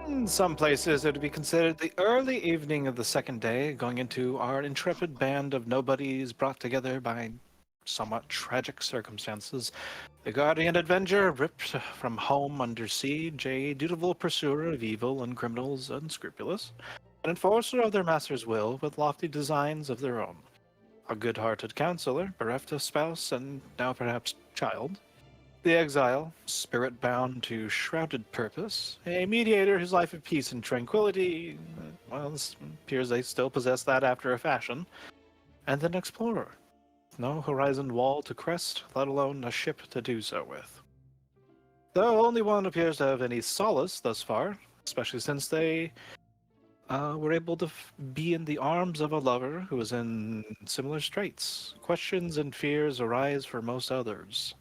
In some places, it would be considered the early evening of the second day, going into our intrepid band of nobodies brought together by somewhat tragic circumstances. The guardian Avenger, ripped from home under siege, a dutiful pursuer of evil and criminals unscrupulous, an enforcer of their master's will with lofty designs of their own. A good-hearted counselor, bereft of spouse and now perhaps child. The Exile, spirit-bound to shrouded purpose. A mediator whose life of peace and tranquility, well, it appears they still possess that after a fashion. And an explorer. No horizon wall to crest, let alone a ship to do so with. Though only one appears to have any solace thus far, especially since they were able to be in the arms of a lover who is in similar straits. Questions and fears arise for most others.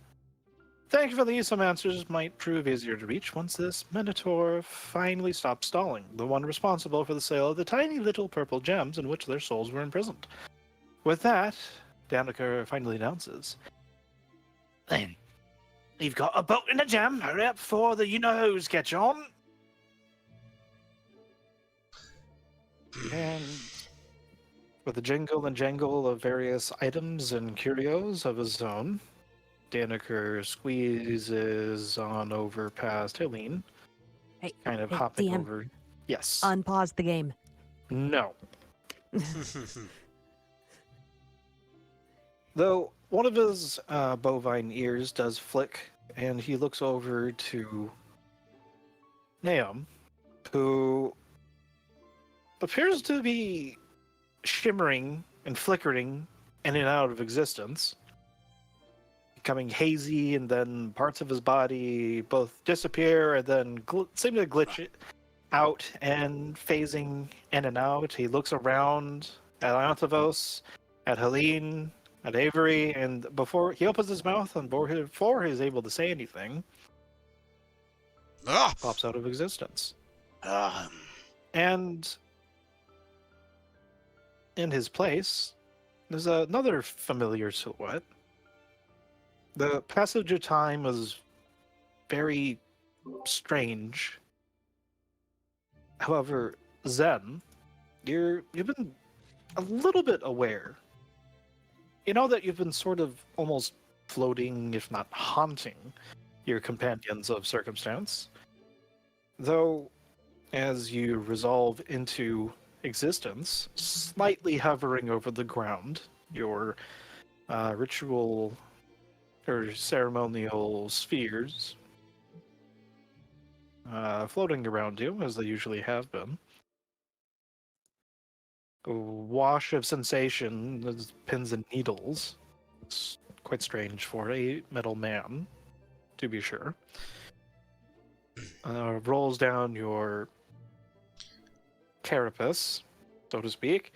Thankfully, some answers might prove easier to reach once this Minotaur finally stops stalling, the one responsible for the sale of the tiny little purple gems in which their souls were imprisoned. With that, Danica finally announces, "Then, we've got a boat and a gem. Hurry up before the you-know-who's catch on." And with a jingle and jangle of various items and curios of his own, Daneker squeezes on over past Helene, Hey, kind of hey, hopping DM. over. Yes. Unpause the game. No. Though one of his bovine ears does flick, and he looks over to Naum, who appears to be shimmering and flickering in and out of existence, becoming hazy, and then parts of his body both disappear and then seem to glitch out and phasing in and out. He looks around at Antivos, at Helene, at Avery, and before he opens his mouth and before he's able to say anything, pops out of existence. And in his place, there's another familiar silhouette. The passage of time was very strange. However, Zen, you've been a little bit aware. You know that you've been sort of almost floating, if not haunting, your companions of circumstance. Though, as you resolve into existence, slightly hovering over the ground, your ritual or ceremonial spheres floating around you, as they usually have been. A wash of sensation, as pins and needles. It's quite strange for a metal man, to be sure. Rolls down your carapace, so to speak,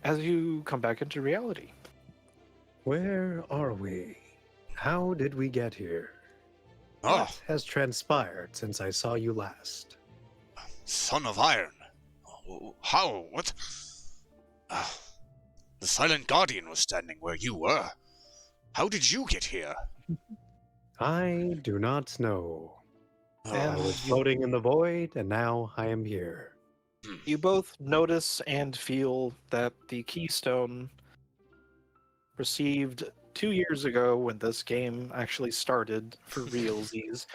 as you come back into reality. Where are we? How did we get here? Oh, What has transpired since I saw you last? son of iron. How? What? The Silent Guardian was standing where you were. How did you get here? I do not know. I Oh, was floating in the void, and now I am here. You both notice and feel that the keystone received 2 years ago when this game actually started for realsies.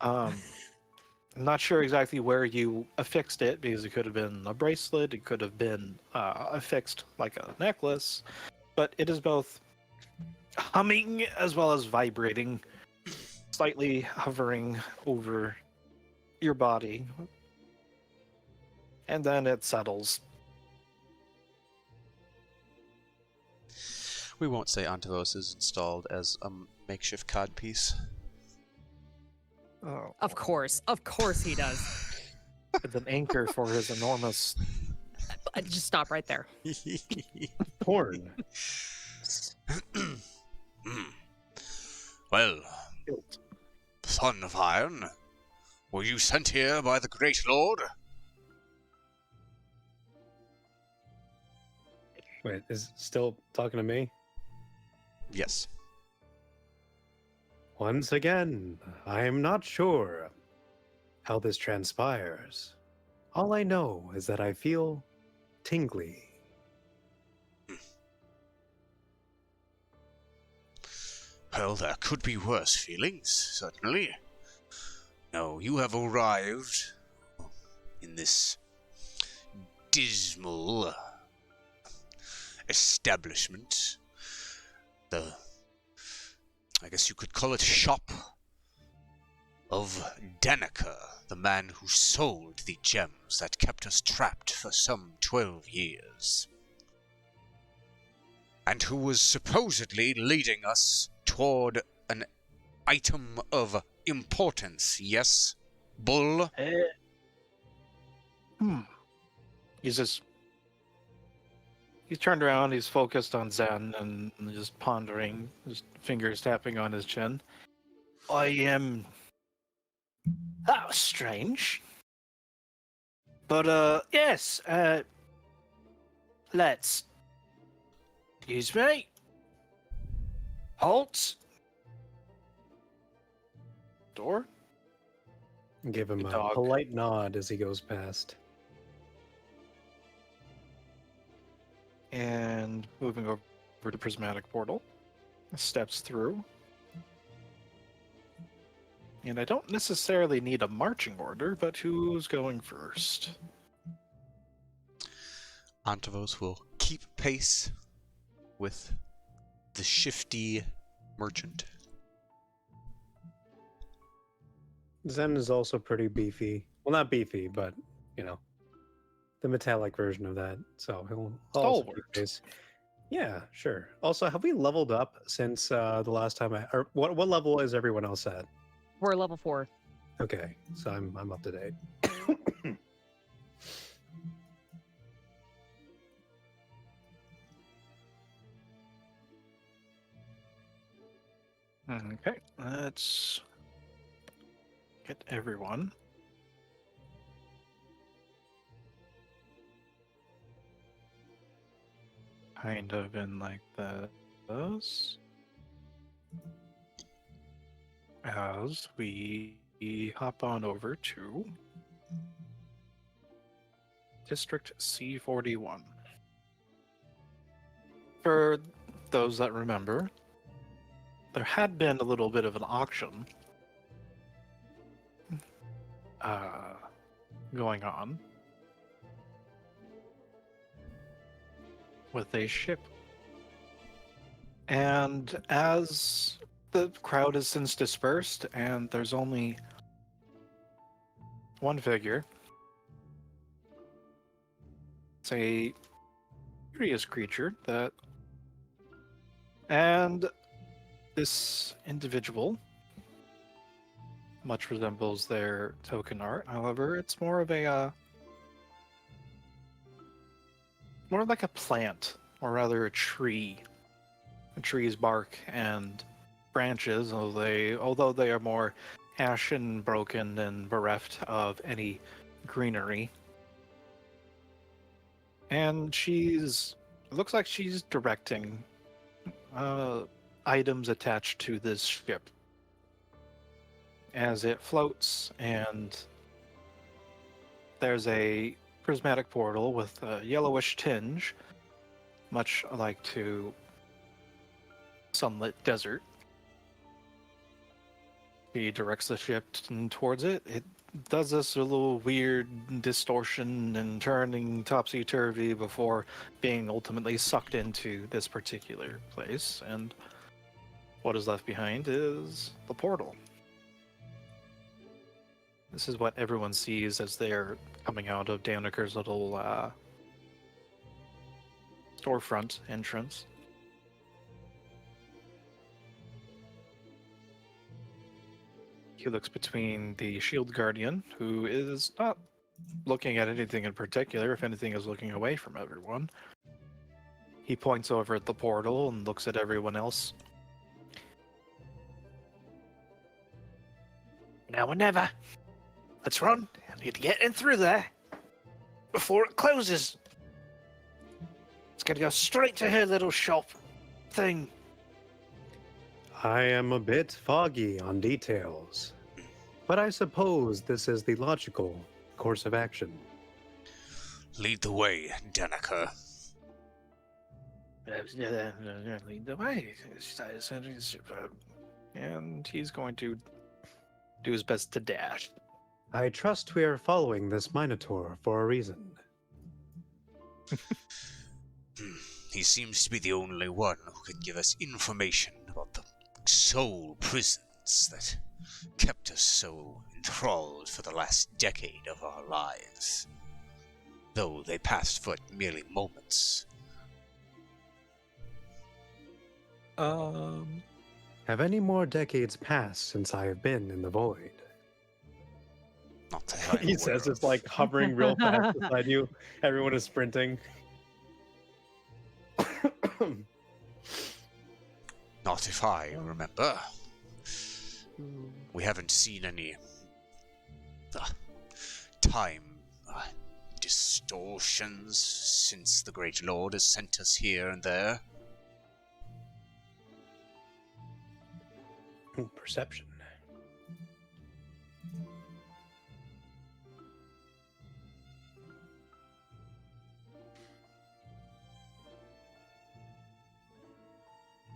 I'm not sure exactly where you affixed it because it could have been a bracelet, it could have been affixed like a necklace, but it is both humming as well as vibrating, slightly hovering over your body, and then it settles. We won't say Antivos is installed as a makeshift codpiece. Oh, Of course he does. with an anchor for his enormous. Just stop right there. Porn. well, hilt. son of iron, were you sent here by the great lord? Wait, is it still talking to me? Yes. Once again, I am not sure. how this transpires. All I know is that I feel tingly. Well, there could be worse feelings, certainly. No, you have arrived in this dismal establishment. I guess you could call it shop of Danica, the man who sold the gems that kept us trapped for some 12 years. And who was supposedly leading us toward an item of importance, yes, Bull? He's turned around, he's focused on Zen and just pondering, his fingers tapping on his chin. I am... That was strange. But, yes, let's... Excuse me? Halt! Door? Give him Good a dog. polite nod as he goes past. And moving over to prismatic portal, steps through. And I don't necessarily need a marching order, but who's going first? Antavos will keep pace with the shifty merchant. Zen is also pretty beefy. Well, not beefy, but, you know, the metallic version of that. So he'll also keep Stalwart. pace. Yeah, sure. Also, have we leveled up since the last time or what level is everyone else at? We're level 4. Okay, so I'm up to date. Okay, let's get everyone. Kind of in like this. As we hop on over to District C41. For those that remember, there had been a little bit of an auction going on with a ship. And as the crowd has since dispersed and there's only one figure, it's a curious creature that, and this individual much resembles their token art. However, it's more of a more like a plant, or rather a tree. A tree's bark and branches, although they are more ashen, broken, and bereft of any greenery. And it looks like she's directing items attached to this ship as it floats, and there's a prismatic portal with a yellowish tinge, much like to sunlit desert. He directs the ship towards it. It does this a little weird distortion and turning topsy-turvy before being ultimately sucked into this particular place, and what is left behind is the portal. This is what everyone sees as they're coming out of Daniker's little storefront entrance. He looks between the shield guardian, who is not looking at anything in particular, if anything is looking away from everyone. He points over at the portal and looks at everyone else. Now or never. Let's run. I need to get in through there before it closes. It's gonna go straight to her little shop thing. I am a bit foggy on details, but I suppose this is the logical course of action. Lead the way, Danica. Lead the way. And he's going to do his best to dash. I trust we are following this Minotaur for a reason. He seems to be the only one who can give us information about the soul prisons that kept us so enthralled for the last decade of our lives. Though they passed for merely moments. Have any more decades passed since I have been in the void? Not that I'm He aware says it's of. like hovering real fast beside you. Everyone is sprinting. Not if I remember. We haven't seen any time distortions since the Great Lord has sent us here and there. Perception.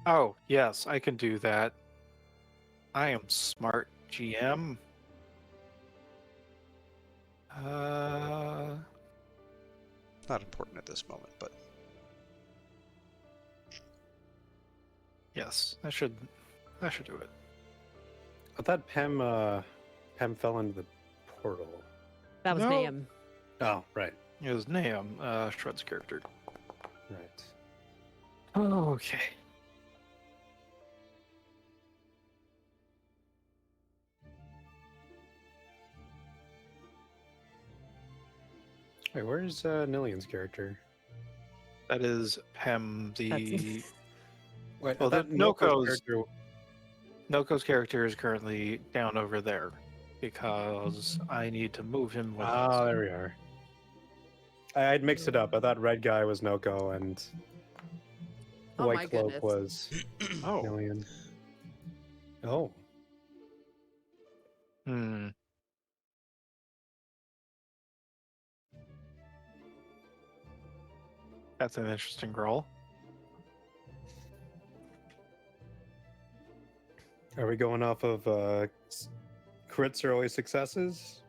Oh, yes, I can do that. I am smart GM. Not important at this moment, but Yes, that should do it. I thought Pem fell into the portal. That was No. Nahum. Oh, right. It was Nahum, Shred's character. Right. Okay. Wait, where's Nillian's character? That is Pem, the That's- Wait, Well, I thought the Noko's Noko's- character. Noko's character is currently down over there because I need to move him with Ah, there we are. I'd mixed it up. I thought red guy was Noko and Oh my white cloak goodness. was Oh. Nillian. Oh, Hmm. That's an interesting roll. are we going off of crits or always successes?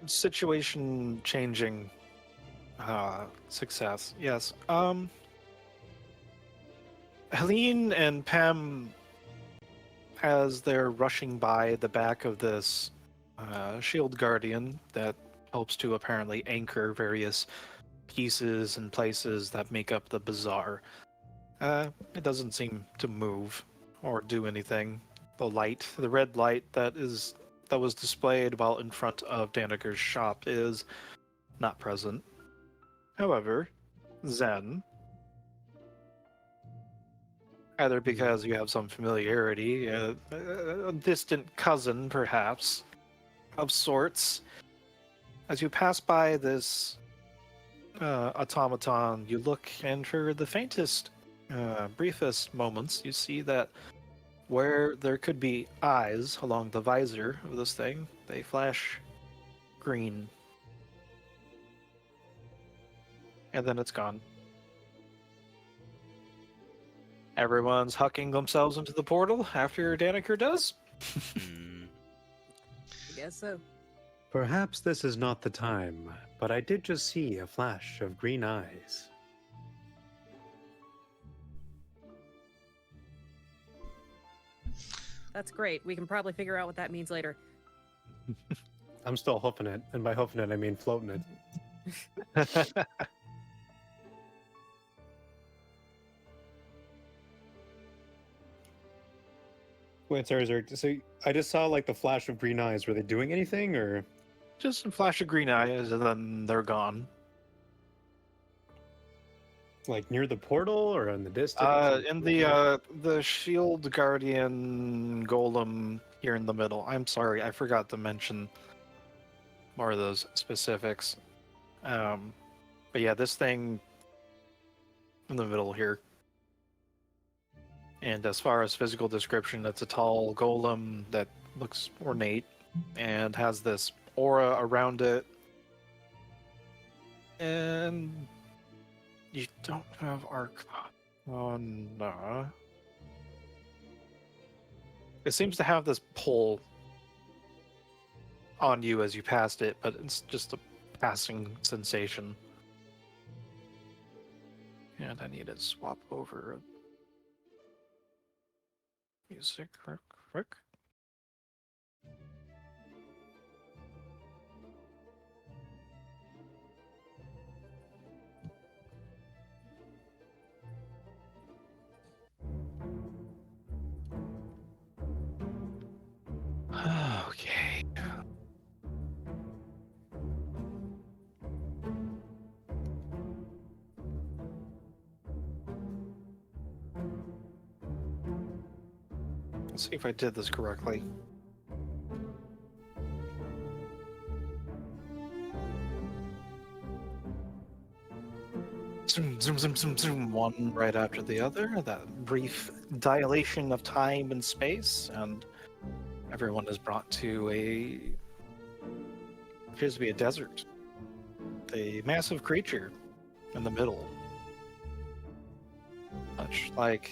Situation changing success. Yes. Helene and Pam, as they're rushing by the back of this shield guardian that helps to apparently anchor various pieces and places that make up the bazaar, it doesn't seem to move or do anything. The red light that was displayed while in front of Daniker's shop is not present. However, Zen, either because you have some familiarity, a distant cousin perhaps, of sorts, as you pass by this automaton, you look, and for the faintest, briefest moments, you see that where there could be eyes along the visor of this thing, they flash green. And then it's gone. Everyone's hucking themselves into the portal after Daniker does. Hmm. I guess so. Perhaps this is not the time, but I did just see a flash of green eyes. That's great. We can probably figure out what that means later. I'm still hoofing it, and by hoofing it, I mean floating it. Wait, sorry. So I just saw like the flash of green eyes. Were they doing anything, or Just a flash of green eyes, and then they're gone. like near the portal, or in the distance? In the shield guardian golem here in the middle. I'm sorry, I forgot to mention more of those specifics. But yeah, this thing in the middle here. And as far as physical description, it's a tall golem that looks ornate and has this aura around it. And you don't have Arcana. It seems to have this pull on you as you passed it, but it's just a passing sensation. And I need to swap over music real quick. Okay. Let's see if I did this correctly. Zoom, zoom, zoom, zoom, zoom, one right after the other. That brief dilation of time and space, and everyone is brought to appears to be a desert. A massive creature in the middle. Much like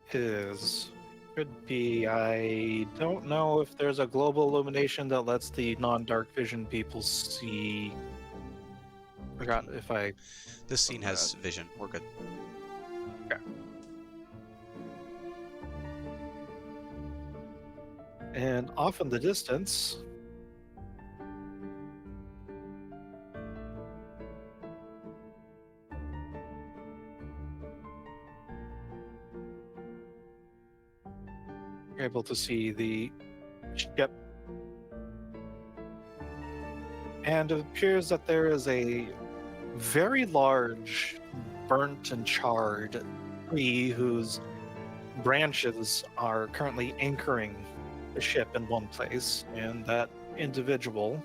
his could be. I don't know if there's a global illumination that lets the non-dark vision people see. Forgot if I. This scene has vision. We're good. Okay. And off in the distance, you're able to see the ship. And it appears that there is a very large, burnt and charred tree whose branches are currently anchoring the ship in one place, and that individual,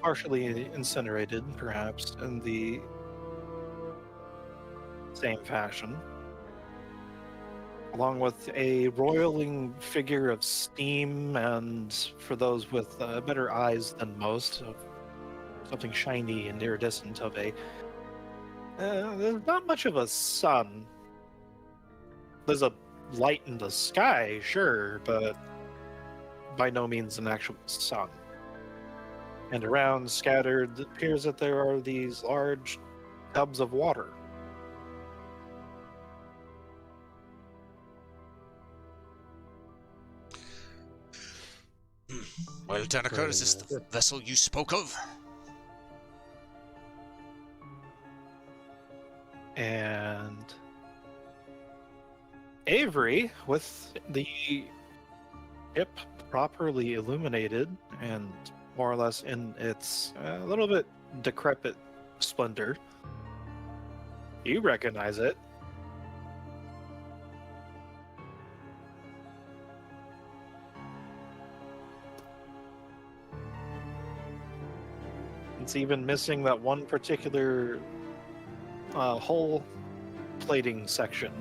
partially incinerated, perhaps, in the same fashion, along with a roiling figure of steam, and for those with better eyes than most, of something shiny and iridescent of a... there's not much of a sun. There's a light in the sky, sure, but by no means an actual sun. And around, scattered, it appears that there are these large tubs of water. Well, Danica, is this the vessel you spoke of? And Avery, with the ship properly illuminated and more or less in its a little bit decrepit splendor, you recognize it. It's even missing that one particular hull plating section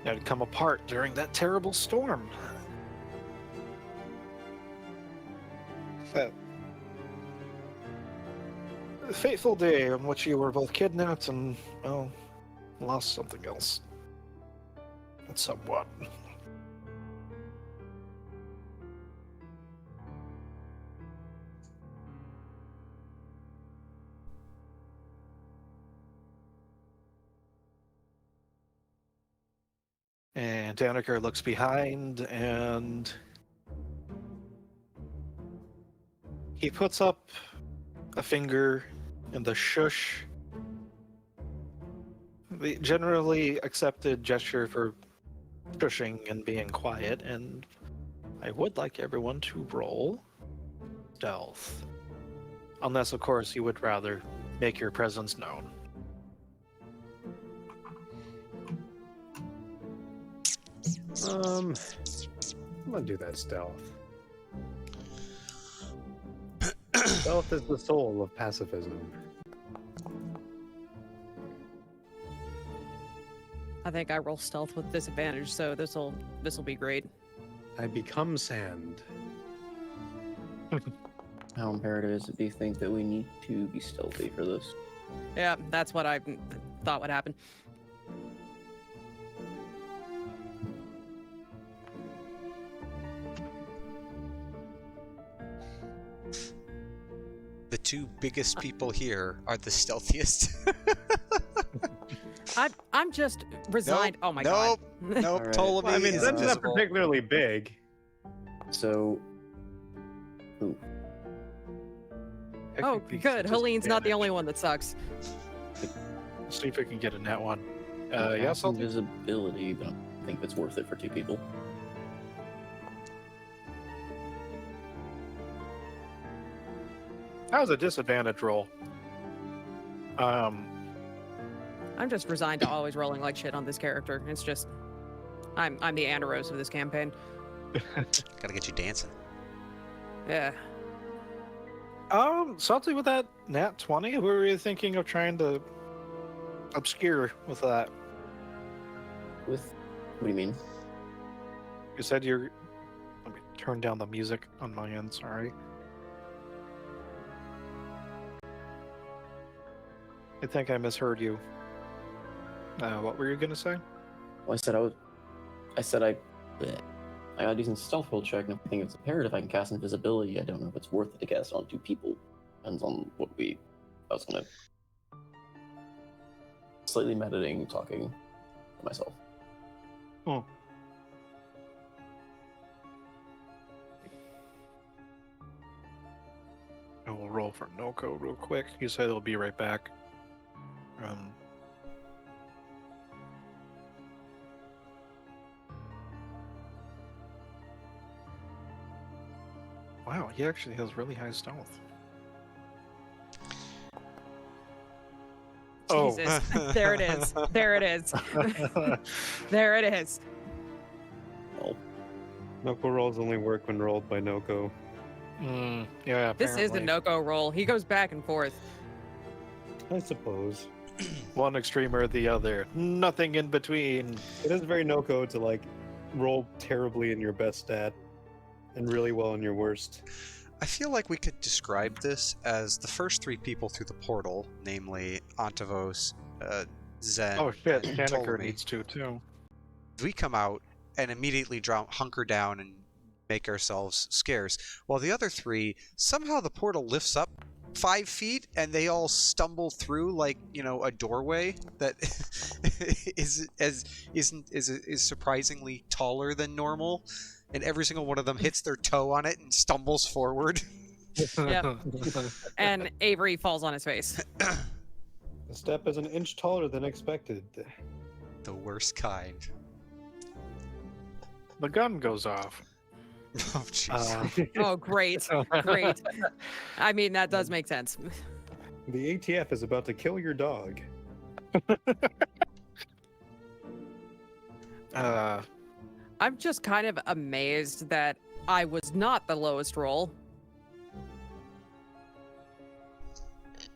that had come apart during that terrible storm. That fateful day on which you were both kidnapped and, well, lost something else. And someone. And Daneker looks behind, and he puts up a finger in the shush, the generally accepted gesture for shushing and being quiet, and I would like everyone to roll stealth. Unless, of course, you would rather make your presence known. I'm gonna do that stealth. Stealth is the soul of pacifism. I think I roll stealth with disadvantage, so this'll be great. I become sand. How imperative is it, do you think, that we need to be stealthy for this? Yeah, that's what I thought would happen. The two biggest people here are the stealthiest. I'm just resigned. Oh my nope, god. nope. Alright. Ptolemy Well, I mean, is Zen's not invisible. particularly big. So, Oh, good. Helene's not the only one that sucks. See if we can get a net one. I Yeah, have so invisibility, but I don't think it's worth it for 2 people. that was a disadvantage roll. I'm just resigned to always rolling like shit on this character. It's just, I'm the Anderos of this campaign. Gotta get you dancing. Yeah. Something with that nat 20. Who were you thinking of trying to obscure with that? With, what do you mean? You said you're. Let me turn down the music on my end. Sorry. I think I misheard you. What were you gonna say? Well, I said I got a decent stealth roll check, and if I think it's imperative, I can cast invisibility. I don't know if it's worth it to cast on 2 people. Depends on what I was gonna slightly meditating, talking to myself. Oh. I will roll for Noko real quick. He said he'll be right back. Wow, he actually has really high stealth. Oh. Jesus. There it is. There it is. There it is. Noko rolls only work when rolled by Noko. Yeah, This is a apparently. no-go roll. He goes back and forth. I suppose. One extreme or the other. Nothing in between. It is very Noko to like roll terribly in your best stat and really well in your worst. I feel like we could describe this as the first 3 people through the portal, namely Antavos, Zen, Oh shit, and Daneker Ptolemy. needs to too. We come out and immediately hunker down and make ourselves scarce, while the other 3, somehow the portal lifts up 5 feet and they all stumble through like, you know, a doorway that is surprisingly taller than normal, and every single one of them hits their toe on it and stumbles forward. Yep. And Avery falls on his face. The step is an inch taller than expected. The worst kind. The gun goes off. Oh jeez. Oh, great. Great. I mean, that does make sense. The ATF is about to kill your dog. I'm just kind of amazed that I was not the lowest roll.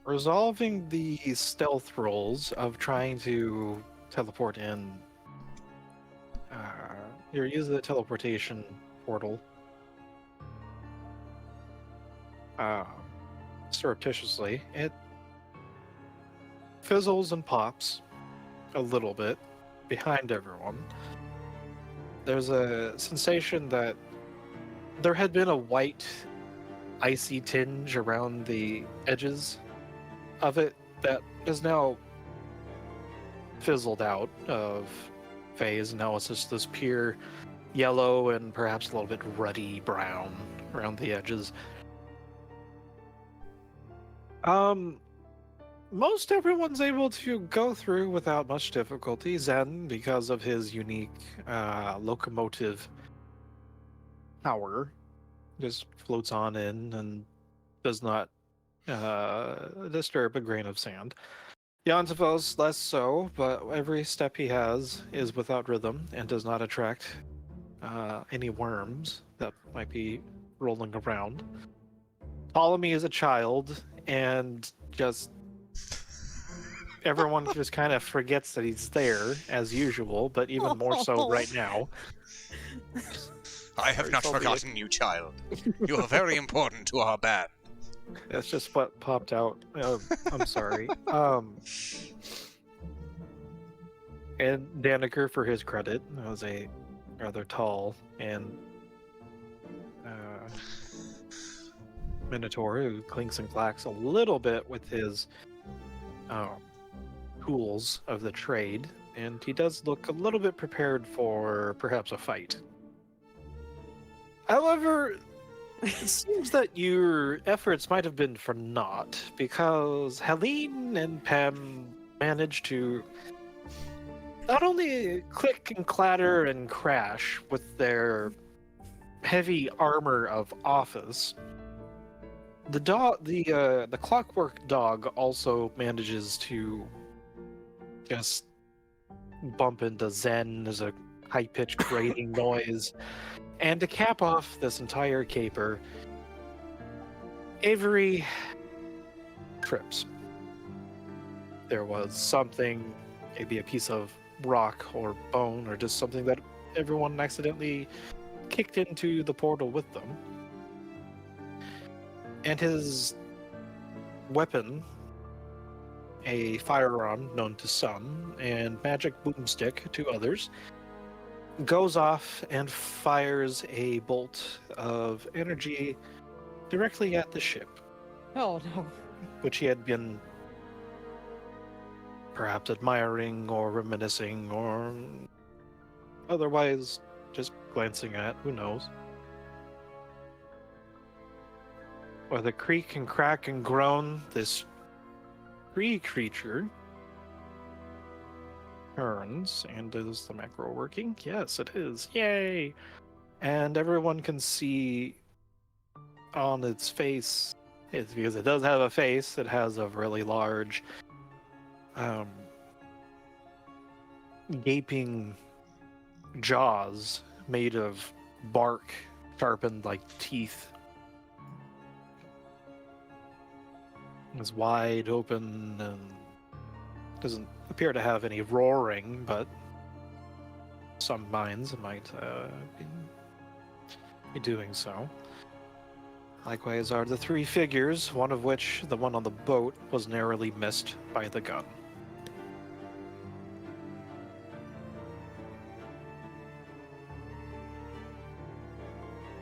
Resolving the stealth rolls of trying to teleport in. You're using the teleportation portal. Surreptitiously. It fizzles and pops a little bit behind everyone. There's a sensation that there had been a white, icy tinge around the edges of it that is now fizzled out of phase. Now it's just this pure yellow and perhaps a little bit ruddy brown around the edges. Most everyone's able to go through without much difficulty. Zen, because of his unique locomotive power, just floats on in and does not disturb a grain of sand. Yantivos less so, but every step he has is without rhythm and does not attract any worms that might be rolling around. Ptolemy is a child and just everyone just kind of forgets that he's there, as usual, but even more so right now. I have Sorry, not Sylvia. forgotten you, child. You are very important to our band. That's just what popped out. I'm sorry. And Daniker, for his credit, was a rather tall and Minotaur who clinks and clacks a little bit with his tools of the trade, and he does look a little bit prepared for perhaps a fight. However, it seems that your efforts might have been for naught, because Helene and Pam managed to not only click and clatter and crash with their heavy armor of office, the clockwork dog also manages to just bump into Zen as a high-pitched grating noise. And to cap off this entire caper, Avery trips. There was something, maybe a piece of rock or bone, or just something that everyone accidentally kicked into the portal with them. And his weapon, a firearm known to some, and magic boomstick to others, goes off and fires a bolt of energy directly at the ship, Oh no. which he had been perhaps admiring or reminiscing or otherwise just glancing at, who knows. With a creak and crack and groan, this tree creature turns, and is the macro working? Yes, it is. Yay! And everyone can see on its face, it's because it does have a face, it has a really large gaping jaws made of bark sharpened like teeth. It's wide open and doesn't appear to have any roaring, but some minds might be doing so. Likewise are the three figures, one of which, the one on the boat, was narrowly missed by the gun.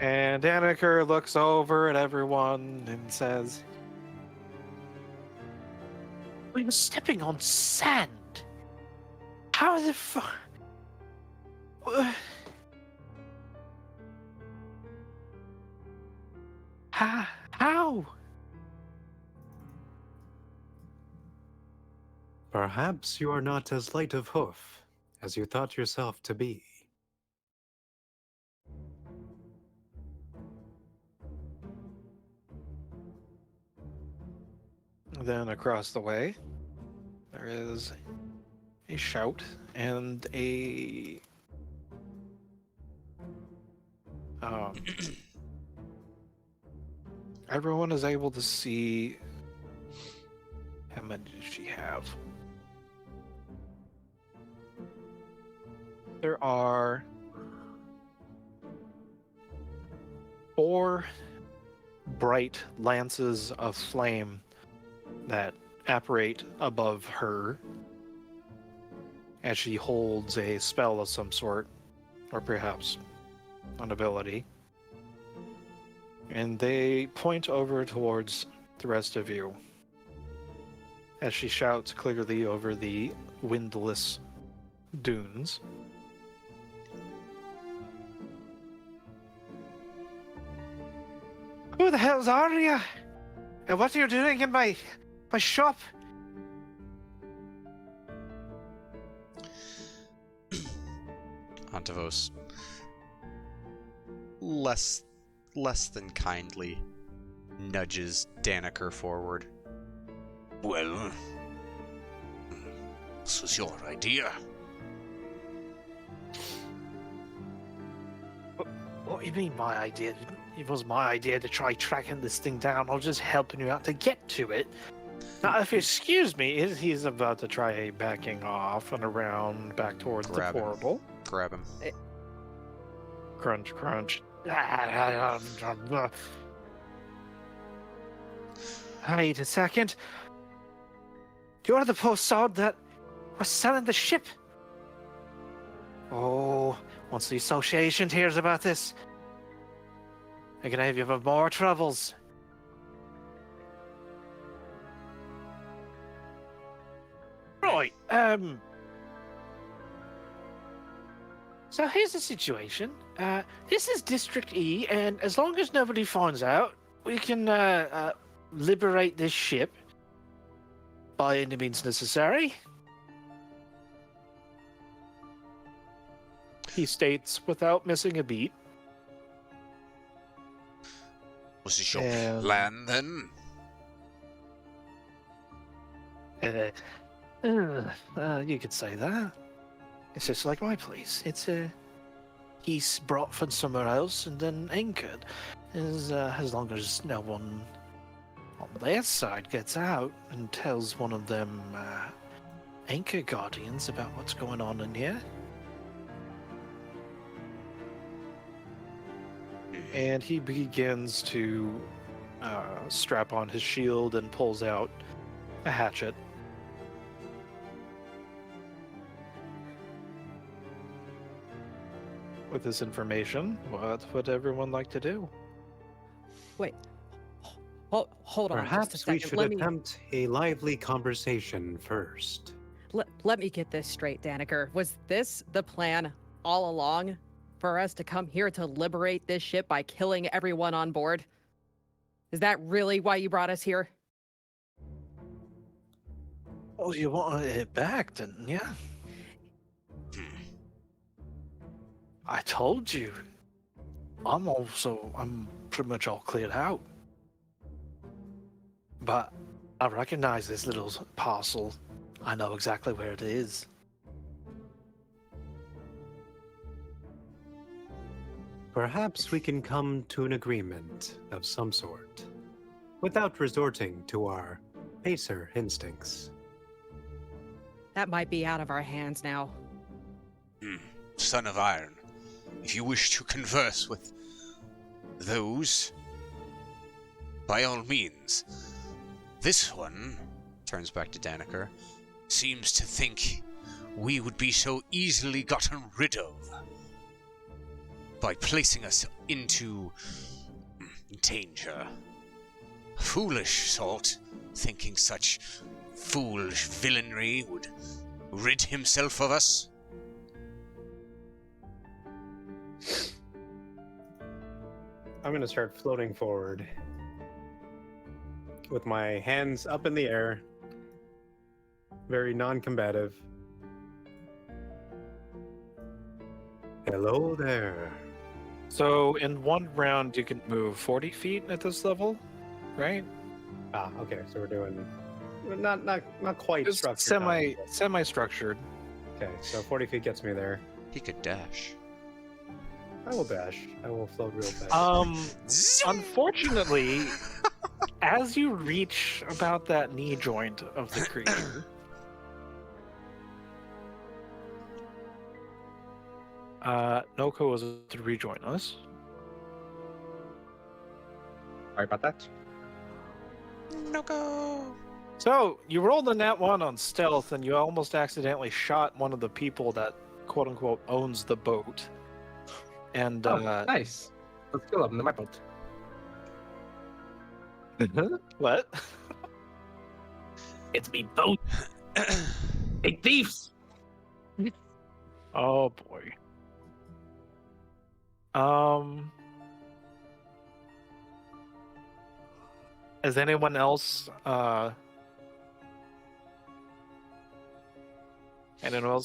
And Daniker looks over at everyone and says, "We were stepping on sand. How the fuck? How? Perhaps you are not as light of hoof as you thought yourself to be. Then across the way, there is a shout and a everyone is able to see. How many does she have? There are 4 bright lances of flame that apparate above her as she holds a spell of some sort, or perhaps an ability. And they point over towards the rest of you as she shouts clearly over the windless dunes. Who the hells are you? And what are you doing in my shop? Antavos less than kindly nudges Daniker forward. Well, this was your idea. What do you mean my idea? It was my idea to try tracking this thing down. I was just helping you out to get to it. Now, if you excuse me, he's about to try backing off and around back towards Grab the him. portal. Grab him. Crunch, crunch. Wait a second. You're the postard that was selling the ship. Oh, once the association hears about this, they're gonna have you have more troubles. Right, so here's the situation. This is District E, and as long as nobody finds out, we can liberate this ship by any means necessary. He states without missing a beat. Was this your plan then? You could say that. It's just like my place. It's he's brought from somewhere else and then anchored. As long as no one on their side gets out and tells one of them anchor guardians about what's going on in here. And he begins to strap on his shield and pulls out a hatchet. With this information, what would everyone like to do? Wait. Hold on. Perhaps just a we second. should Let me attempt a lively conversation first. let me get this straight, Daneker. Was this the plan all along? For us to come here to liberate this ship by killing everyone on board? Is that really why you brought us here? Oh, you wanted it back, didn't you? I told you. I'm pretty much all cleared out. But I recognize this little parcel. I know exactly where it is. Perhaps we can come to an agreement of some sort, without resorting to our baser instincts. That might be out of our hands now. Son of Iron, if you wish to converse with those, by all means. This one, Turns back to Daneker. seems to think we would be so easily gotten rid of by placing us into danger. Foolish sort, thinking such foolish villainy would rid himself of us. I'm going to start floating forward with my hands up in the air, very non-combative. Hello there. So in one round, you can move 40 feet at this level, right? Ah, okay. So we're doing not quite It's structured. semi-structured. Okay, so 40 feet gets me there. He could dash. I will dash. I will float real fast. Unfortunately, as you reach about that knee joint of the creature, Noko was to rejoin us. Sorry about that. No go. So you rolled a nat 1 on stealth, and you almost accidentally shot one of the people that "quote unquote" owns the boat. And Nice. Let's kill him in my boat. what? It's me boat. Big thieves. Oh boy. Is anyone else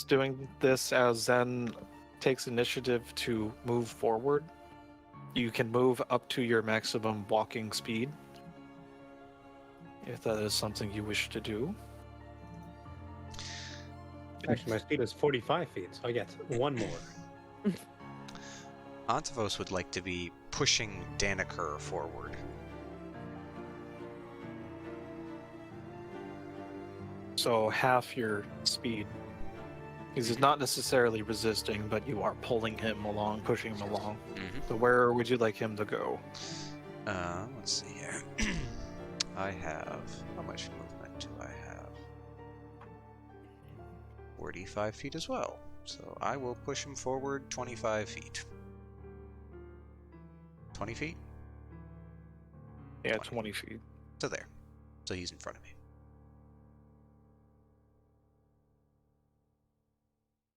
doing this as Zen takes initiative to move forward? You can move up to your maximum walking speed, if that is something you wish to do. Actually, my speed is 45 feet, so I get one more. Antavos would like to be pushing Daneker forward. So half your speed. He's not necessarily resisting, but you are pulling him along, pushing him along. So where would you like him to go? Let's see here. I have... How much movement do I have? 45 feet as well. So I will push him forward 25 feet. 20 feet? Yeah, 20. 20 feet. So there. So he's in front of me.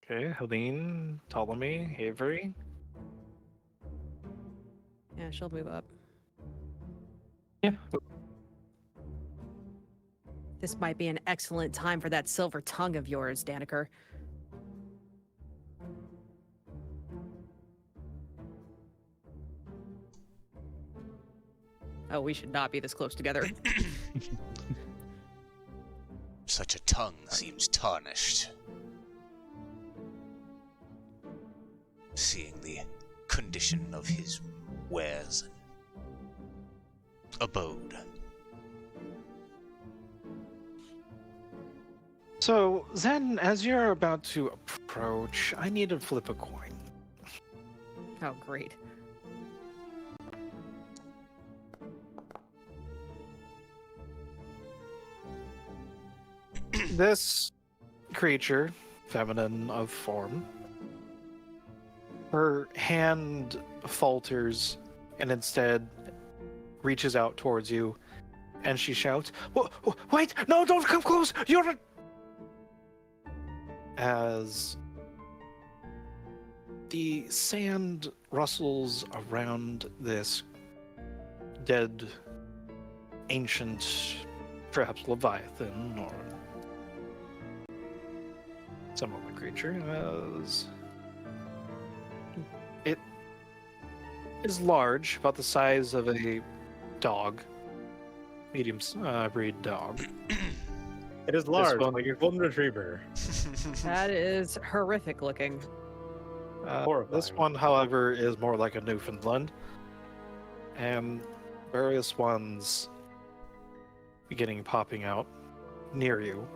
Okay, Helene, Ptolemy, Avery. Yeah, she'll move up. Yeah. This might be an excellent time for that silver tongue of yours, Daneker. Oh, we should not be this close together. Such a tongue seems tarnished. Seeing the condition of his wares and abode. So, Zen, as you're about to approach, I need to flip a coin. Oh, great. This creature, feminine of form, her hand falters and instead reaches out towards you, and she shouts, Wait! No, don't come close! You're a... As the sand rustles around this dead, ancient, perhaps Leviathan, or some other creature, as it is large, about the size of a dog, medium breed dog. It is large, one- like a golden retriever. That is horrific looking. This Horrifying. one, however, is more like a Newfoundland, and various ones beginning popping out near you.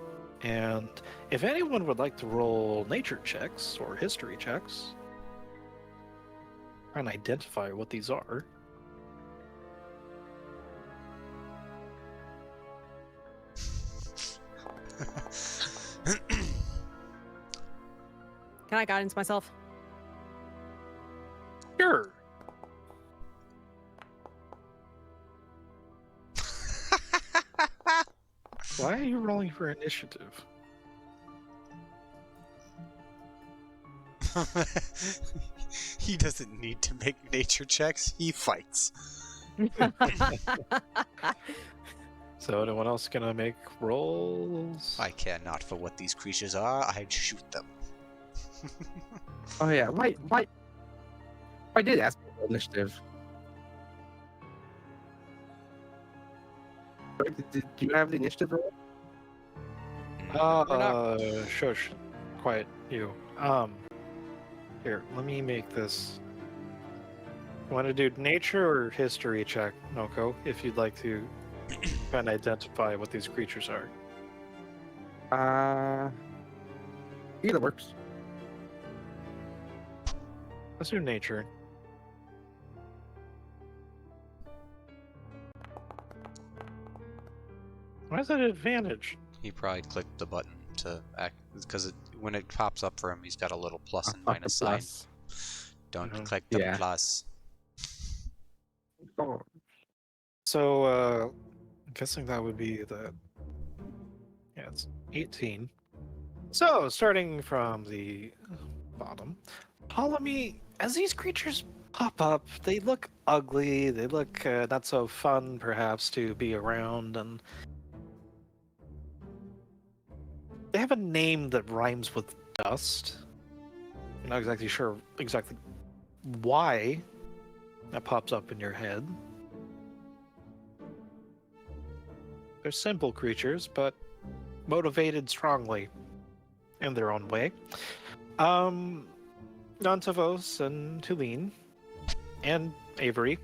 And if anyone would like to roll nature checks or history checks, try and identify what these are. Can I guidance myself? Sure. Why are you rolling for initiative? He doesn't need to make nature checks, he fights. So anyone else gonna make rolls? I care not for what these creatures are, I shoot them. Oh yeah, why? I did ask for initiative. Right, did you have the initiative roll? Shush. Quiet, you. Here, let me make this. You want to do nature or history check, Noko, if you'd like to try and identify what these creatures are. Either works. Let's do nature. Why is that an advantage? He probably clicked the button to act, because when it pops up for him, he's got a little plus and Fuck the minus sign. plus. Don't Mhm. click the Yeah. plus. Oh, So, I'm guessing that would be the... Yeah, it's 18. So, starting from the bottom, Ptolemy, as these creatures pop up, they look ugly, they look not so fun, perhaps, to be around, and they have a name that rhymes with dust. I'm not exactly sure exactly why that pops up in your head. They're simple creatures, but motivated strongly in their own way. Nontavos and Tulene and Avery,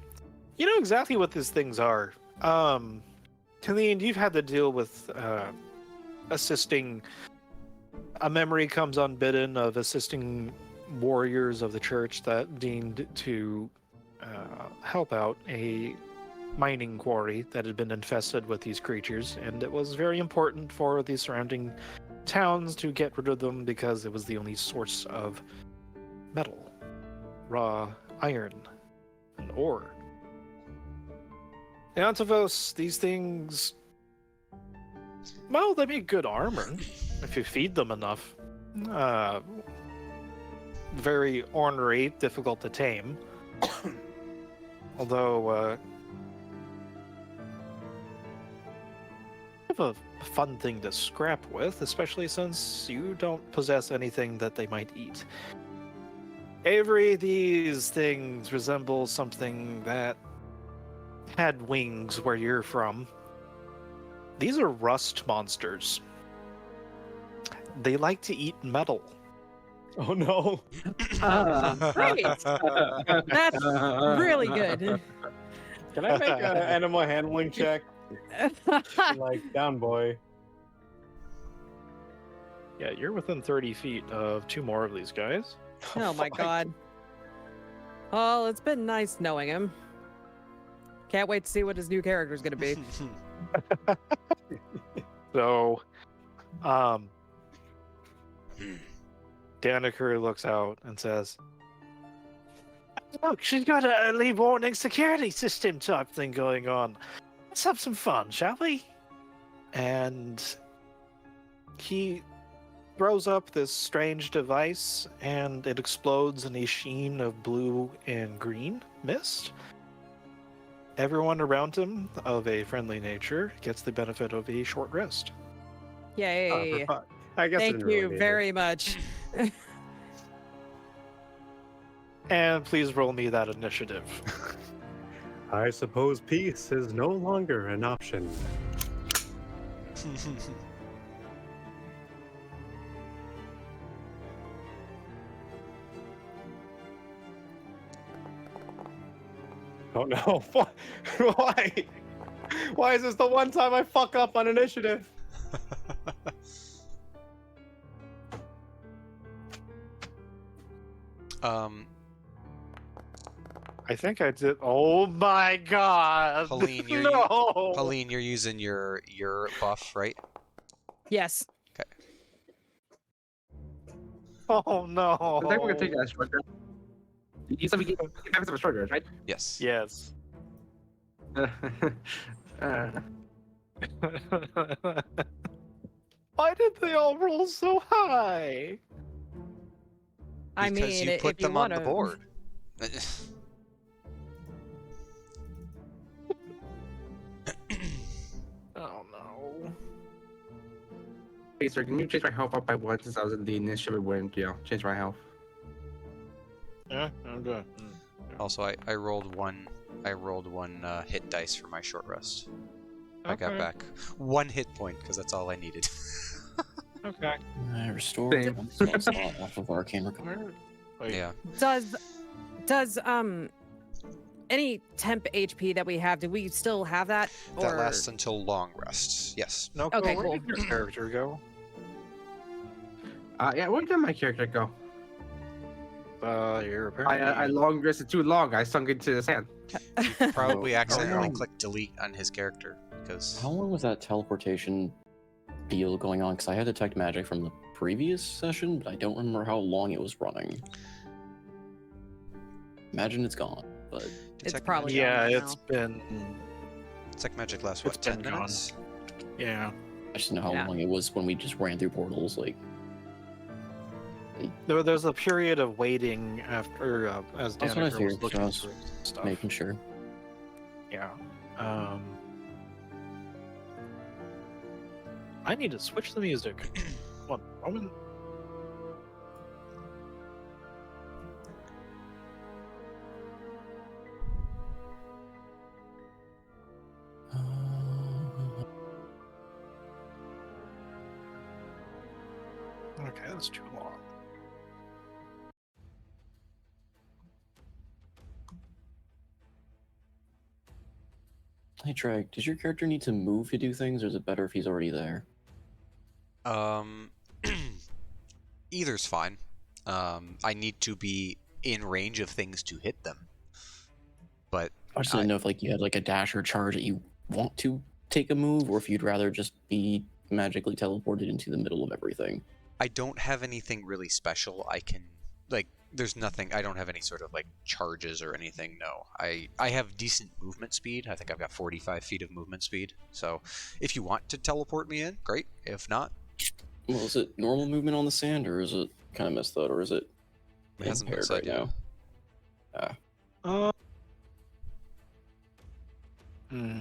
you know exactly what these things are. Tulene, you've had to deal with assisting. A memory comes unbidden of assisting warriors of the church that deemed to help out a mining quarry that had been infested with these creatures, and it was very important for the surrounding towns to get rid of them because it was the only source of metal, raw iron, and ore. In Antavos, these things, well, they make good armor if you feed them enough. Very ornery, difficult to tame. Although, a fun thing to scrap with, especially since you don't possess anything that they might eat. Avery, these things resemble something that had wings where you're from. These are rust monsters. They like to eat metal. Oh no. Great. That's really good. Can I make an animal handling check? Like, down boy. Yeah, you're within 30 feet of 2 more of these guys. Oh my god. Well, it's been nice knowing him. Can't wait to see what his new character's gonna be. So, Daniker looks out and says, "Look, she's got a early warning security system type thing going on. Let's have some fun, shall we?" And he throws up this strange device, and it explodes in a sheen of blue and green mist. Everyone around him of a friendly nature gets the benefit of a short rest. Yay. I guess I Thank didn't really you need it. very much. And please roll me that initiative. I suppose peace is no longer an option. Oh no! Why? Why is this the one time I fuck up on initiative? I think I did. Oh my god! Helene, you're no! Helene, you're using your buff, right? Yes. Oh no! I think we're gonna take a short rest. You said we get a short rest, right? Yes. Yes. Why did they all roll so high? I Because mean, you if put you them on wanna... the board. Oh no. Hey, sir, can you change my health up by 1 since I was in the initiative when, change my health? Yeah, I'm good. Also, I rolled one hit dice for my short rest. I got Okay. back 1 hit point because that's all I needed. Okay. I restored Same. one spell slot off of Arcane Recovery. Wait, Yeah. Does any temp HP that we have, do we still have that? That Or... lasts until long rests. Yes. No, Okay, where cool. did your character go? Yeah, where did my character go? You're apparently. I long rested too long. I sunk into the sand. Probably Oh, accidentally no. clicked delete on his character because How long was that teleportation deal going on? Because I had detect magic from the previous session, but I don't remember how long it was running. Imagine it's gone, but It's Detect probably Magic- Yeah, gone by it's now. been. Detect magic lasts what, It's been 10 gone. minutes? Yeah. I just know how Yeah. long it was when we just ran through portals. Like, There's a period of waiting after, as That's what I Daniker was figured, so I looking was through stuff. making sure. Yeah. I need to switch the music. One moment. Okay, that's too long. Hey, Drake, does your character need to move to do things, or is it better if he's already there? Um, either's fine. I need to be in range of things to hit them. But I just didn't know if like you had like a dash or charge that you want to take a move, or if you'd rather just be magically teleported into the middle of everything. I don't have anything really special. I can like there's nothing. I don't have any sort of like charges or anything. No. I have decent movement speed. I think I've got 45 feet of movement speed. So if you want to teleport me in, great. If not, Well, is it normal movement on the sand, or is it kind of missed that, or is it it hasn't been impaired said right yet. now? Hmm.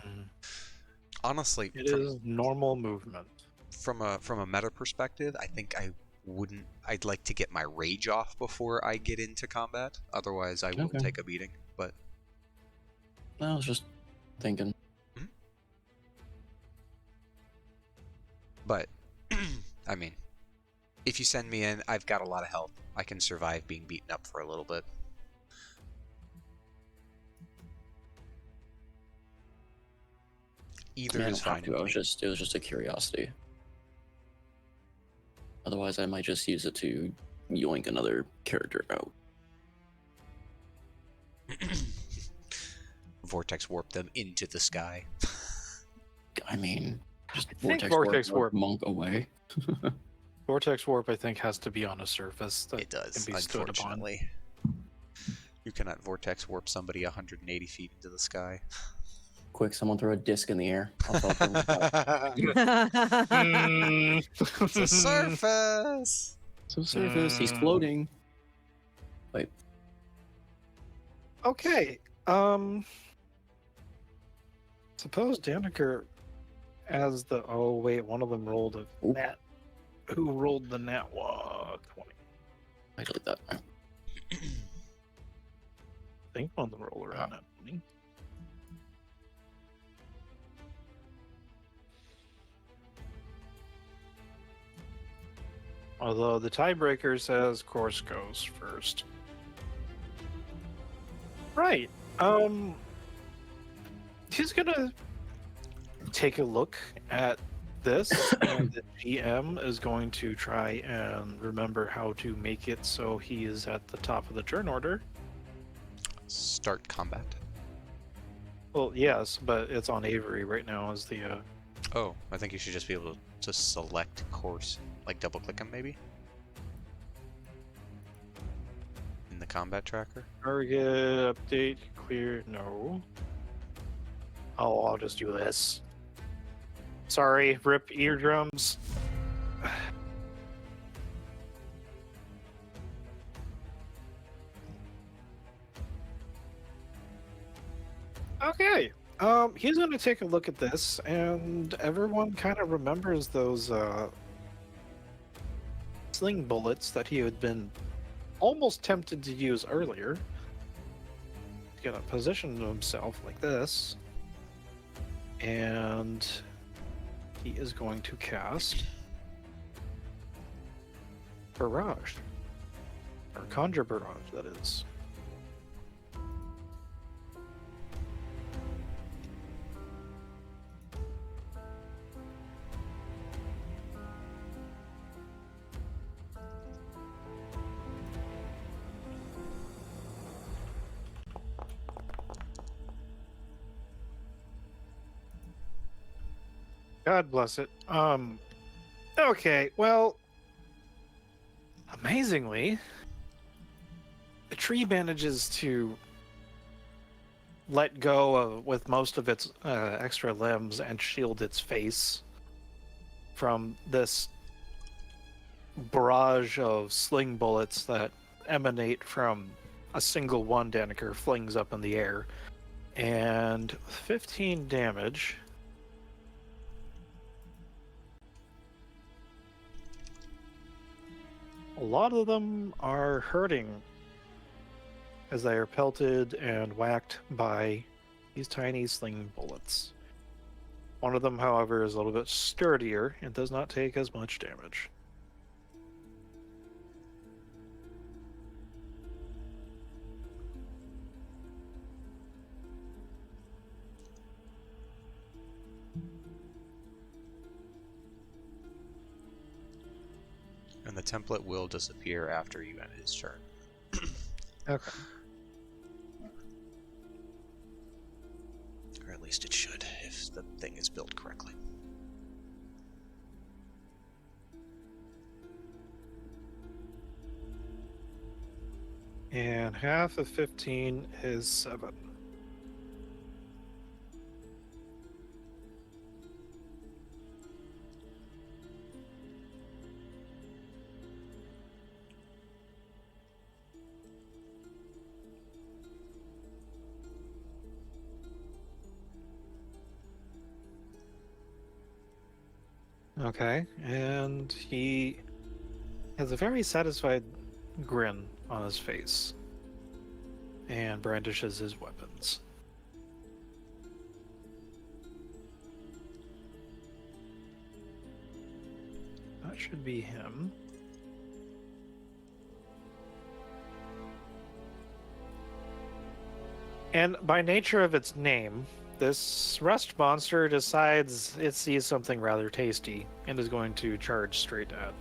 Honestly, It is normal movement. from a meta perspective, I think I'd like to get my rage off before I get into combat. Otherwise, I will Okay. take a beating. But I was just thinking. But I mean, if you send me in, I've got a lot of health. I can survive being beaten up for a little bit. Either I is fine. it was just a curiosity. Otherwise, I might just use it to yoink another character out. Vortex warp them into the sky. I mean, just think Vortex warp Warp- monk away. Vortex warp, I think, has to be on a surface that It does, can be stood upon. unfortunately. You cannot vortex warp somebody 180 feet into the sky. Quick, someone throw a disc in the air. I'll teleport him back. It's a surface! So surface, he's floating. Wait, Okay. Suppose Daneker as the. Oh wait, one of them rolled a Oop. nat. Who rolled the nat 20? I delete that. I think one of them rolled around that 20. Although the tiebreaker says course goes first. Right. He's gonna take a look at this, and the GM is going to try and remember how to make it so he is at the top of the turn order. Start combat. Well, yes, but it's on Avery right now as the Oh, I think you should just be able to select course. Like double click him maybe? In the combat tracker? target update clear. No. Oh, I'll just do this. Sorry, rip eardrums. Okay. He's gonna take a look at this, and everyone kind of remembers those sling bullets that he had been almost tempted to use earlier. He's gonna position himself like this, and he is going to cast Barrage, or Conjure Barrage, that is. God bless it. Okay, well, amazingly, the tree manages to let go of, with most of its extra limbs and shield its face from this barrage of sling bullets that emanate from a single one Daneker flings up in the air. And 15 damage. A lot of them are hurting as they are pelted and whacked by these tiny sling bullets. One of them, however, is a little bit sturdier and does not take as much damage. and the template will disappear after you end his turn. Okay. Or at least it should, if the thing is built correctly. And half of 15 is 7. Okay, and he has a very satisfied grin on his face and brandishes his weapons. That should be him. And by nature of its name, this rust monster decides it sees something rather tasty and is going to charge straight at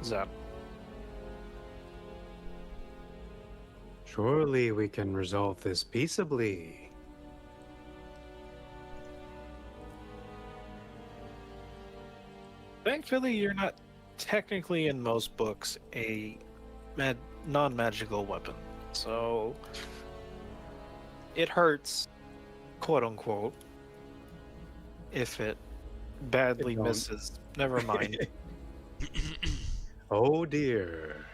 Zen. Surely we can resolve this peaceably. Thankfully, you're not technically in most books a non-magical weapon, so it hurts, quote unquote, if it badly It don't. misses. Never mind. Oh dear.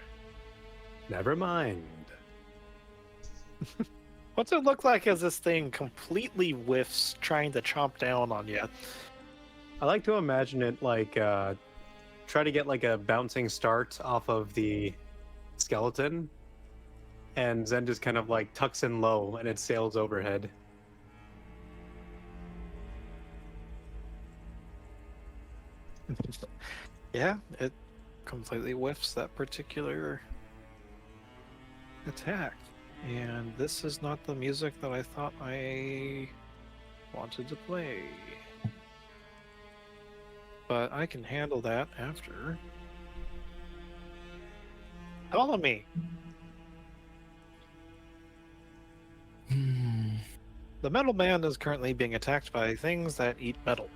Never mind. What's it look like as this thing completely whiffs, trying to chomp down on you? I like to imagine it like try to get like a bouncing start off of the skeleton, and Zen just kind of like tucks in low and it sails overhead. Yeah, it completely whiffs that particular attack. And this is not the music that I thought I wanted to play. But I can handle that after. Follow me. The metal man is currently being attacked by things that eat metal.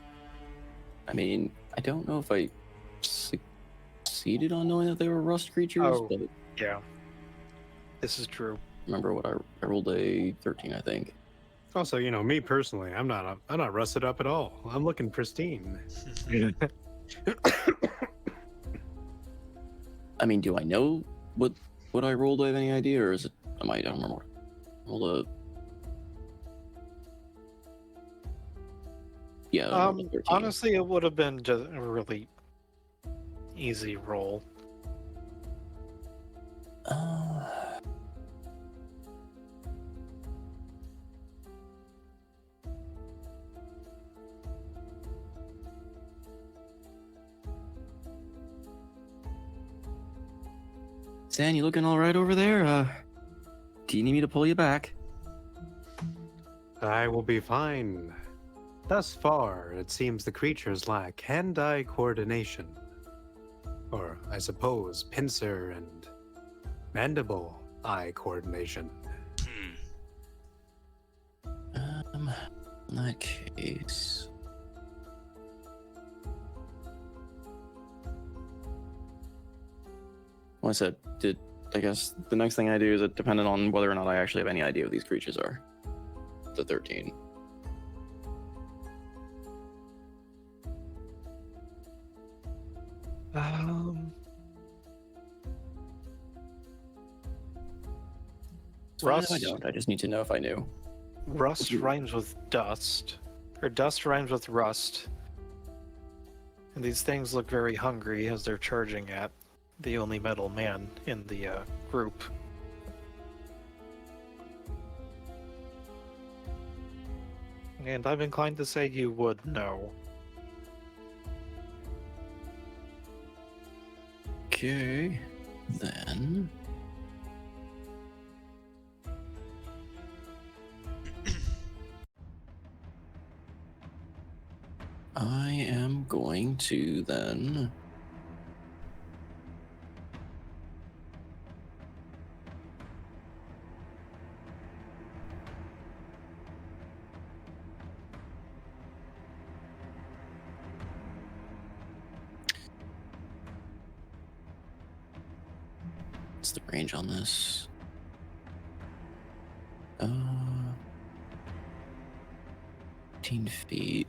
I mean, I don't know if I succeeded on knowing that they were rust creatures, Oh. but Yeah, this is true. remember what I rolled a 13, I think. Also, you know, me personally, I'm not rusted up at all. I'm looking pristine. I mean, do I know what I rolled? Do I have any idea, or is it? I don't remember. I rolled a. Yeah. I rolled a 13. Honestly, it would have been just a really easy roll. San, you looking all right over there? Do you need me to pull you back? I will be fine. Thus far, it seems the creatures lack hand-eye coordination. Or, I suppose, pincer and mandible-eye coordination. In that case... Well, I said, I guess the next thing I do is it dependent on whether or not I actually have any idea what these creatures are. The 13. Rust. I don't. I just need to know if I knew. Rust rhymes with dust, or dust rhymes with rust. And these things look very hungry as they're charging at the only metal man in the group. And I'm inclined to say you would know. Okay, then. I am going to then the range on this? 15 feet.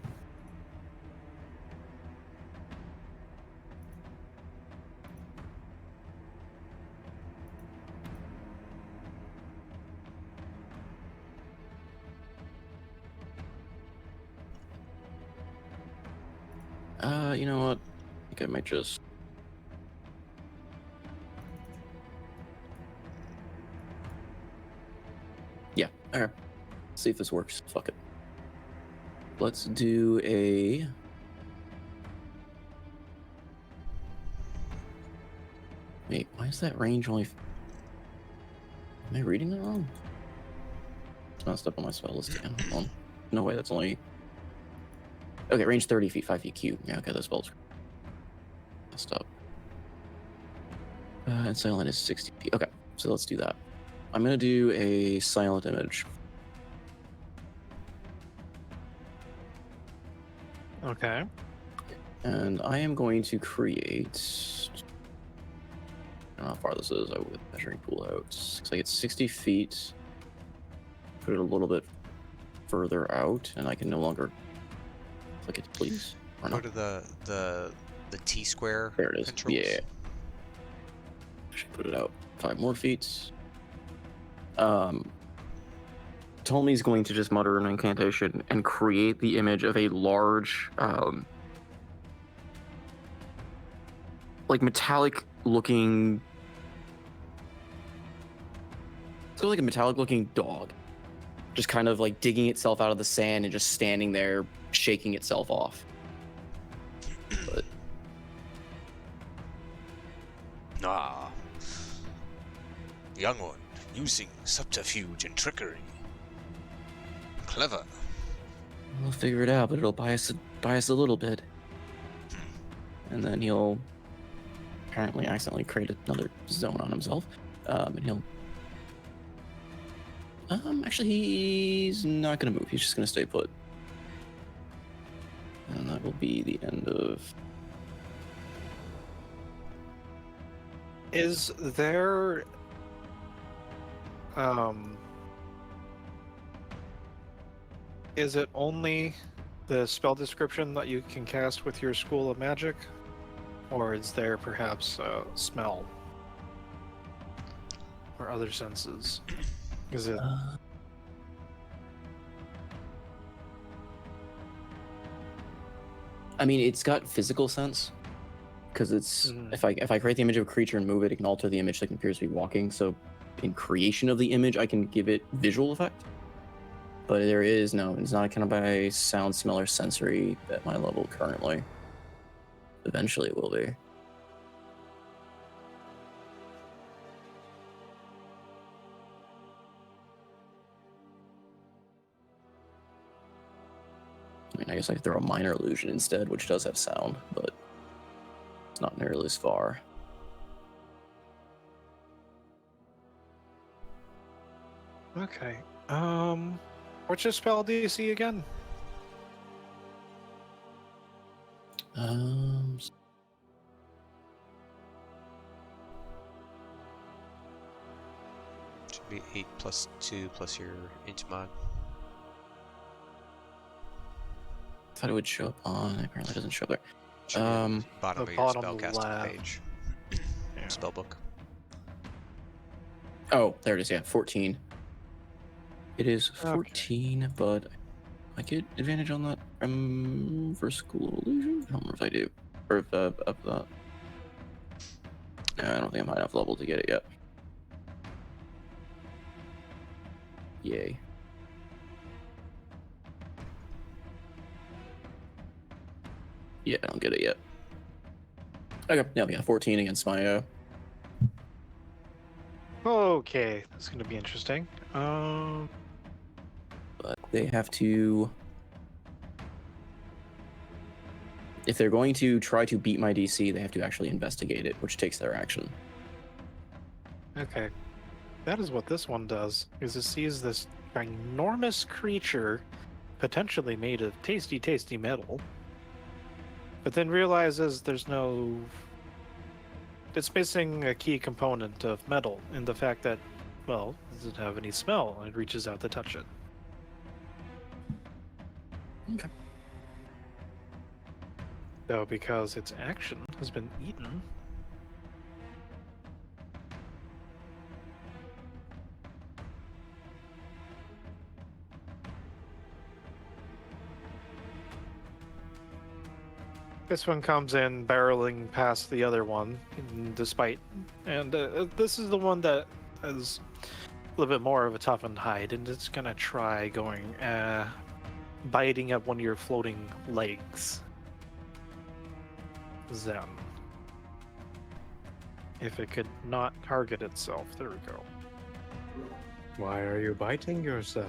You know what? I think I might just... Yeah, alright. See if this works. Fuck it. Let's do a... Wait, why is that range only... Am I reading that wrong? It's messed up on my spell list again. Hold on. No way, that's only... Okay, range 30 feet, 5 feet cube. Yeah, okay, that spell's messed up. And silent is 60 feet. Okay, so let's do that. I'm gonna do a silent image. Okay. And I am going to create... I don't know how far this is. I would measuring tool out. Looks like it's 60 feet. Put it a little bit further out, and I can no longer click it, please. Or Go not. to the T square. There it is. Controls. Yeah. Should put it out 5 more feet. Ptolemy's going to just mutter an incantation and create the image of a large, like metallic looking. It's like a metallic looking dog, just kind of like digging itself out of the sand and just standing there, shaking itself off. But Ah. Young one, using subterfuge and trickery. Clever. we'll figure it out, but it'll buy us a little bit. And then he'll apparently accidentally create another zone on himself. And he'll... actually, he's not going to move. He's just going to stay put. And that will be the end of... Is there is it only the spell description that you can cast with your School of Magic? Or is there perhaps smell? Or other senses? Is it I mean, it's got physical sense. Because it's... If I create the image of a creature and move it, it can alter the image that can appear to be walking. So in creation of the image, I can give it visual effect. But there is no... It's not kind of by sound, smell, or sensory at my level currently. Eventually it will be. I mean, I guess I could throw a minor illusion instead, which does have sound, but it's not nearly as far. okay? What's your spell DC again? Should be 8 plus 2 plus your int mod. I thought it would show up on... Apparently it doesn't show up there. Should be at the bottom the of your bottom spellcasting left. page. Yeah. Spellbook. Oh, there it is, yeah, 14. It is 14, but I get advantage on that for School of Illusion? I don't remember if I do. Or if up that. No, I don't think I'm high enough level to get it yet. Yay. Yeah, I don't get it yet. Okay, yeah, 14 against my Okay, that's going to be interesting. but they have to... If they're going to try to beat my DC, they have to actually investigate it, which takes their action. Okay, that is what this one does. Is it sees this enormous creature, potentially made of tasty, tasty metal, but then realizes there's no it's missing a key component of metal in the fact that, well, does it have any smell? It reaches out to touch it. Okay. Though because its action has been eaten. This one comes in barreling past the other one, despite, and this is the one that is a little bit more of a toughened hide, and it's gonna try going, biting at one of your floating legs. Zen. If it could not target itself, there we go. Why are you biting yourself?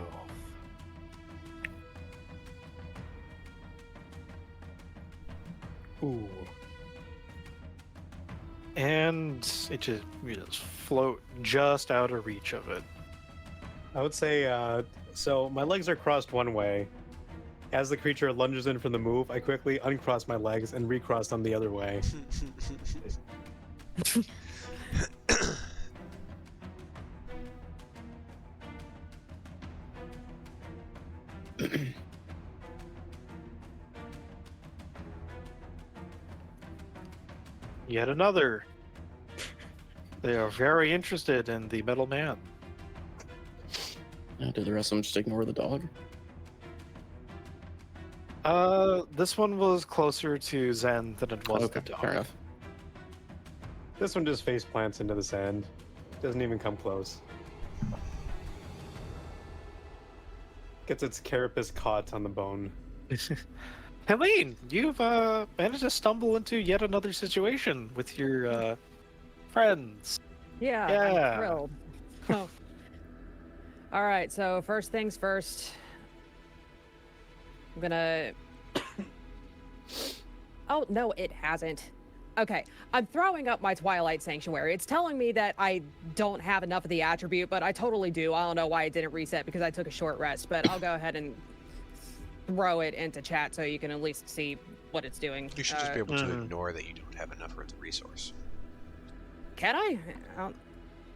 Ooh. And you just float just out of reach of it. I would say, so my legs are crossed one way. As the creature lunges in from the move, I quickly uncross my legs and recross them the other way. Yet another. They are very interested in the metal man. Did the rest of them just ignore the dog? This one was closer to Zen than it was Okay, the dog. fair enough. This one just face plants into the sand. Doesn't even come close. Gets its carapace caught on the bone. Helene, you've managed to stumble into yet another situation with your friends. Yeah, Yeah. I'm thrilled. Oh. All right, so first things first. I'm gonna. Oh, no, it hasn't. Okay, I'm throwing up my Twilight Sanctuary. It's telling me that I don't have enough of the attribute, but I totally do. I don't know why it didn't reset because I took a short rest, but I'll go ahead and throw it into chat so you can at least see what it's doing. You should just be able to ignore that you don't have enough of the resource. Can I?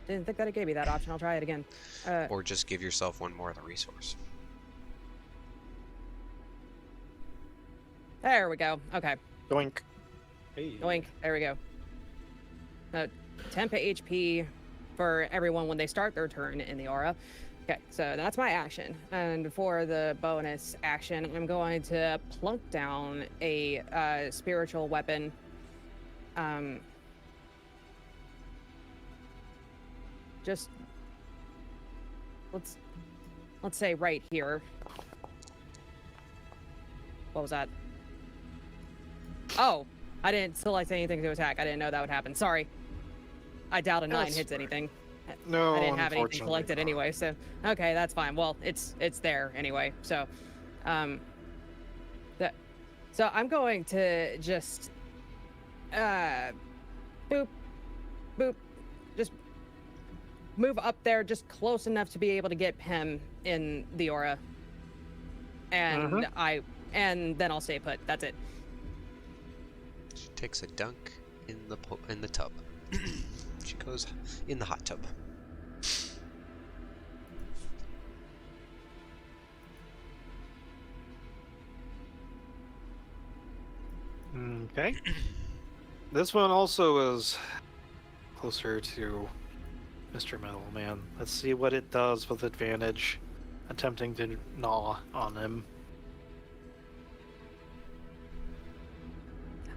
Didn't think that it gave me that option. I'll try it again. Or just give yourself one more of the resource. There we go. Okay. Doink. Hey. Doink. There we go. 10 HP for everyone when they start their turn in the aura. Okay, so that's my action. And for the bonus action, I'm going to plunk down a spiritual weapon. Just let's say right here. What was that? Oh, I didn't select anything to attack. I didn't know that would happen. Sorry. I doubt a 9 That's hits anything. No, I didn't have anything unfortunately selected not. anyway, so okay, that's fine. Well, it's there anyway. So, so I'm going to just boop, boop, just move up there just close enough to be able to get him in the aura, and and then I'll stay put. That's it. She takes a dunk in the tub. She goes in the hot tub. Okay. This one also is closer to Mr. Metal Man. Let's see what it does with advantage, attempting to gnaw on him.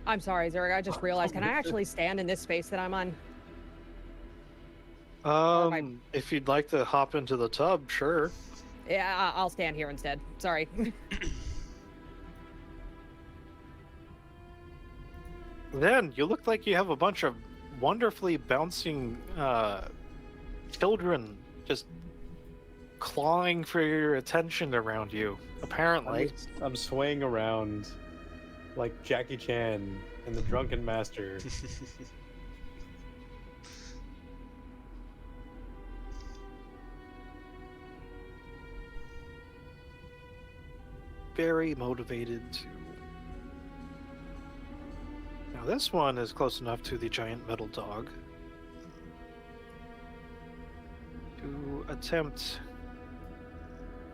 I'm sorry, Zurg. I just realized. Can I actually stand in this space that I'm on? If you'd like to hop into the tub, sure. Yeah, I'll stand here instead. Sorry. Then you look like you have a bunch of wonderfully bouncing children just clawing for your attention around you. Apparently, I'm swaying around like Jackie Chan and the Drunken Master. very motivated to Now this one is close enough to the giant metal dog to attempt.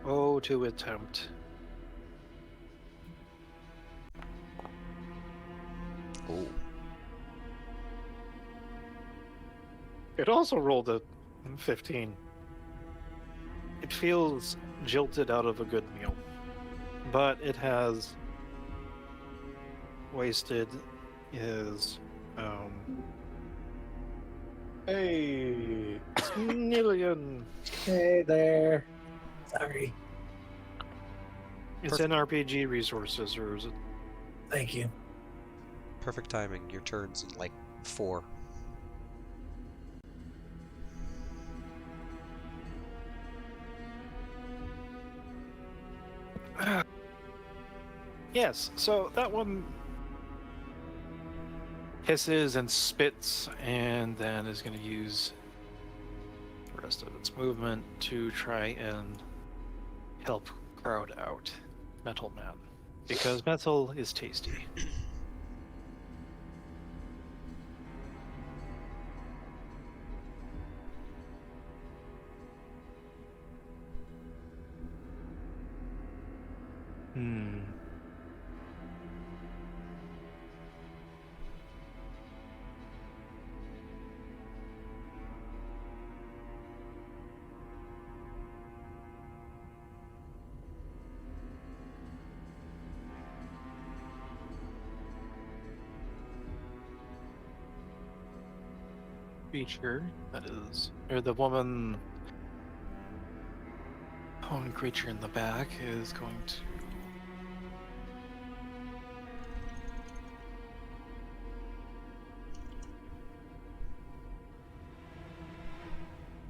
Oh, to attempt. Oh. It also rolled a 15. It feels jilted out of a good meal, but it has wasted his hey, million. Hey there. Sorry. It's in RPG resources, or is it? Thank you. Perfect timing. Your turn's in like 4. Yes, so that one hisses and spits, and then is going to use the rest of its movement to try and help crowd out Metal Man, because metal is tasty. Creature that is, or the woman own creature in the back is going to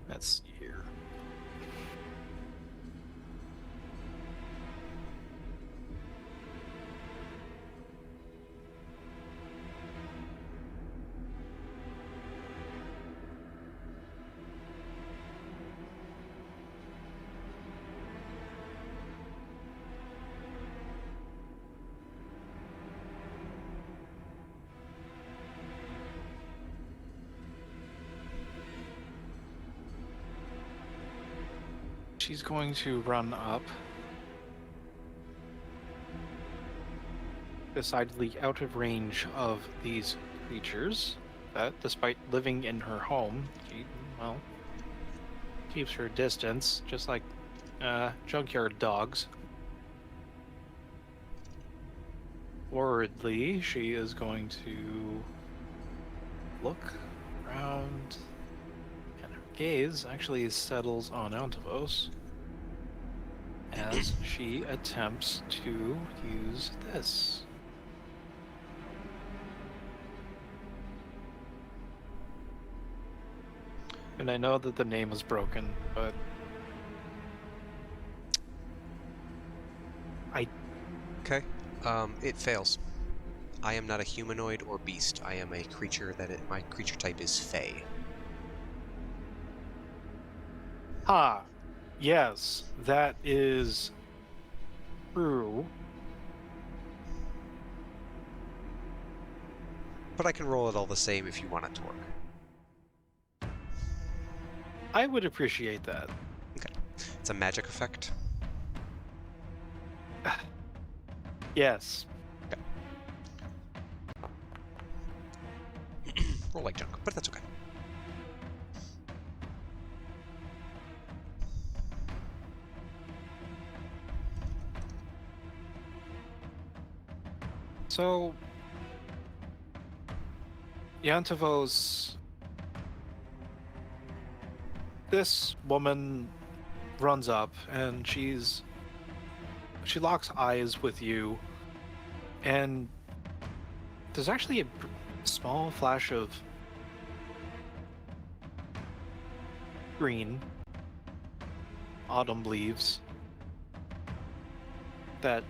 let's see here. She's going to run up, decidedly out of range of these creatures, that despite living in her home, she, well, keeps her distance, just like junkyard dogs. Forwardly, she is going to look around, and her gaze actually settles on Antavos as she attempts to use this. And I know that the name is broken, but Okay. It fails. I am not a humanoid or beast. I am a creature my creature type is Fey. Yes, that is true. But I can roll it all the same if you want it to work. I would appreciate that. Okay. It's a magic effect. Yes. Roll like junk, but that's okay. So, Yantavos, this woman runs up and she locks eyes with you, and there's actually a small flash of green autumn leaves that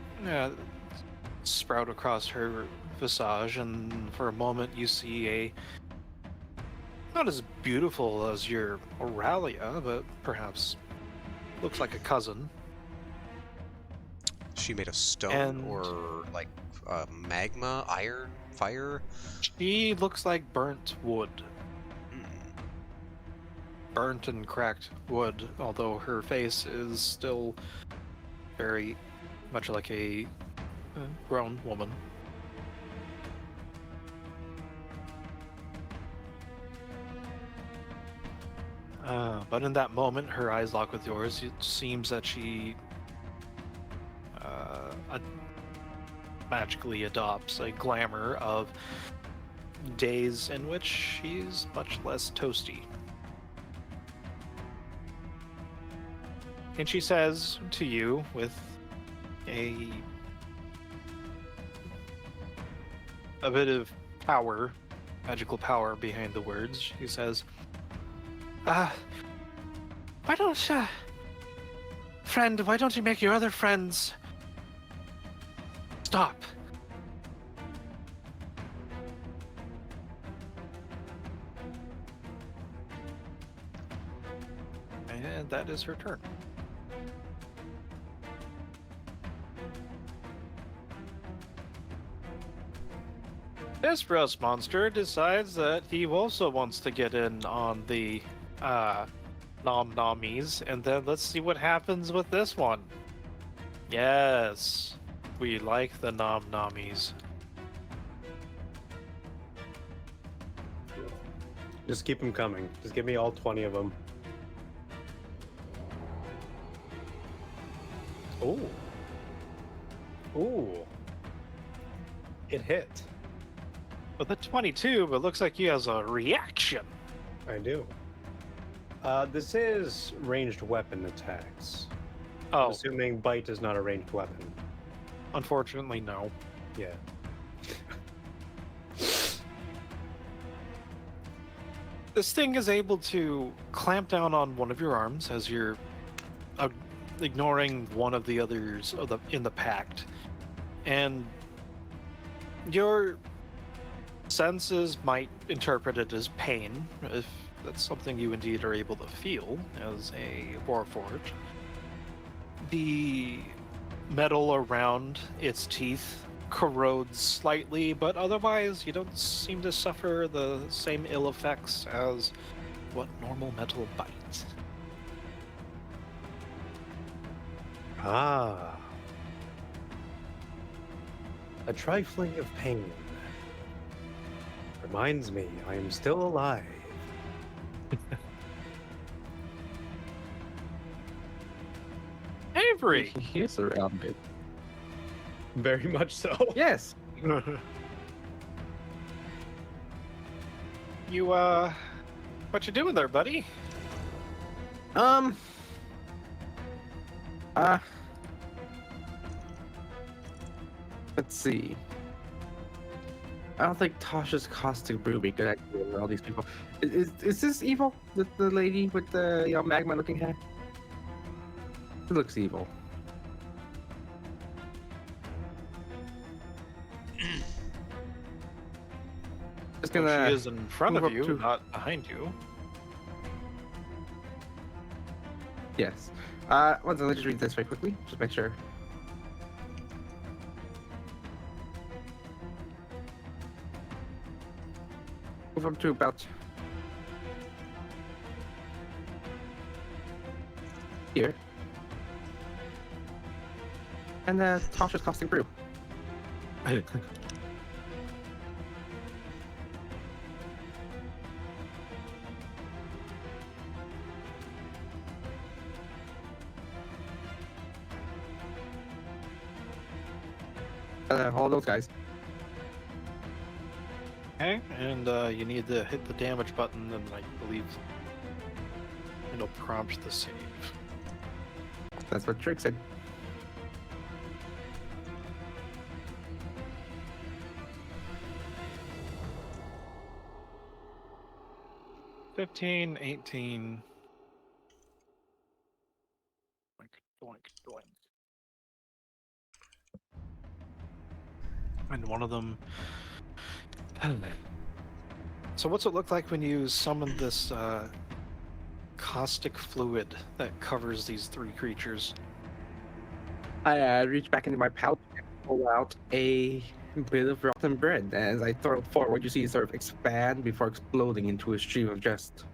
sprout across her visage, and for a moment you see a not as beautiful as your Auralia, but perhaps looks like a cousin. She made of stone And- or like magma, iron, fire? She looks like burnt wood. Hmm. Burnt and cracked wood, although her face is still very much like a grown woman. But in that moment, her eyes lock with yours. It seems that she magically adopts a glamour of days in which she's much less toasty. And she says to you with a bit of power, magical power behind the words, she says, why don't friend, why don't you make your other friends stop? And that is her turn. This rust monster decides that he also wants to get in on the nom-nommies, and then let's see what happens with this one. Yes, we like the nom-nommies. Just keep them coming. Just give me all 20 of them. Ooh. Ooh. It hit. With a 22, but looks like he has a reaction. I do. This is ranged weapon attacks. Oh, Assuming bite is not a ranged weapon. unfortunately, no. Yeah. This thing is able to clamp down on one of your arms as you're ignoring one of the others in the pact, and your senses might interpret it as pain, if that's something you indeed are able to feel as a warforged. The metal around its teeth corrodes slightly, but otherwise you don't seem to suffer the same ill effects as what normal metal bites. Ah. A trifling of pain. Reminds me, I am still alive. Avery! He is around it. Very much so. Yes. You, what you doing there, buddy? Uh, let's see. I don't think Tasha's caustic brew would be a good idea with all these people. Is this evil? The lady with the magma looking hair? It looks evil. Just gonna. She is in front move of up you, to- not behind you. Yes. One second, let's just read this very quickly. Just make sure. Move up to about here. And Tasha's caustic brew. All those guys. Okay, and you need to hit the damage button, and I believe it'll prompt the save. That's what Trick said. $15, 18. Doink, doink, doink. And one of them. So what's it look like when you summon this caustic fluid that covers these three creatures? I reach back into my pouch and pull out a bit of rotten bread. As I throw it forward, you see it sort of expand before exploding into a stream of just,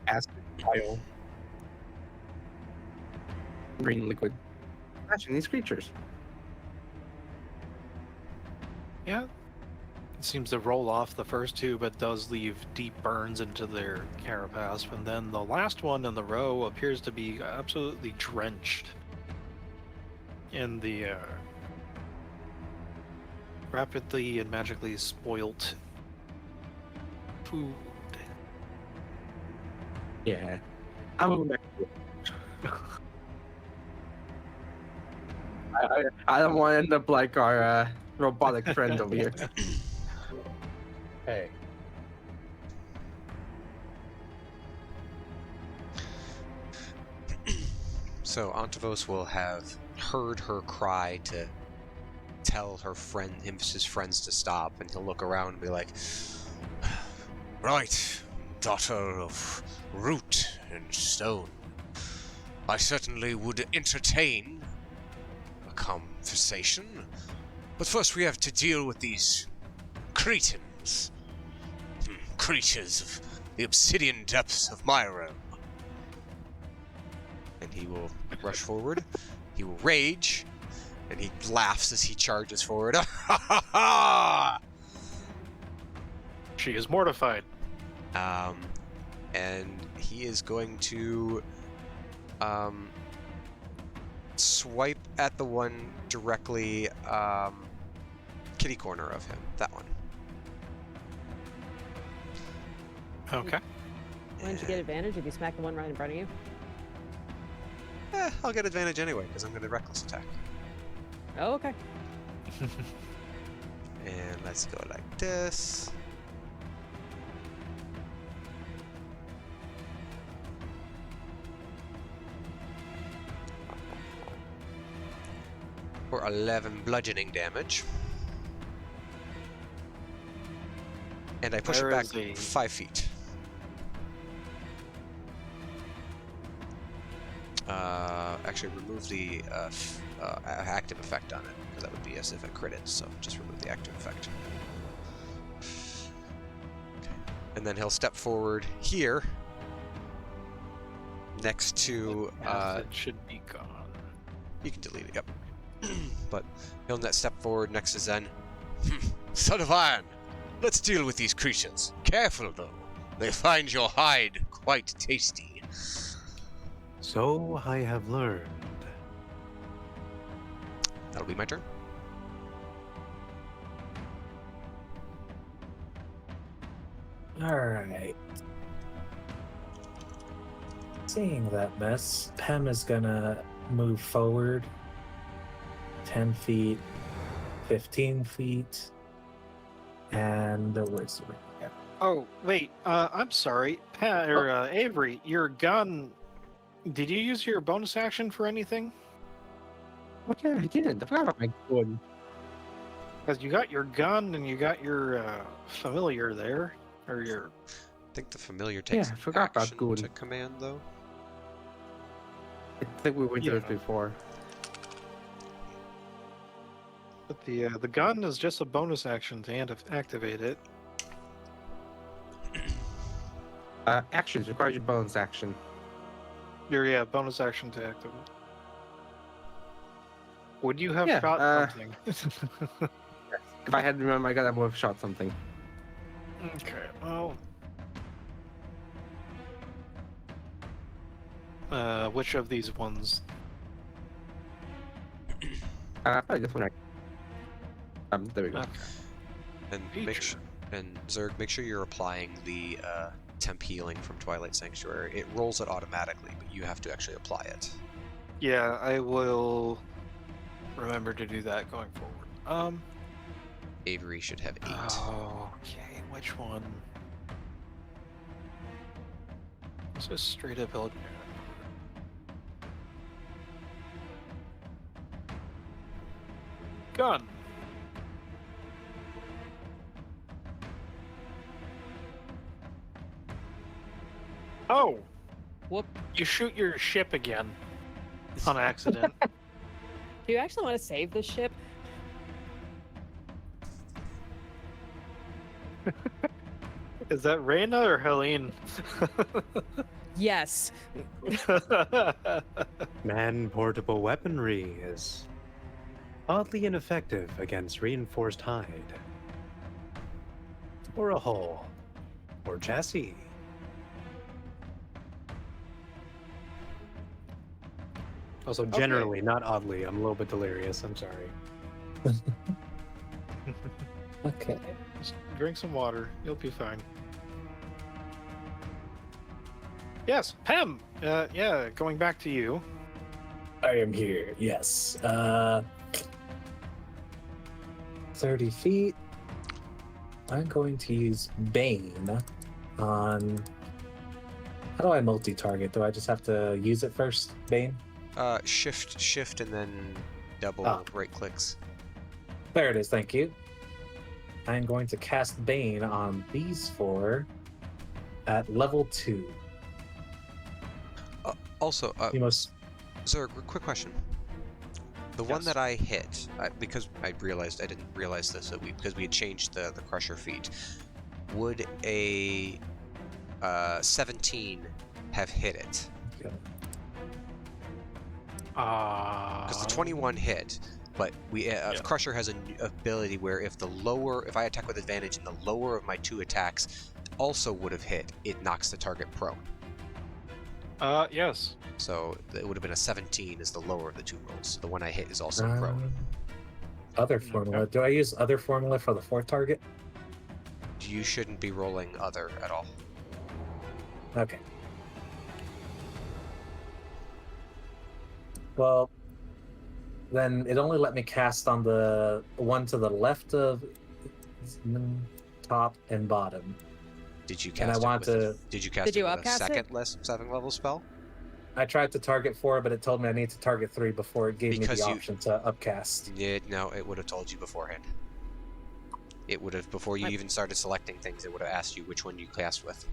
acid, oil, green liquid. Smashing these creatures. Yeah. It seems to roll off the first two, but does leave deep burns into their carapace. And then the last one in the row appears to be absolutely drenched in the rapidly and magically spoilt food. Yeah. I'm moving back. I don't want to end up like our robotic friend over here. Hey. So Antavos will have heard her cry to tell his friends to stop, and he'll look around and be like, "Right, daughter of root and stone. I certainly would entertain a conversation, but first we have to deal with these cretins, creatures of the obsidian depths of my realm." And he will rush forward. He will rage, and he laughs as he charges forward. She is mortified. And he is going to swipe at the one directly kitty corner of him. That one. Okay. Why don't you get advantage if you smack the one right in front of you? I'll get advantage anyway because I'm going to reckless attack. Oh, okay. And let's go like this. For 11 bludgeoning damage. And I push it There back is a- 5 feet. Actually, remove the active effect on it, because that would be as if it critted, so just remove the active effect. Okay. And then he'll step forward here, next to... Acid should be gone. You can delete it, yep. But he'll step forward next to Zen. Son of Iron, let's deal with these creatures. Careful, though. They find your hide quite tasty. So I have learned. That'll be my turn. Alright. Seeing that mess, Pem is gonna move forward 10 feet, 15 feet, and where's the ring? Yeah. Oh, wait. I'm sorry. Avery, your gun. Did you use your bonus action for anything? Okay, I did. I forgot about my gun. Because you got your gun and you got your familiar there. Or your. I think the familiar takes I forgot about action Goon. to command, though. I think we went through Yeah. it before. But the gun is just a bonus action to activate it. Actions requires your bonus action. Your bonus action to activate. Would you have Yeah, shot something? If I had remembered my gun, I would have shot something. Okay, well. Which of these ones? Probably this one. There we go. Okay. And Zerg, make sure you're applying the temp healing from Twilight Sanctuary. It rolls it automatically, but you have to actually apply it. Yeah, I will remember to do that going forward. Avery should have 8. Okay, which one? This is straight up build. Gun. Oh, Whoop. You shoot your ship again on accident. Do you actually want to save this ship? Is that Reyna or Helene? Yes. Man-portable weaponry is oddly ineffective against reinforced hide. Or a hull. Or chassis. Also, generally, not oddly. I'm a little bit delirious. I'm sorry. Okay. Just drink some water. You'll be fine. Yes, Pem. Yeah, going back to you. I am here. Yes. 30 feet. I'm going to use Bane on. How do I multi-target? Do I just have to use it first, Bane? Shift, and then double right clicks. There it is. Thank you. I'm going to cast Bane on these 4 at level 2. Also, You must. Zerg, quick question. The one that I hit, because I realized I didn't realize this because we had changed the crusher feat. Would a 17 have hit it? Because the 21 hit, but we crusher has an ability where if I attack with advantage and the lower of my 2 attacks also would have hit, it knocks the target prone. Yes. So it would have been a 17 is the lower of the 2 rolls. The one I hit is also prone. Other formula. Do I use other formula for the 4th target? You shouldn't be rolling other at all. Okay. Well, then it only let me cast on the one to the left of top and bottom. Did you And I cast want to. Did you cast Did it you with a upcast it? second less 7th level spell? I tried to target 4, but it told me I need to target 3 before it gave Because me the you- option to upcast. No, it would have told you beforehand. It would have, before you even started selecting things, it would have asked you which one you cast with.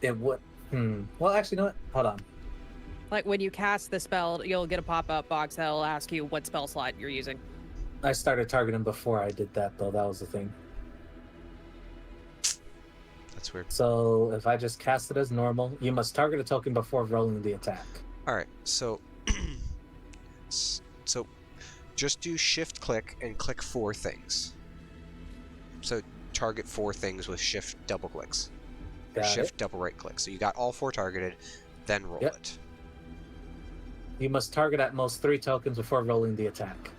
It would. Well, actually, you know what? Hold on. Like when you cast the spell, you'll get a pop-up box that'll ask you what spell slot you're using. I started targeting before I did that, though. That was the thing. That's weird. So if I just cast it as normal, you must target a token before rolling the attack. Alright, so so just do shift click and click 4 things. So target 4 things with shift double clicks. Got Shift it. double right click. So you got all 4 targeted, then roll Yep. it. You must target at most 3 tokens before rolling the attack.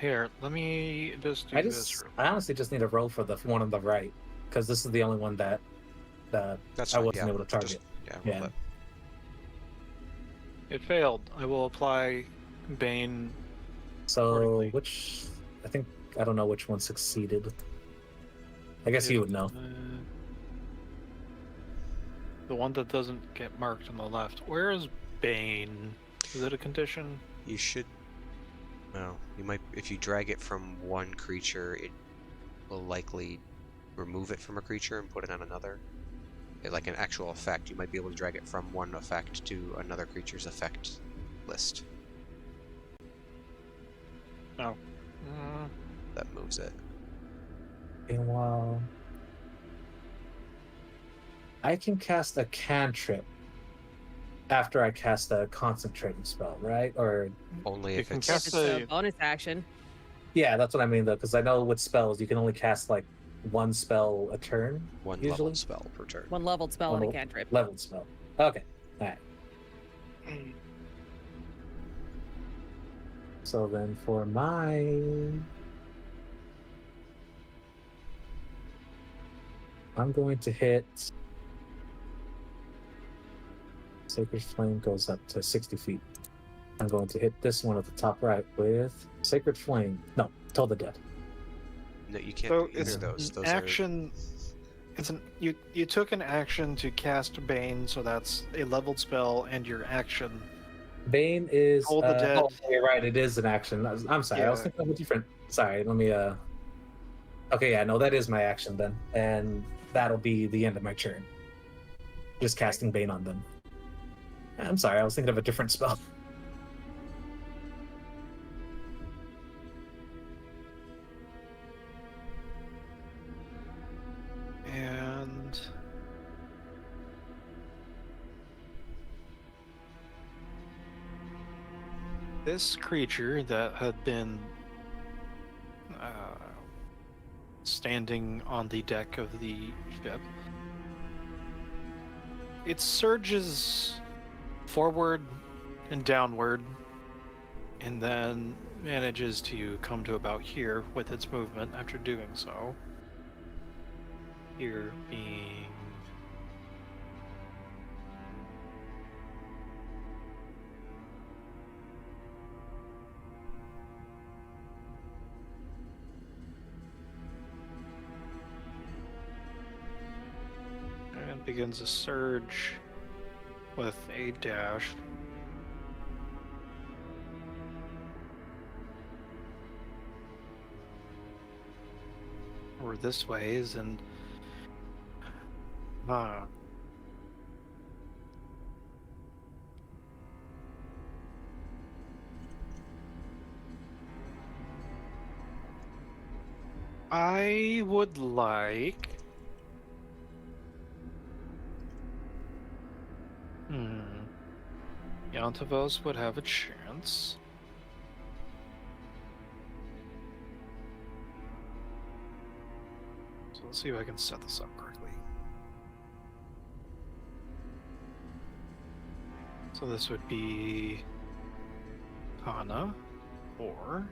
Here, let me just do this. I honestly just need a roll for the one on the right, because this is the only one that That's I fine, wasn't yeah. able to target. Just, roll Yeah. it. It failed. I will apply Bane. So Accordingly. I don't know which one succeeded. I guess you would know. The one that doesn't get marked on the left. Where is Bane? Is it a condition? You should. Well, you might. If you drag it from one creature, it will likely remove it from a creature and put it on another. Like an actual effect, you might be able to drag it from one effect to another creature's effect list. No. That moves it. Meanwhile, I can cast a cantrip after I cast a concentrating spell, right? Or Only You if can it's. If cast it's a- a bonus action. yeah, that's what I mean though, because I know with spells you can only cast like one spell a turn, One usually. level spell per turn. One leveled spell and a Level- cantrip. leveled spell. Okay, all right. So then for I'm going to hit. Sacred Flame goes up to 60 feet. I'm going to hit this one at the top right with Sacred Flame. No, Toll the Dead. No, you can't So do either it's of those. an Those are. action. It's an you took an action to cast Bane, so that's a leveled spell, and your action. Bane is. Toll the Dead. Oh, you're right. It is an action. I'm sorry. I was Yeah. thinking of a different. Sorry. Let me. Okay. Yeah. No, that is my action then. And that'll be the end of my turn. Just casting Bane on them. I'm sorry, I was thinking of a different spell. And this creature that had been standing on the deck of the ship, it surges forward and downward, and then manages to come to about here with its movement after doing so. Here being and begins a surge with a dash. Or this ways, and I would like Yantavos would have a chance. So let's see if I can set this up correctly. So this would be Hana or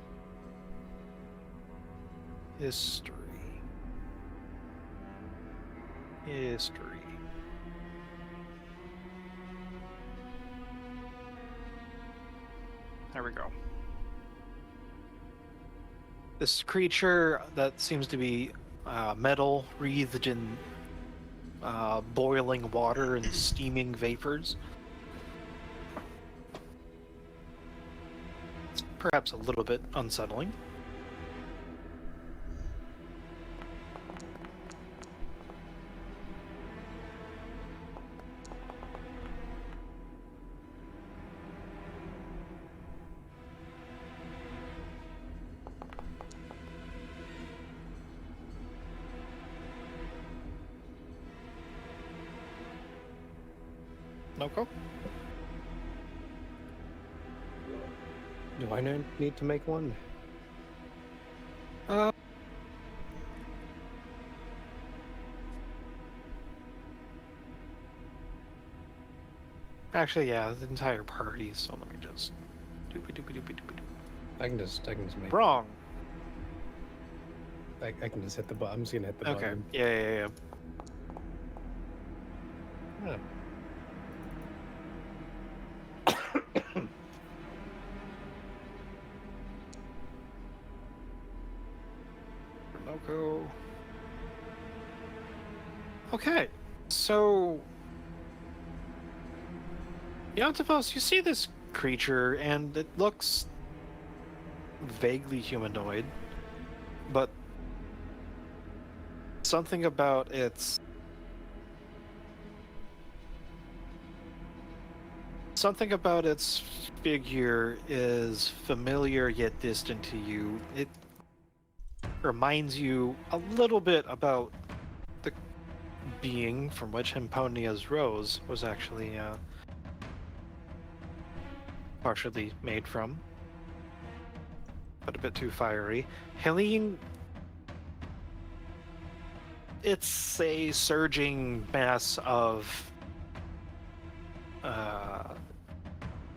history. There we go. This creature that seems to be metal wreathed in boiling water and steaming vapors. It's perhaps a little bit unsettling. Noko? Do I need to make one? Actually, yeah, the entire party, so let me just doopy. I can just make. Wrong. I can just hit the button. I'm just gonna hit the Okay. button. Yeah. Yeah. Noko. Okay, so Yantavos, you see this creature, and it looks vaguely humanoid, but something about its figure is familiar yet distant to you. It reminds you a little bit about the being from which Hymponia's rose was actually partially made from, but a bit too fiery. Helene, it's a surging mass of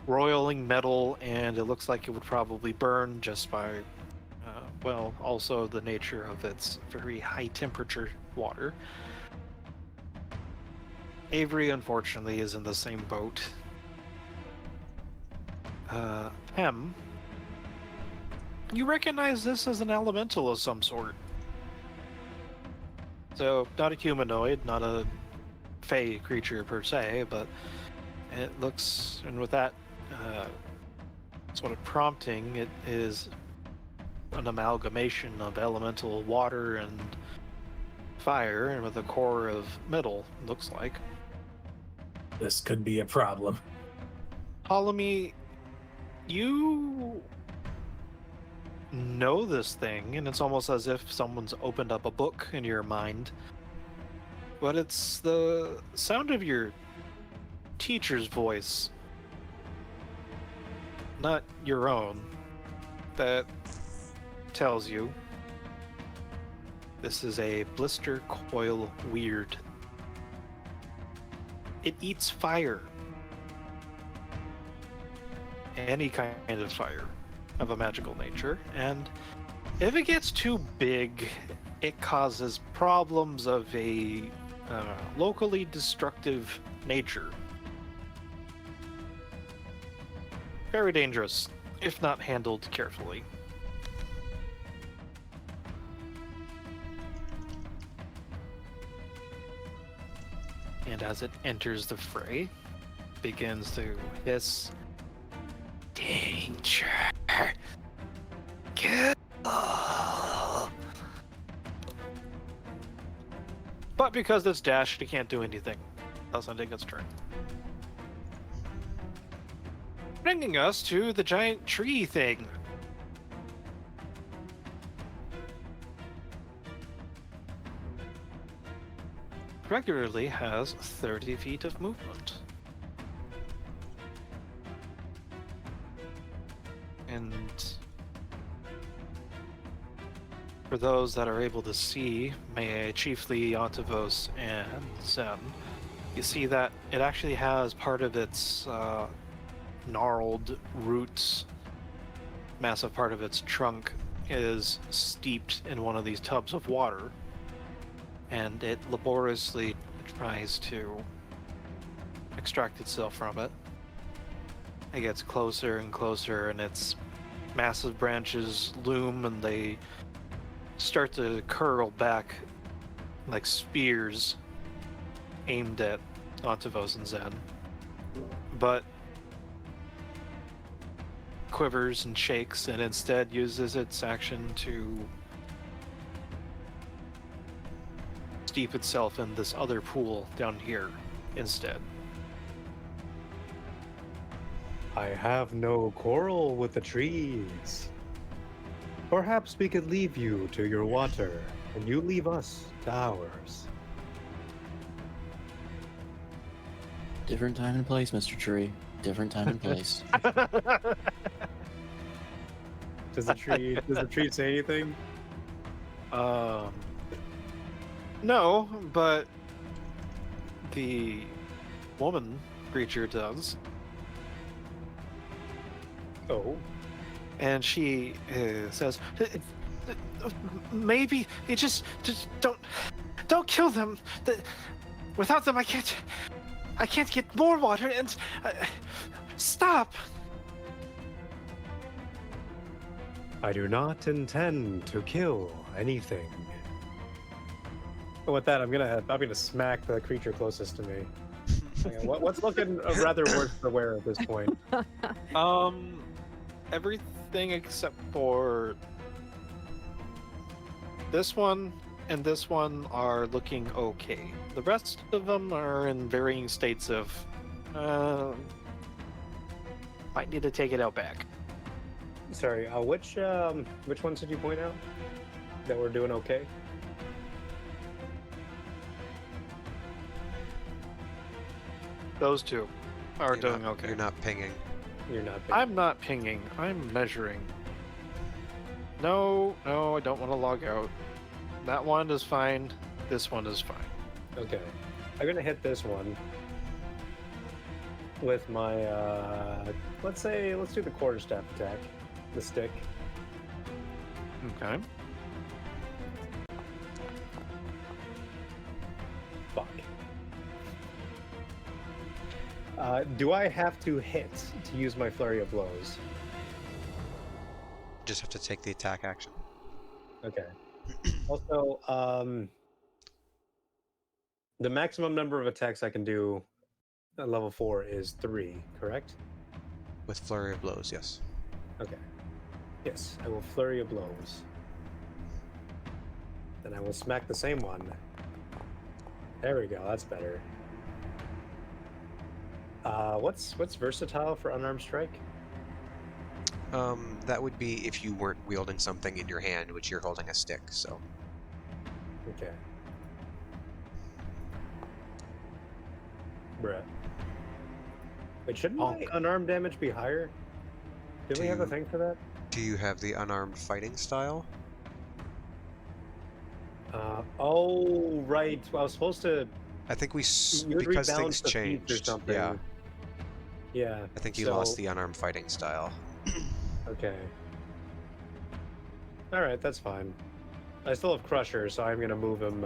roiling metal, and it looks like it would probably burn just by well, also the nature of its very high temperature water. Avery, unfortunately, is in the same boat. Hem, you recognize this as an elemental of some sort. So, not a humanoid, not a fey creature per se, but it looks, and with that sort of prompting, it is an amalgamation of elemental water and fire and with a core of metal, looks like. This could be a problem. Ptolemy, you know this thing, and it's almost as if someone's opened up a book in your mind. But it's the sound of your teacher's voice, not your own, that tells you this is a blister coil weird. It eats fire. Any kind of fire of a magical nature, and if it gets too big, it causes problems of a locally destructive nature. Very dangerous, if not handled carefully. And as it enters the fray, begins to hiss, danger, kill. But because it's dashed, it can't do anything. Doesn't take its turn. Bringing us to the giant tree thing. Regularly has 30 feet of movement. And for those that are able to see, chiefly Ontavos and Zen, you see that it actually has part of its gnarled roots, massive part of its trunk is steeped in one of these tubs of water, and it laboriously tries to extract itself from it. It gets closer and closer, and its massive branches loom, and they start to curl back like spears aimed at Ontavos and Zen. But quivers and shakes, and instead uses its action to steep itself in this other pool down here instead. I have no quarrel with the trees. Perhaps we could leave you to your water, and you leave us to ours. Different time and place, Mr. Tree. Different time and place. Does the tree say anything? No, but the woman creature does. Oh. And she says, maybe you just don't kill them. Without them, I can't get more water. And stop. I do not intend to kill anything. With that, I'm gonna smack the creature closest to me. What's looking rather worse for wear at this point? Everything except for this one and this one are looking okay. The rest of them are in varying states of might need to take it out back. Sorry, which ones did you point out that we're doing okay? Those two are doing okay. You're not pinging. You're not. I'm not pinging. I'm measuring. No, I don't want to log out. That one is fine. This one is fine. Okay. I'm gonna hit this one with my let's do the quarterstaff attack. The stick. Okay. Fuck. Do I have to hit to use my flurry of blows? Just have to take the attack action. Okay. Also, the maximum number of attacks I can do at level 4 is 3, correct? With flurry of blows, yes. Okay. Yes, I will flurry of blows. Then I will smack the same one. There we go, that's better. What's versatile for unarmed strike? That would be if you weren't wielding something in your hand, which you're holding a stick, so. Okay. Bruh. Wait, shouldn't my unarmed damage be higher? Do we have a thing for that? Do you have the unarmed fighting style? Oh, right. Well, I was supposed to... I think we, You would because rebalance things the feats or changed. something. Yeah, Yeah. I think you lost the unarmed fighting style. Okay. Alright, that's fine. I still have Crusher, so I'm gonna move him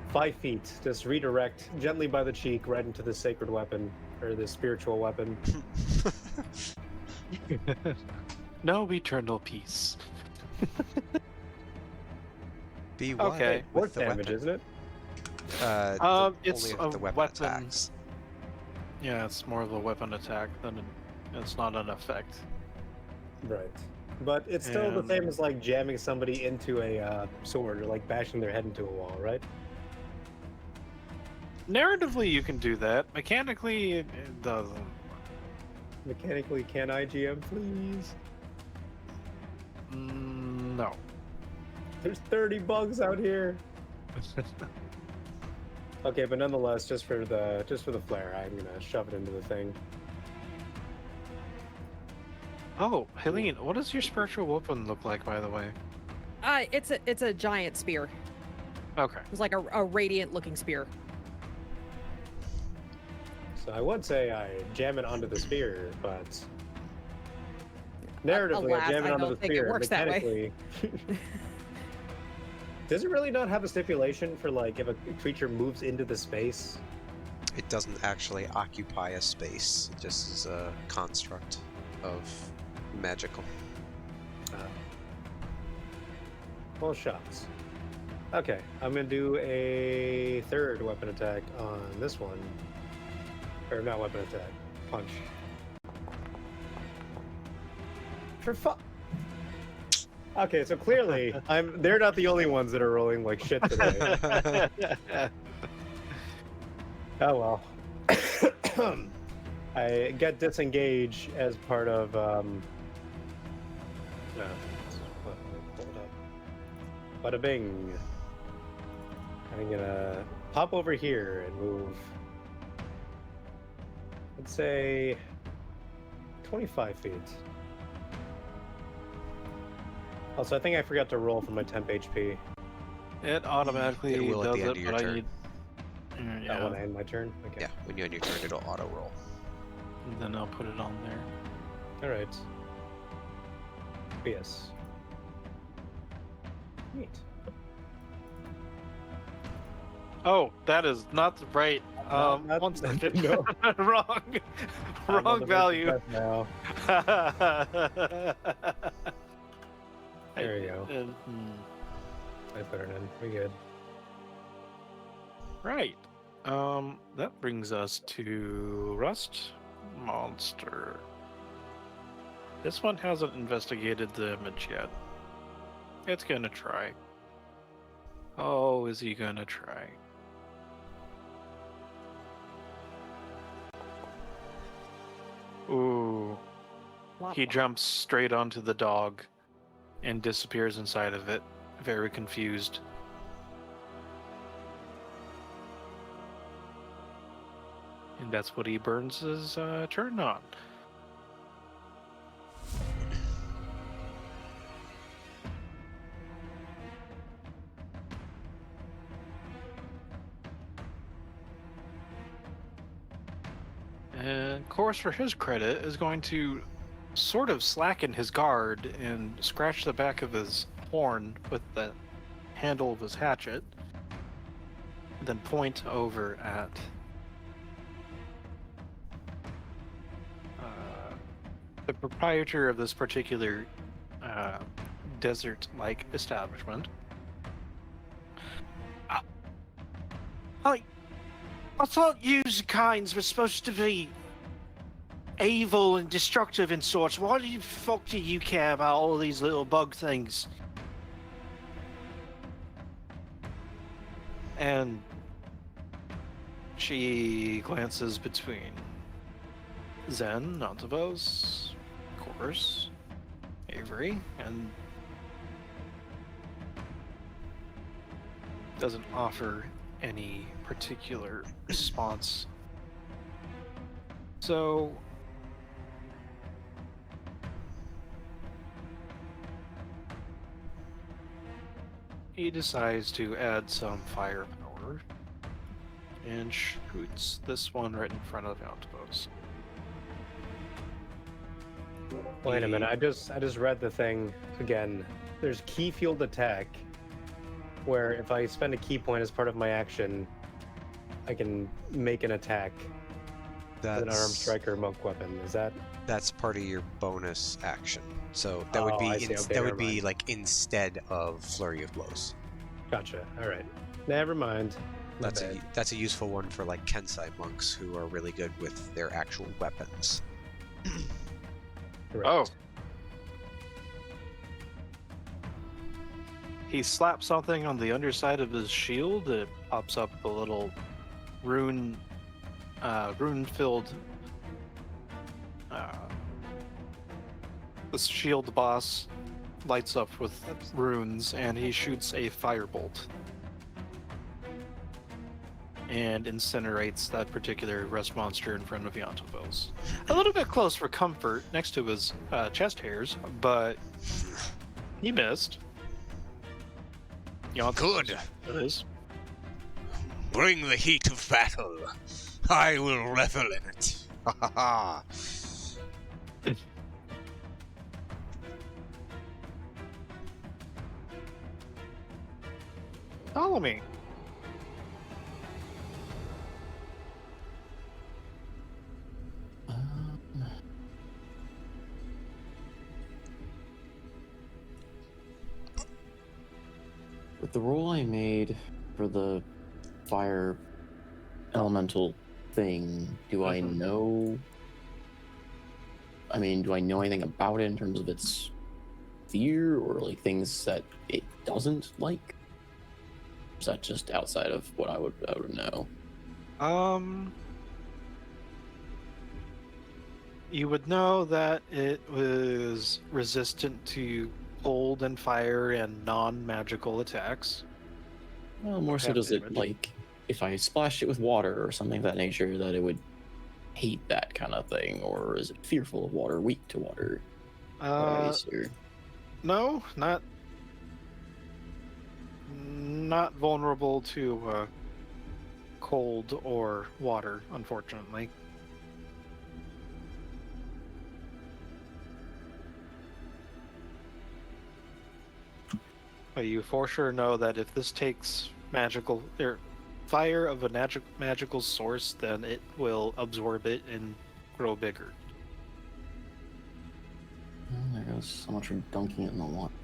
5 feet. Just redirect gently by the cheek right into the sacred weapon, or the spiritual weapon. No eternal peace. Be one Okay. with What the damage, weapon. isn't it? It's only if a the weapon weapon. attacks. Yeah, it's more of a weapon attack than it's not an effect. Right. But it's still the And- same as like jamming somebody into a sword or like bashing their head into a wall, right? Narratively, you can do that. Mechanically, it doesn't. Mechanically, can I GM, please? No. There's 30 bugs out here. Okay, but nonetheless, just for the flare, I'm gonna shove it into the thing. Oh, Helene, what does your spiritual weapon look like, by the way? It's a giant spear. Okay. It's like a radiant looking spear. So I would say I jam it onto the spear, but narratively, Alas, I jam it I onto don't the think it spear. works that way. Mechanically, does it really not have a stipulation for like if a creature moves into the space? It doesn't actually occupy a space. It just is a construct of magical. Well, shots. Okay, I'm gonna do a third weapon attack on this one. Or not weapon attack, punch. For fuck. Okay, so clearly they're not the only ones that are rolling like shit today. Oh well. I get disengage as part of no, pull it up. Bada bing. I'm gonna pop over here and move. Let's say 25 feet. Also, I think I forgot to roll for my temp HP. It automatically It will at does the end it, of your but I turn. need. Yeah. When I end my turn? Okay. Yeah, when you end your turn, it'll auto roll. Then I'll put it on there. Alright. Yes. Neat. Oh, that is not the right. Not- One second. no. Wrong. I'm on Wrong the value. right now. There you go. I put it in. We good. Right. That brings us to Rust Monster. This one hasn't investigated the image yet. It's gonna try. Oh, is he gonna try? Ooh. He jumps straight onto the dog and disappears inside of it, very confused. And that's what he burns his turn on. And of course, for his credit, is going to sort of slacken his guard and scratch the back of his horn with the handle of his hatchet, then point over at the proprietor of this particular desert-like establishment. I thought you kinds were supposed to be evil and destructive in sorts. Why the fuck do you care about all these little bug things? And she glances between Zen, Nantavos, of course, Avery, and doesn't offer any particular response. So he decides to add some firepower and shoots this one right in front of Outpost. Wait a minute, I just read the thing again. There's key field attack, where if I spend a key point as part of my action, I can make an attack with an armed striker monk weapon. Is that? That's part of your bonus action. So that would be I see. Okay, that would never be mind. like instead of flurry of blows. Gotcha. All right. Never mind. My That's bad. that's a useful one for like Kensai monks who are really good with their actual weapons. Correct. Oh. He slaps something on the underside of his shield. It pops up a little rune-filled. The shield boss lights up with runes, and he shoots a firebolt and incinerates that particular rust monster in front of Yantovos. A little bit close for comfort next to his chest hairs, but he missed. Good. It is. Bring the heat of battle. I will revel in it. Ha ha ha. Follow me. With the roll I made for the fire elemental thing, do I know? I mean, do I know anything about it in terms of its fear or like things that it doesn't like? Is that just outside of what I would know? You would know that it was resistant to cold and fire and non-magical attacks. Well, more so Have does it damage. like if I splashed it with water or something of that nature that it would hate that kind of thing, or is it fearful of water, weak to water? Ice, or... No, not vulnerable to cold or water, unfortunately. But you for sure know that if this takes magical or fire of a magical source, then it will absorb it and grow bigger. Oh, there goes so much for dunking it in the water.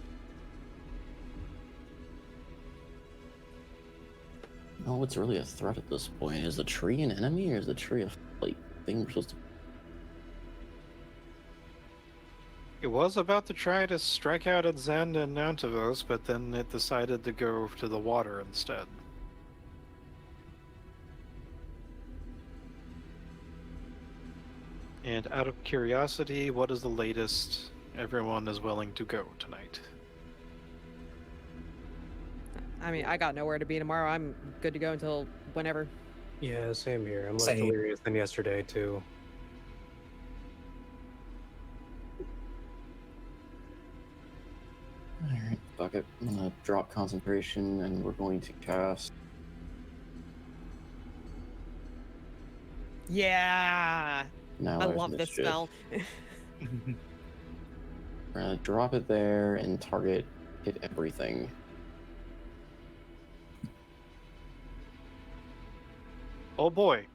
No, what's really a threat at this point? Is the tree an enemy, or is the tree a like thing we're supposed to? It was about to try to strike out at Zend and Nantavos, but then it decided to go to the water instead. And out of curiosity, what is the latest everyone is willing to go tonight? I mean, I got nowhere to be tomorrow. I'm good to go until whenever. Yeah, same here. I'm less Same. delirious than yesterday too. Alright, fuck it. I'm gonna drop concentration and we're going to cast. Yeah, Now I there's love this mischief. spell. We're gonna drop it there and target hit everything. Oh boy.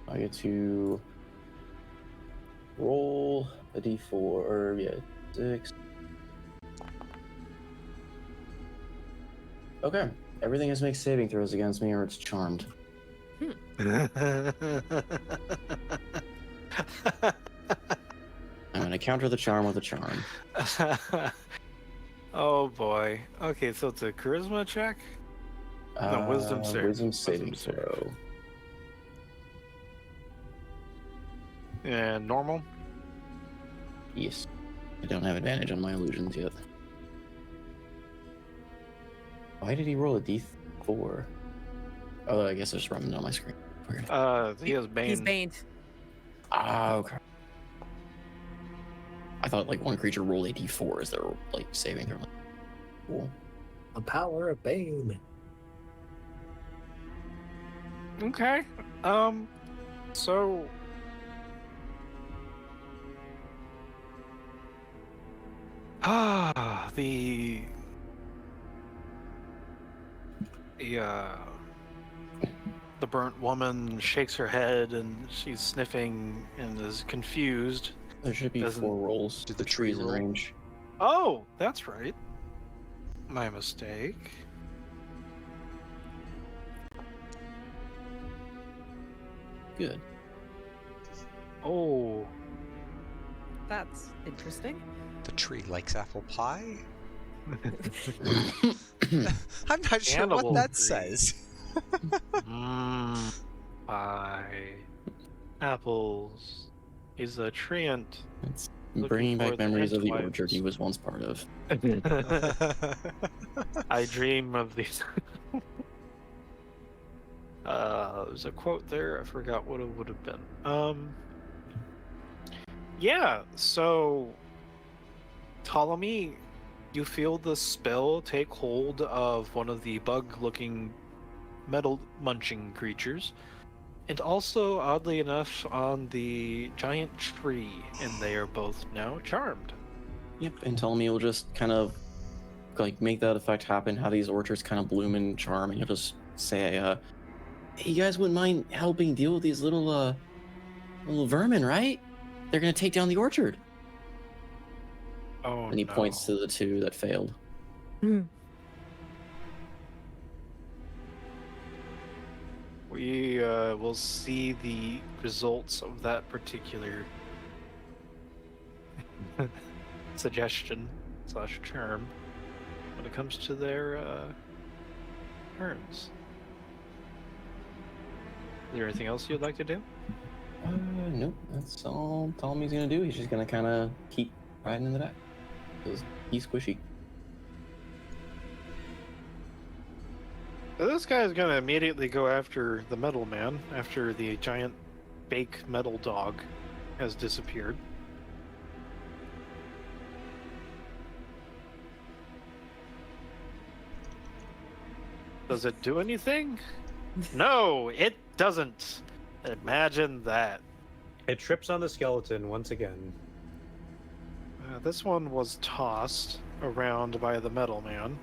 I get to roll a d4, or yeah, 6. Okay, everything has to make saving throws against me or it's charmed. I'm gonna counter the charm with a charm. Oh boy. Okay, so it's a charisma check? No, wisdom save. Wisdom saving Wisdom save. throw. And normal? Yes. I don't have advantage on my illusions yet. Why did he roll a d4? Oh, I guess it's running on my screen. Weird. He has Bane. He's baned. Ah, okay. I thought like one creature rolled a d4 as their like saving throw. Cool. The power of Bane. Okay. So the burnt woman shakes her head and she's sniffing and is confused. There should be Doesn't- 4 rolls. Did The the tree trees in roll? range. Oh, that's right. My mistake. Good. Oh, That's interesting. The tree likes apple pie? I'm not sure Cannibal what that tree. says. pie, apples. He's a treant. It's Looking bringing for back the memories of the midwives. orchard he was once part of. I dream of these. There's a quote there. I forgot what it would have been. Yeah. So, Ptolemy, you feel the spell take hold of one of the bug-looking, metal-munching creatures, and also, oddly enough, on the giant tree, and they are both now charmed. Yep, and Ptolemy will just kind of like make that effect happen, how these orchards kind of bloom and charm, and he'll just say, hey, you guys wouldn't mind helping deal with these little vermin, right? They're gonna take down the orchard. Oh, And he points to the 2 that failed. We will see the results of that particular suggestion / charm when it comes to their turns. Is there anything else you'd like to do? Nope, that's all Ptolemy's gonna do. He's just gonna kind of keep riding in the back. Because he's squishy. So this guy's gonna immediately go after the metal man after the giant fake metal dog has disappeared. Does it do anything? No, it doesn't. Imagine that. It trips on the skeleton once again. This one was tossed around by the metal man.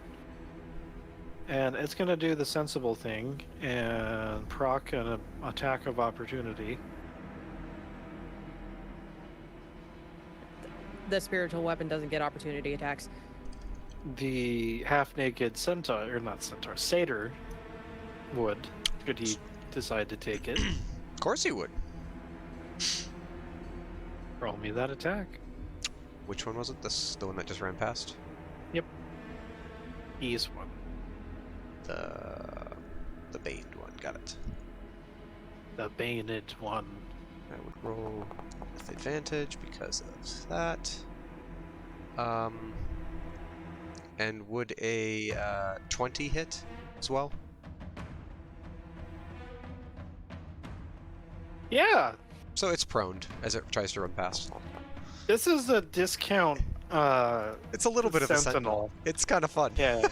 And it's going to do the sensible thing and proc an attack of opportunity. The spiritual weapon doesn't get opportunity attacks. The half-naked centaur, or not centaur, satyr would, should he decide to take it. Of course he would. Roll me that attack. Which one was it? The one that just ran past? Ease one. The baned one. Got it. The baned one. I would roll with advantage because of that. And would a 20 hit as well? Yeah, So it's proned as it tries to run past. this is a discount. It's a little bit of a sentinel. Sentinel. It's kind of fun. Yeah.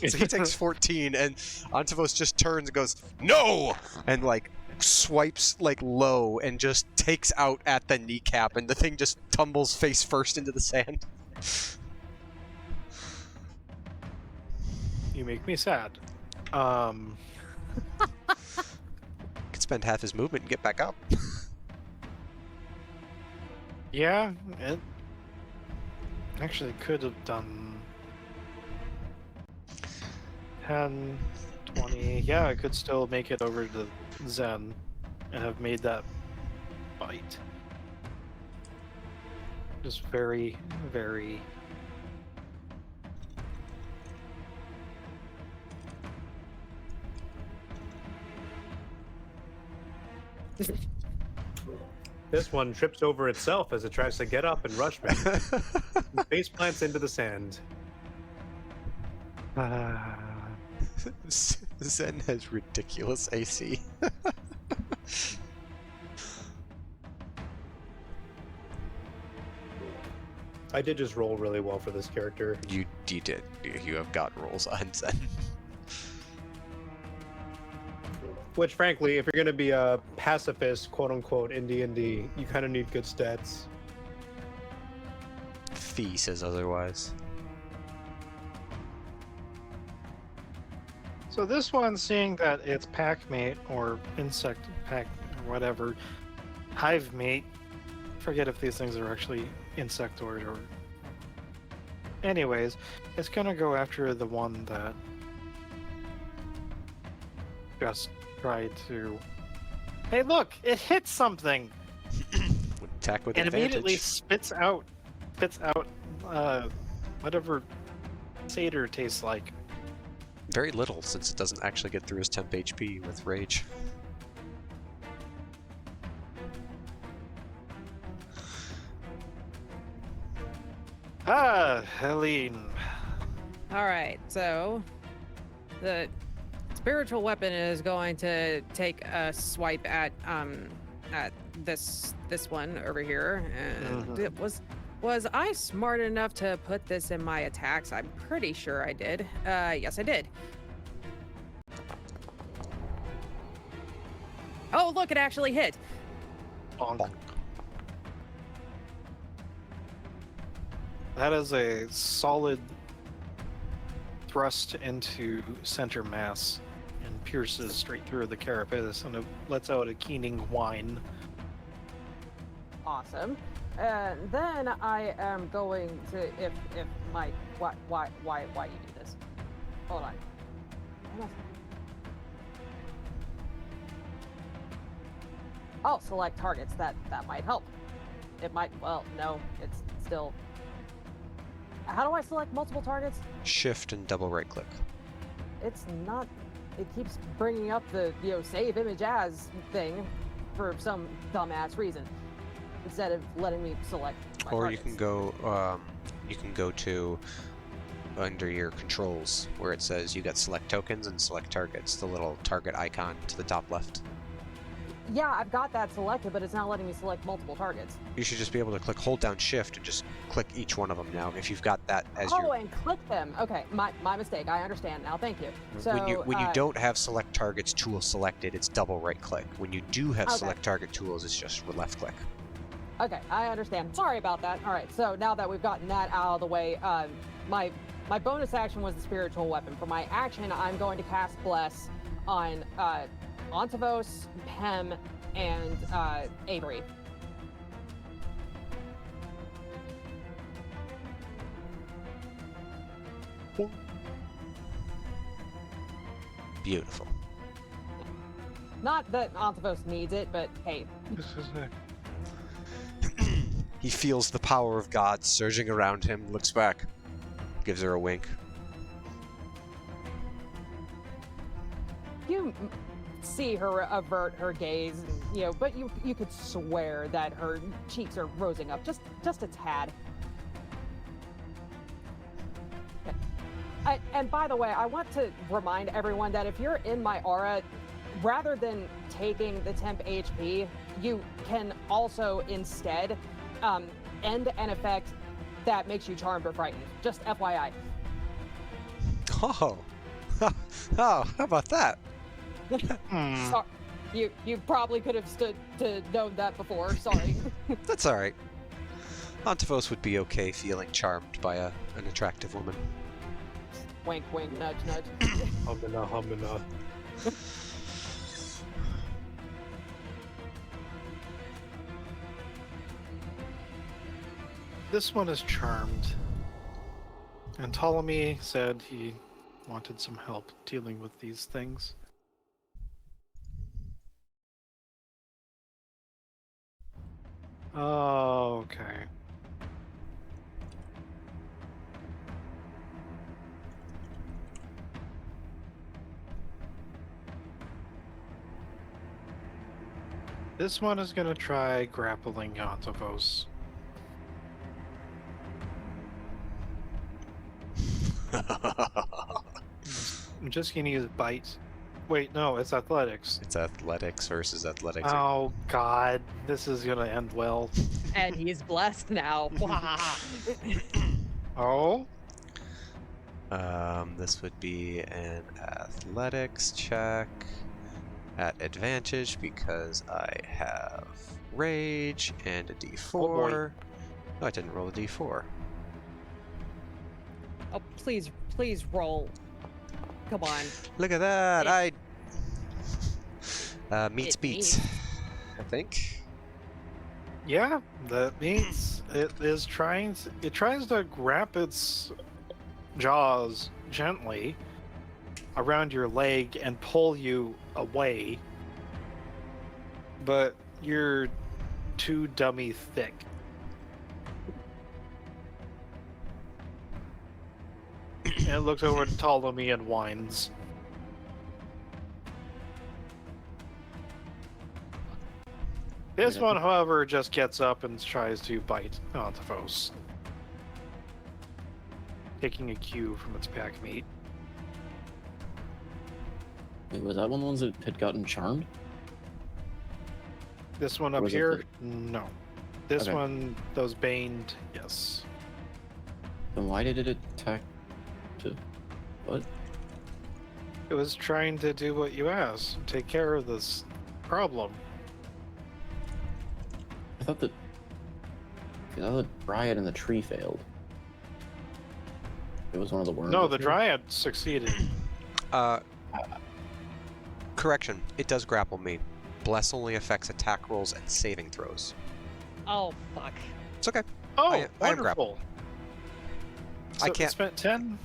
So he takes 14, and Antivos just turns and goes, "No!" and like swipes like low and just takes out at the kneecap, and the thing just tumbles face first into the sand. You make me sad. Could spend half his movement and get back up. Yeah, it actually could have done 10, 20. Yeah, I could still make it over to Zen and have made that bite. Just very, very. This one trips over itself as it tries to get up and rush me. Face plants into the sand. Zen has ridiculous AC. I did just roll really well for this character. You did. You have got rolls on Zen. Which, frankly, if you're going to be a pacifist, quote-unquote, in D&D, you kind of need good stats. Fee says otherwise. So this one, seeing that it's pack mate or insect pack or whatever, hive mate. Forget if these things are actually insectoid or. Anyways, it's gonna go after the one that just tried to. Hey, look! It hit something. Attack with It advantage. immediately spits out whatever Satyr tastes like. Very little, since it doesn't actually get through his temp HP with rage. Ah, Helene. All right, so the spiritual weapon is going to take a swipe at this one over here. And it was I smart enough to put this in my attacks? I'm pretty sure I did. Yes, I did. Oh, look, it actually hit. Bonk. That is a solid thrust into center mass and pierces straight through the carapace, and it lets out a keening whine. Awesome. Then I am going to if my why you do this? Hold on. Oh, select targets. That might help. It might. Well, no. It's still. How do I select multiple targets? Shift and double right click. It's not. It keeps bringing up the save image as thing for some dumbass reason instead of letting me select my Or targets. you can go to under your controls where it says you got select tokens and select targets, the little target icon to the top left. Yeah, I've got that selected, but it's not letting me select multiple targets. You should just be able to hold down shift and just click each one of them now if you've got that as your. And click them. Okay, my mistake. I understand now. Thank you. So when you don't have select targets tool selected, it's double right click. When you do have Okay. select target tools, it's just left click. Okay, I understand. Sorry about that. All right, so now that we've gotten that out of the way, my bonus action was the spiritual weapon. For my action, I'm going to cast Bless on Ontavos, Pem, and Avery. Beautiful. Not that Ontavos needs it, but hey. This is a He feels the power of God surging around him, looks back, gives her a wink. You see her avert her gaze, but you could swear that her cheeks are rosing up just a tad. And by the way, I want to remind everyone that if you're in my aura, rather than taking the temp HP, you can also instead end an effect that makes you charmed or frightened. Just FYI. Oh, oh, how about that? Sorry. You probably could have stood to know that before. Sorry. That's all right. Ontavos would be okay feeling charmed by an attractive woman. Wink, wink, nudge, nudge. Humana, humana. This one is charmed. And Ptolemy said he wanted some help dealing with these things. Oh, okay. This one is gonna try grappling Yontavos. I'm just gonna use bite. Wait, no, it's athletics. It's athletics versus athletics. Oh god, this is gonna end well. And he's blessed now. Oh? This would be an athletics check at advantage because I have rage and a d4. No, I didn't roll a d4. Oh, please roll. Come on. Look at that! Meets It beats. I think. Yeah, that means it is trying to, it tries to wrap its jaws gently around your leg and pull you away. But you're too dummy thick. And it looks over to Ptolemy and whines. This one, however, just gets up and tries to bite Antiphos, taking a cue from its pack mate. Wait, was that one of the ones that had gotten charmed? This one Or up was it here, no. This Okay. one, those baned, yes. Then why did it attack to what? It was trying to do what you asked, take care of this problem. I thought the Dryad and the tree failed. It was one of the worms. No, up the here? Dryad succeeded. Correction. It does grapple me. Bless only affects attack rolls and saving throws. Oh, fuck. It's okay. Oh, I am wonderful. grappled. I So it can't- spent 10.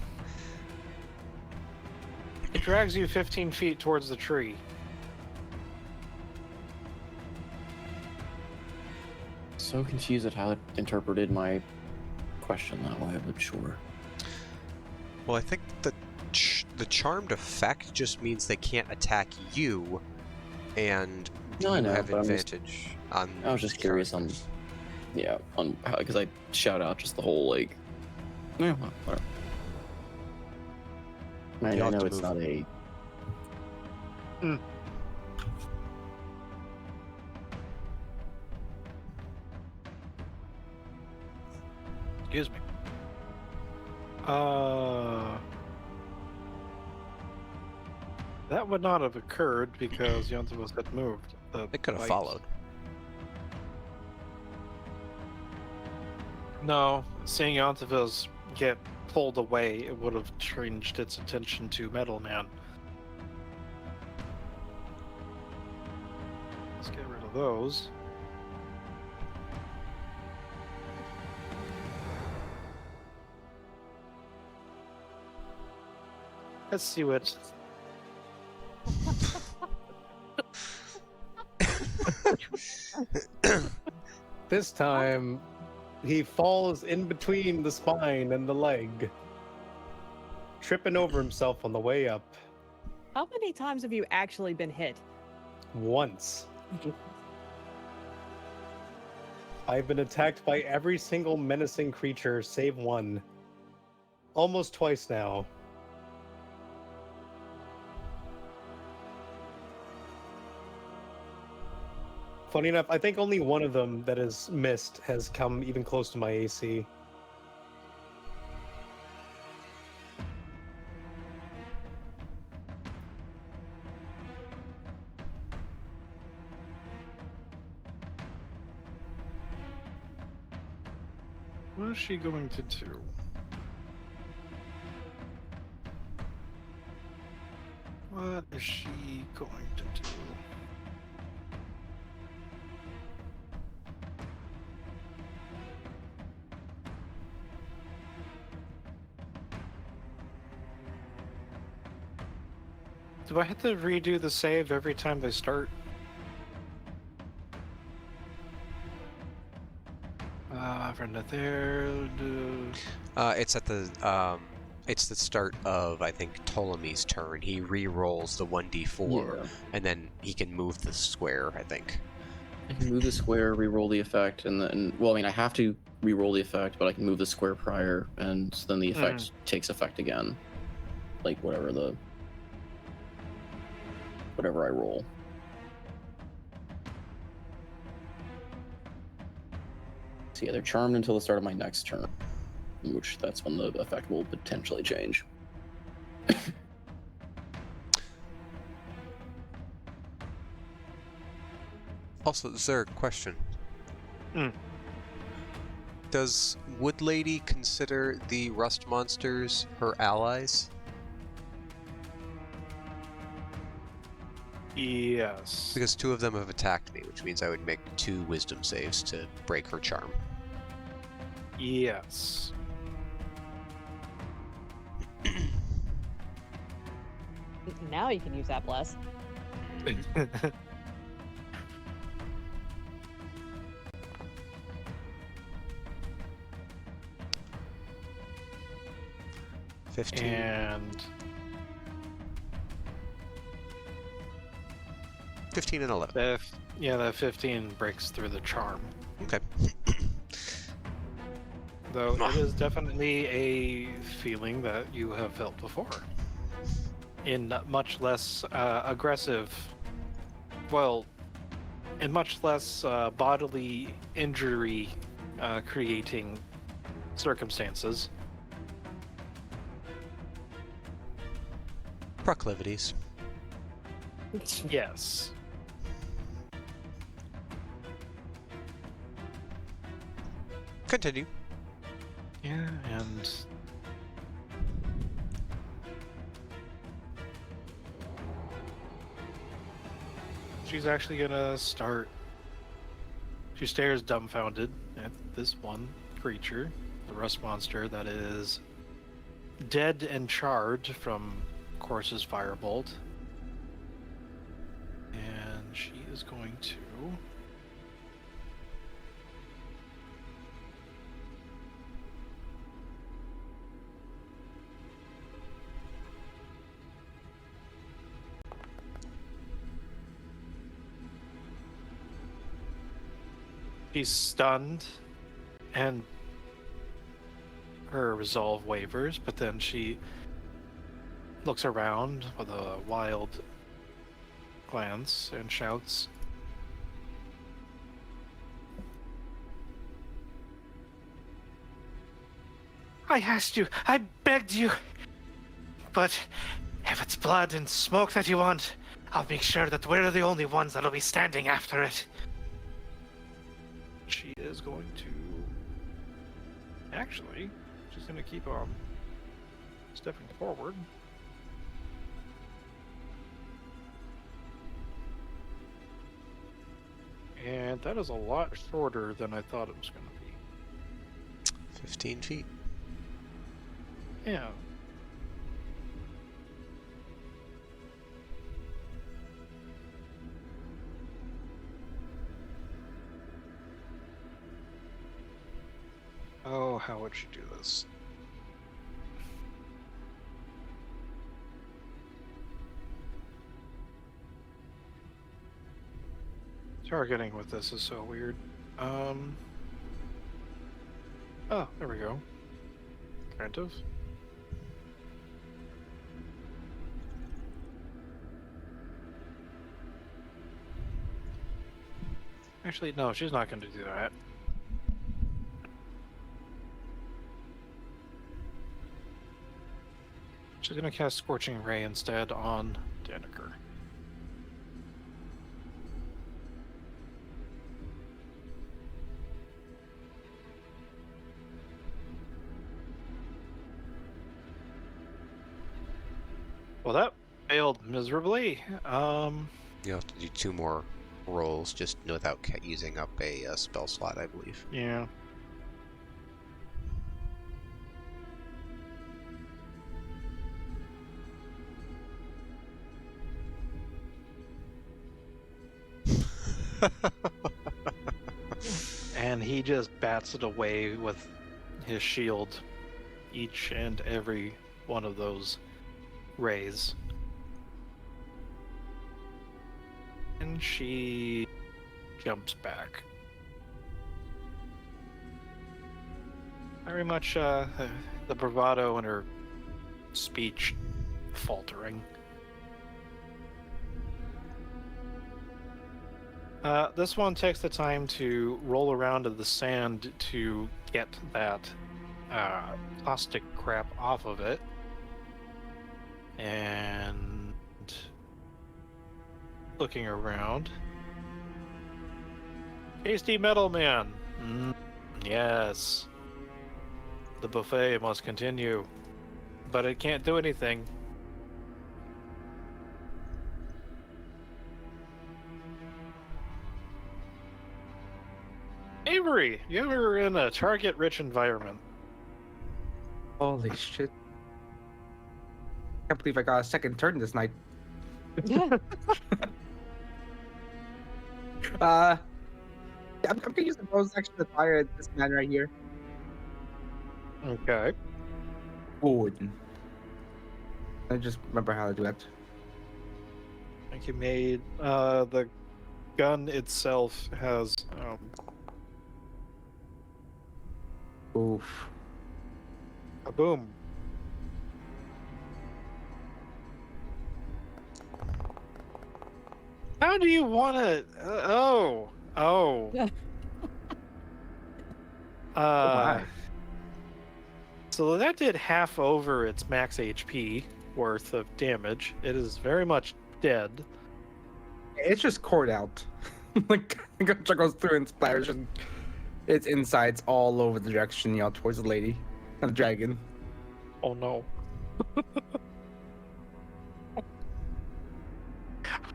It drags you 15 feet towards the tree. So confused at how it interpreted my question that way, but sure. Well, I think the charmed effect just means they can't attack you, and No, I you know, have but I'm just- advantage on. I was just curious on, yeah, on how, because I shout out just the whole like, yeah, whatever. I You'll have know to it's move. not a. Excuse me. That would not have occurred because Yontavos had moved. It could have bite. followed. No, seeing Yontavos get pulled away, it would have changed its attention to Metal Man. Let's get rid of those. Let's see what. This time, he falls in between the spine and the leg, tripping over himself on the way up. How many times have you actually been hit? Once. I've been attacked by every single menacing creature save one. Almost twice now. Funny enough, I think only one of them that has missed has come even close to my AC. What is she going to do? What is she going to do? Do I have to redo the save every time they start? From there. It's the start of, I think, Ptolemy's turn. He re-rolls the 1d4, Yeah. and then he can move the square, I think. I can move the square, re-roll the effect, and then, well, I mean, I have to re-roll the effect, but I can move the square prior, and then the effect takes effect again. Like, whatever I roll. So yeah, they're charmed until the start of my next turn, which that's when the effect will potentially change. Also, is there a question? Hmm. Does Wood Lady consider the rust monsters her allies? Yes. Because 2 of them have attacked me, which means I would make 2 wisdom saves to break her charm. Yes. Now you can use that bless. And 15 and 11. that 15 breaks through the charm. Okay. Though it is definitely a feeling that you have felt before. In much less aggressive, well, in much less bodily injury creating circumstances. Proclivities. Yes. Continue. Yeah, and she's actually gonna start. She stares dumbfounded at this one creature, the rust monster that is dead and charred from Corsa's firebolt. And she is going to she's stunned and her resolve wavers, but then she looks around with a wild glance and shouts, "I asked you, I begged you, but if it's blood and smoke that you want, I'll make sure that we're the only ones that'll be standing after it." She is going to... Actually, she's going to keep on stepping forward. And that is a lot shorter than I thought it was going to be. 15 feet. Yeah. Oh, how would she do this? Targeting with this is so weird. Oh, there we go. Kind of. Actually, no, she's not going to do that. She's going to cast Scorching Ray instead on Daneker. Well, that failed miserably. You have to do 2 more rolls, just without using up a spell slot, I believe. Yeah. And he just bats it away with his shield, each and every one of those rays. And she jumps back. Very much the bravado in her speech faltering. This one takes the time to roll around in the sand to get that plastic crap off of it. And looking around. Tasty metal man. Yes. The buffet must continue. But it can't do anything. Avery, you were in a target-rich environment. Holy shit. Can't believe I got a second turn this night. I'm gonna use the bonus action to fire at this man right here. Okay. Good. I just remember how to do that. I think you made the gun itself has Oof. a boom. How do you want to? Oh. my. So that did half over its max HP worth of damage. It is very much dead. It's just cored out. Like, the gun goes through and splatters and its insides all over the direction, towards the lady and the dragon. Oh no.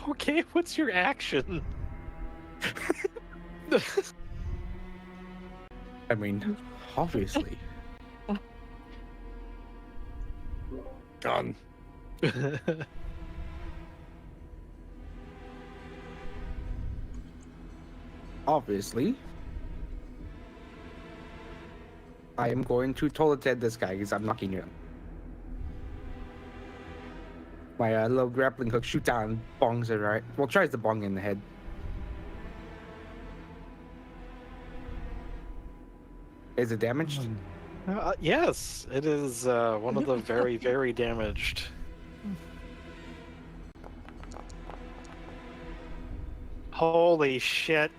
Okay, what's your action? I mean, obviously. Gone. Obviously. I am going to toilet this guy because I'm knocking him. My little grappling hook shoots out and bongs it right. Well, tries to bong in the head. Is it damaged? Yes, it is one of the very, very damaged. Holy shit.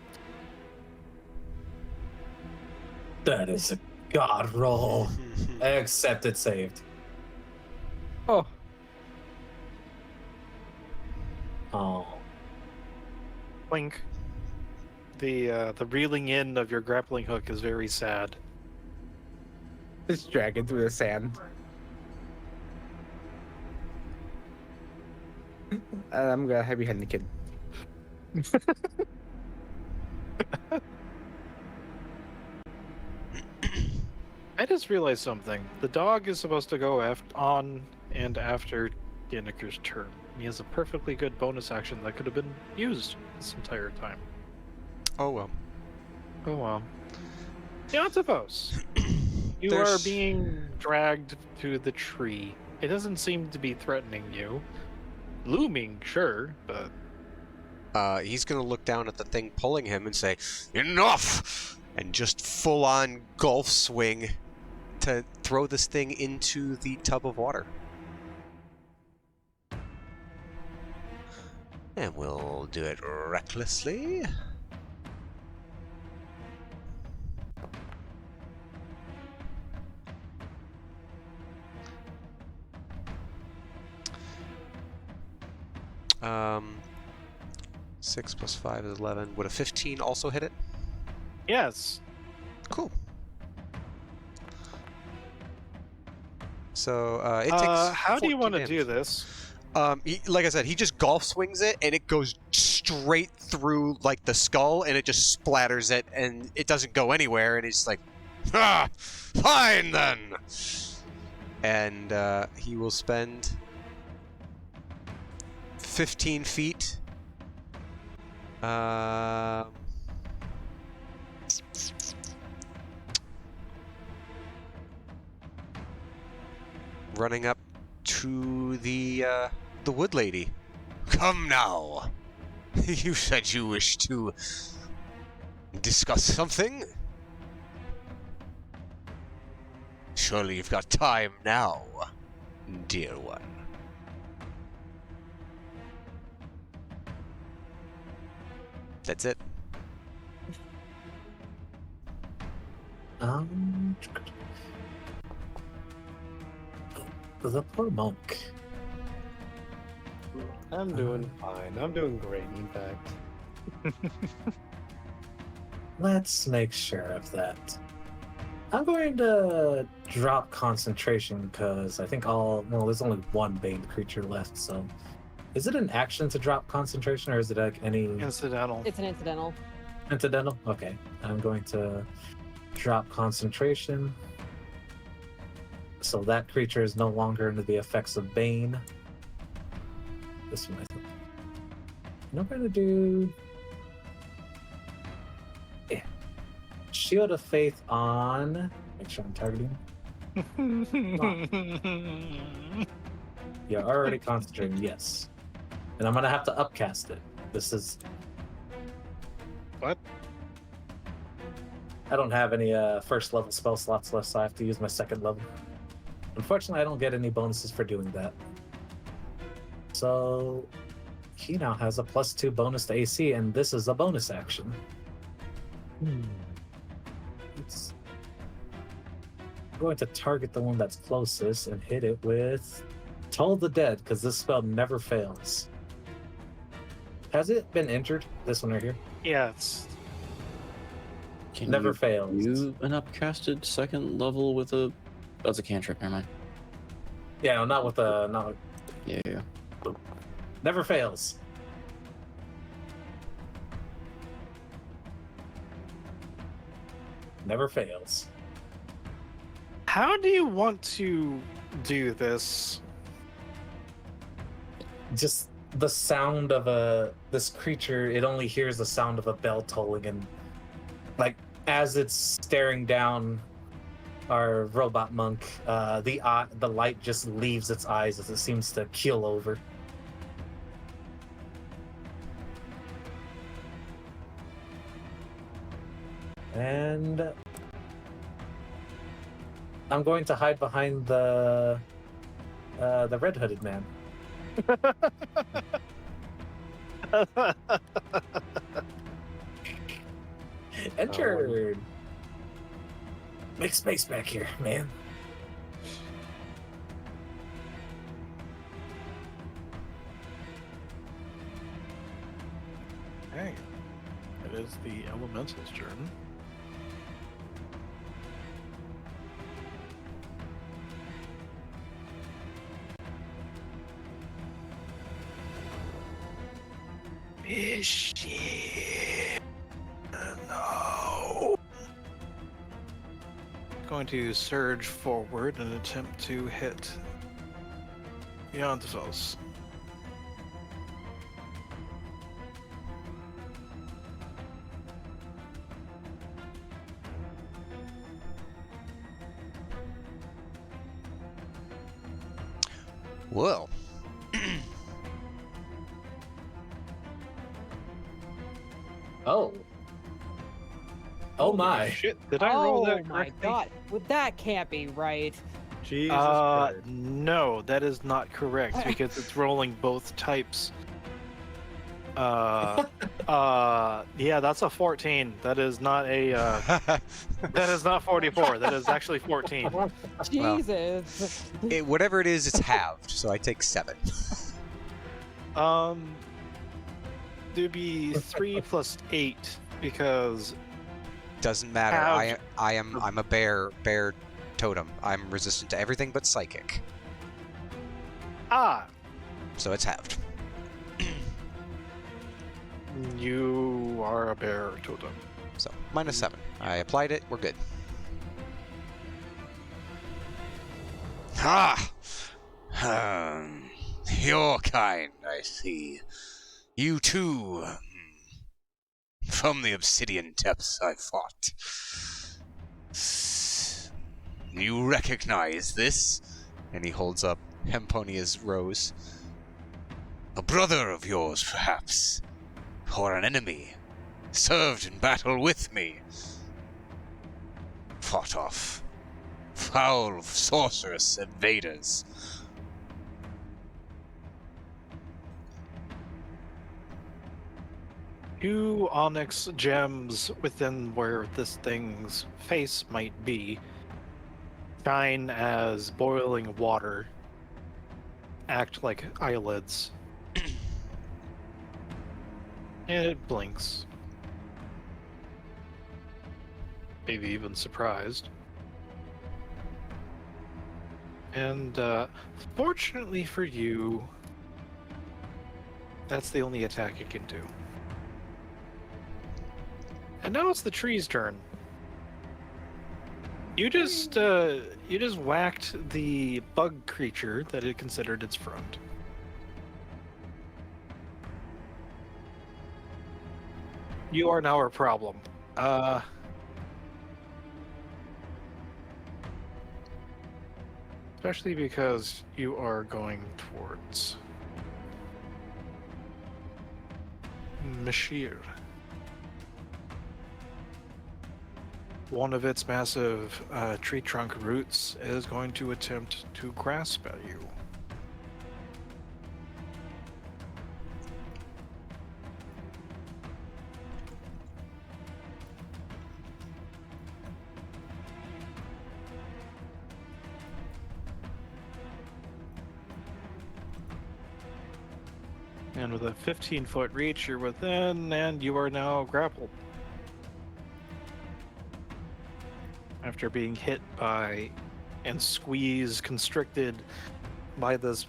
That is a god roll. Except it saved. Oh, Oh. Blink. The reeling in of your grappling hook is very sad. this dragon through the sand. I'm gonna heavy-hand the kid. I just realized something. The dog is supposed to go on and after Daneker's turn. He has a perfectly good bonus action that could have been used this entire time. Oh well. Oh well. Deontivos, you are being dragged to the tree. It doesn't seem to be threatening you. Looming, sure, but... He's gonna look down at the thing pulling him and say, "Enough!" and just full-on golf swing to throw this thing into the tub of water. And we'll do it recklessly. Um, 6 plus 5 is 11. Would a 15 also hit it? Yes. Cool. So it takes. How do you 14 want to damage. do this? Like I said, he just golf swings it, and it goes straight through like the skull, and it just splatters it, and it doesn't go anywhere. And he's like, "Ah, fine then." And he will spend 15 feet. Running up to the wood lady. Come now. You said you wish to Discuss something? Surely you've got time now, dear one. That's it. The poor monk. I'm doing fine. I'm doing great, in fact. Let's make sure of that. I'm going to drop concentration because I think there's only one Bane creature left, so. Is it an action to drop concentration or is it like any. Incidental. It's an incidental. Incidental? Okay. I'm going to drop concentration. So that creature is no longer under the effects of Bane. This one, I think. And I'm going to do. Yeah. Shield of Faith on. Make sure I'm targeting. You're already concentrating, yes. And I'm going to have to upcast it. This is. What? I don't have any first level spell slots left, so I have to use my second level. Unfortunately, I don't get any bonuses for doing that. So he now has a +2 bonus to AC, and this is a bonus action. I'm going to target the one that's closest and hit it with Toll the Dead, because this spell never fails. Has it been injured? This one right here? Yeah, it's Can Never you fails. do an upcasted second level with a... That's a cantrip, never mind. Yeah, no, not with a... Yeah. Never fails. Never fails. How do you want to do this? Just the sound of this creature, it only hears the sound of a bell tolling, and like as it's staring down our robot monk, the light just leaves its eyes as it seems to keel over. And I'm going to hide behind the red-hooded man. Entered. Make space back here, man. Hey, it is the elemental's turn. No. Going to surge forward and attempt to hit Neanderthals. Well. Oh my. Shit, did I roll that Oh my correctly? god. Well, that can't be right. Jesus Christ. No, that is not correct because it's rolling both types. Yeah, that's a 14. That is not a. That is not 44. That is actually 14. Jesus. Whatever it is, it's halved, so I take 7. There'd be 3 plus 8 because Doesn't matter. Halved. I'm a bear totem. I'm resistant to everything but psychic, so it's halved. you are a bear totem. So -7. I applied it. We're good. Your kind, I see. You too. From the obsidian depths I fought. You recognize this? And he holds up Hemponia's rose. A brother of yours, perhaps? Or an enemy? served in battle with me, fought off foul sorcerous invaders. Two onyx gems within where this thing's face might be shine as boiling water, act like eyelids. And it blinks. Maybe even surprised. And fortunately for you, that's the only attack it can do. And now it's the tree's turn. You just whacked the bug creature that it considered its friend. You are now a problem. Especially because you are going towards Mashir. One of its massive tree trunk roots is going to attempt to grasp at you. And with a 15-foot reach, you're within, and you are now grappled. After being hit by and squeezed, constricted by this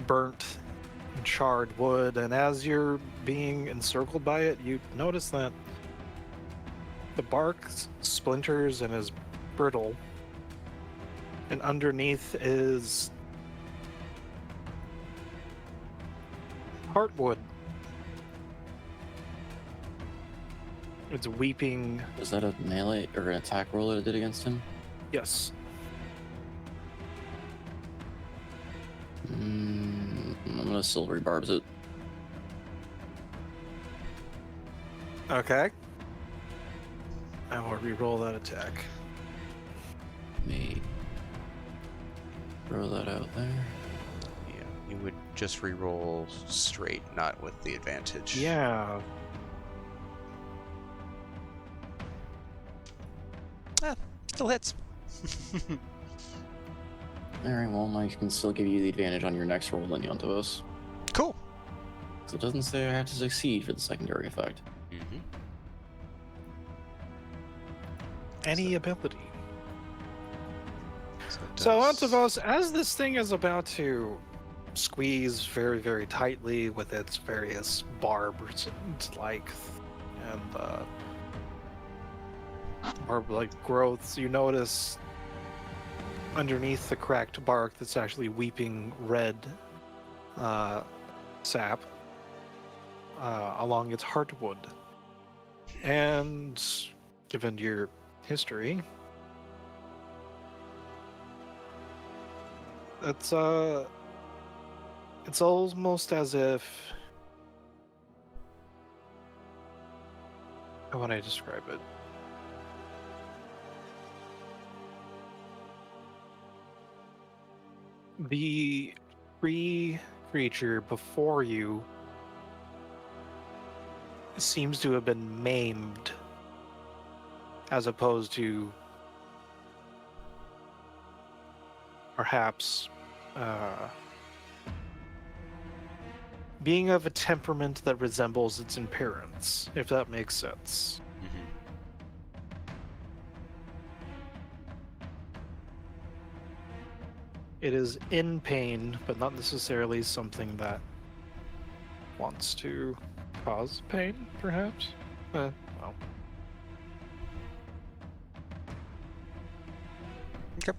burnt and charred wood, and as you're being encircled by it, you notice that the bark splinters and is brittle, and underneath is heartwood. It's weeping. Was that a melee or an attack roll that it did against him? Yes. I'm gonna silvery barbs it. Okay. I will re-roll that attack. Me throw that out there. Yeah, you would just re-roll straight, not with the advantage. Yeah. Still hits. Alright, well, I can still give you the advantage on your next roll, Leontovos. Cool. So it doesn't say I have to succeed for the secondary effect. Mm-hmm. Any ability. So, So, Antavos, as this thing is about to squeeze very, very tightly with its various barbs and barb-like growths, you notice underneath the cracked bark that's actually weeping red sap along its heartwood. And given your history, it's almost as if, how would I describe it? The tree creature before you seems to have been maimed as opposed to perhaps being of a temperament that resembles its appearance, if that makes sense. It is in pain, but not necessarily something that wants to cause pain, perhaps? Well. Okay.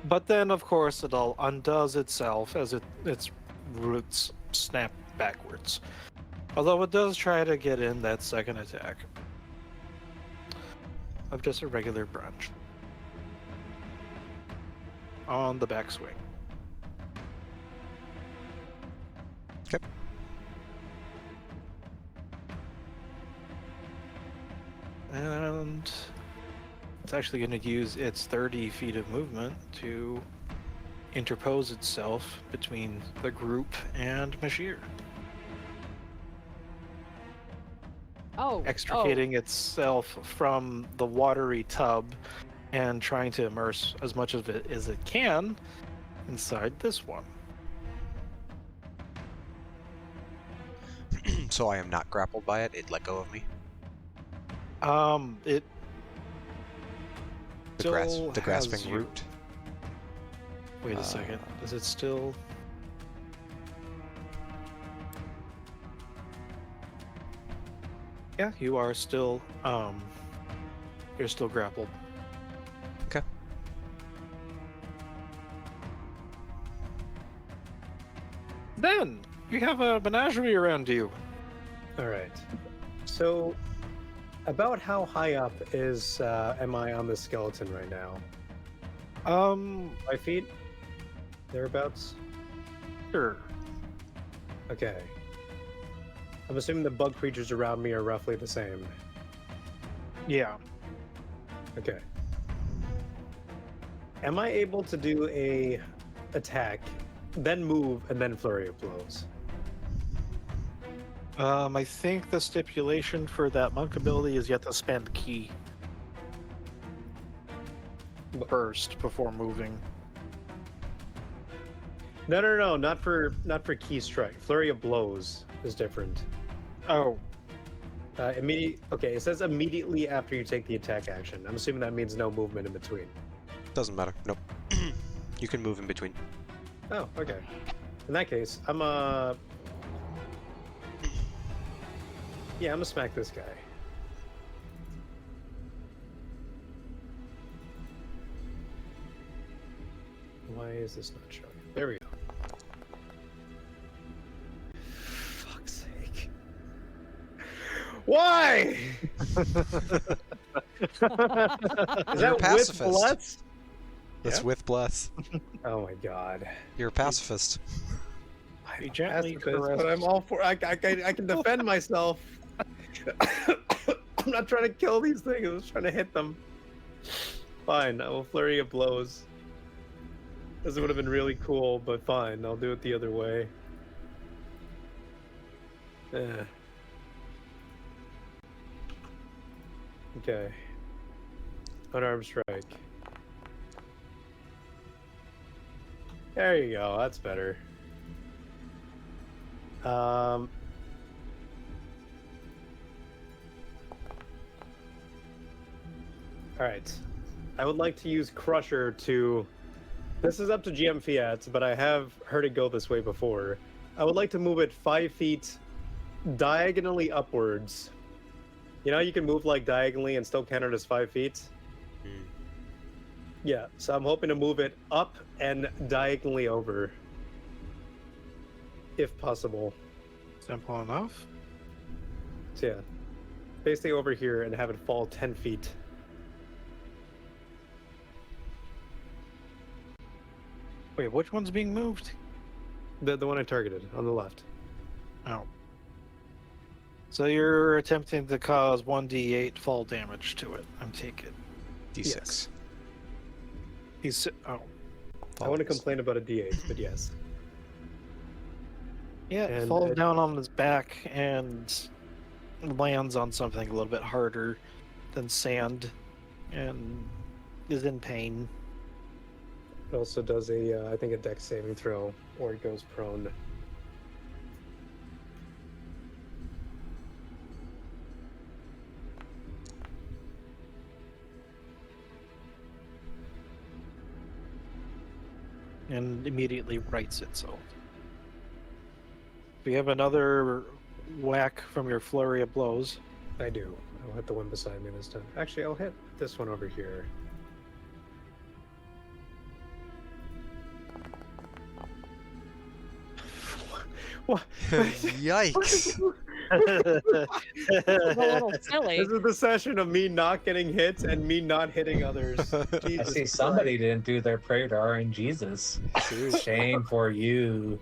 But then, of course, it all undoes itself as its roots snap backwards. Although it does try to get in that second attack of just a regular branch on the backswing. Okay. And it's actually going to use its 30 feet of movement to interpose itself between the group and Mashir, extricating itself from the watery tub and trying to immerse as much of it as it can inside this one. So I am not grappled by it. It let go of me. It The still grasping has you. root. Wait a second. Is it still? Yeah, you are still. You're still grappled. Okay. Then you have a menagerie around you. All right. So, about how high up is am I on the skeleton right now? 5 feet, thereabouts. Sure. Okay. I'm assuming the bug creatures around me are roughly the same. Yeah. Okay. Am I able to do a attack, then move, and then flurry of blows? I think the stipulation for that monk ability is you have to spend key first before moving. No, not for key strike. Flurry of blows is different. Oh, Okay, it says immediately after you take the attack action. I'm assuming that means no movement in between. Doesn't matter. Nope. You can move in between. Oh, okay. In that case, I'm gonna smack this guy. Why is this not showing? There we go. Fuck's sake. Why? Is that with pacifist. bless? That's Yeah. with bless. Oh my god. You're a pacifist. you gently Pacifist, caress. but I'm all for. I can defend myself. I'm not trying to kill these things. I'm just trying to hit them. Fine, I will flurry of blows. This would have been really cool, but fine, I'll do it the other way. Okay. Unarmed strike. There you go. That's better. Alright. I would like to use Crusher to... This is up to GM Fiat, but I have heard it go this way before. I would like to move it 5 feet diagonally upwards. You know, you can move like diagonally and still count it as 5 feet? Hmm. Yeah, so I'm hoping to move it up and diagonally over. If possible. Simple enough. So yeah, basically over here and have it fall 10 feet. Wait, which one's being moved? The one I targeted on the left. Oh. So you're attempting to cause 1d8 fall damage to it. I'm taking. D6. Yes. He's oh. I want to complain about a D8, but yes. Yeah, it And falls it- down on his back and lands on something a little bit harder than sand, and is in pain. It also does I think a dex saving throw, or it goes prone. And immediately rights itself. Do you have another whack from your flurry of blows? I do. I'll hit the one beside me this time. Actually, I'll hit this one over here. What? Yikes. It's a little silly. This is the session of me not getting hits and me not hitting others. I Jesus see somebody didn't do their prayer to RNGesus. Shame for you.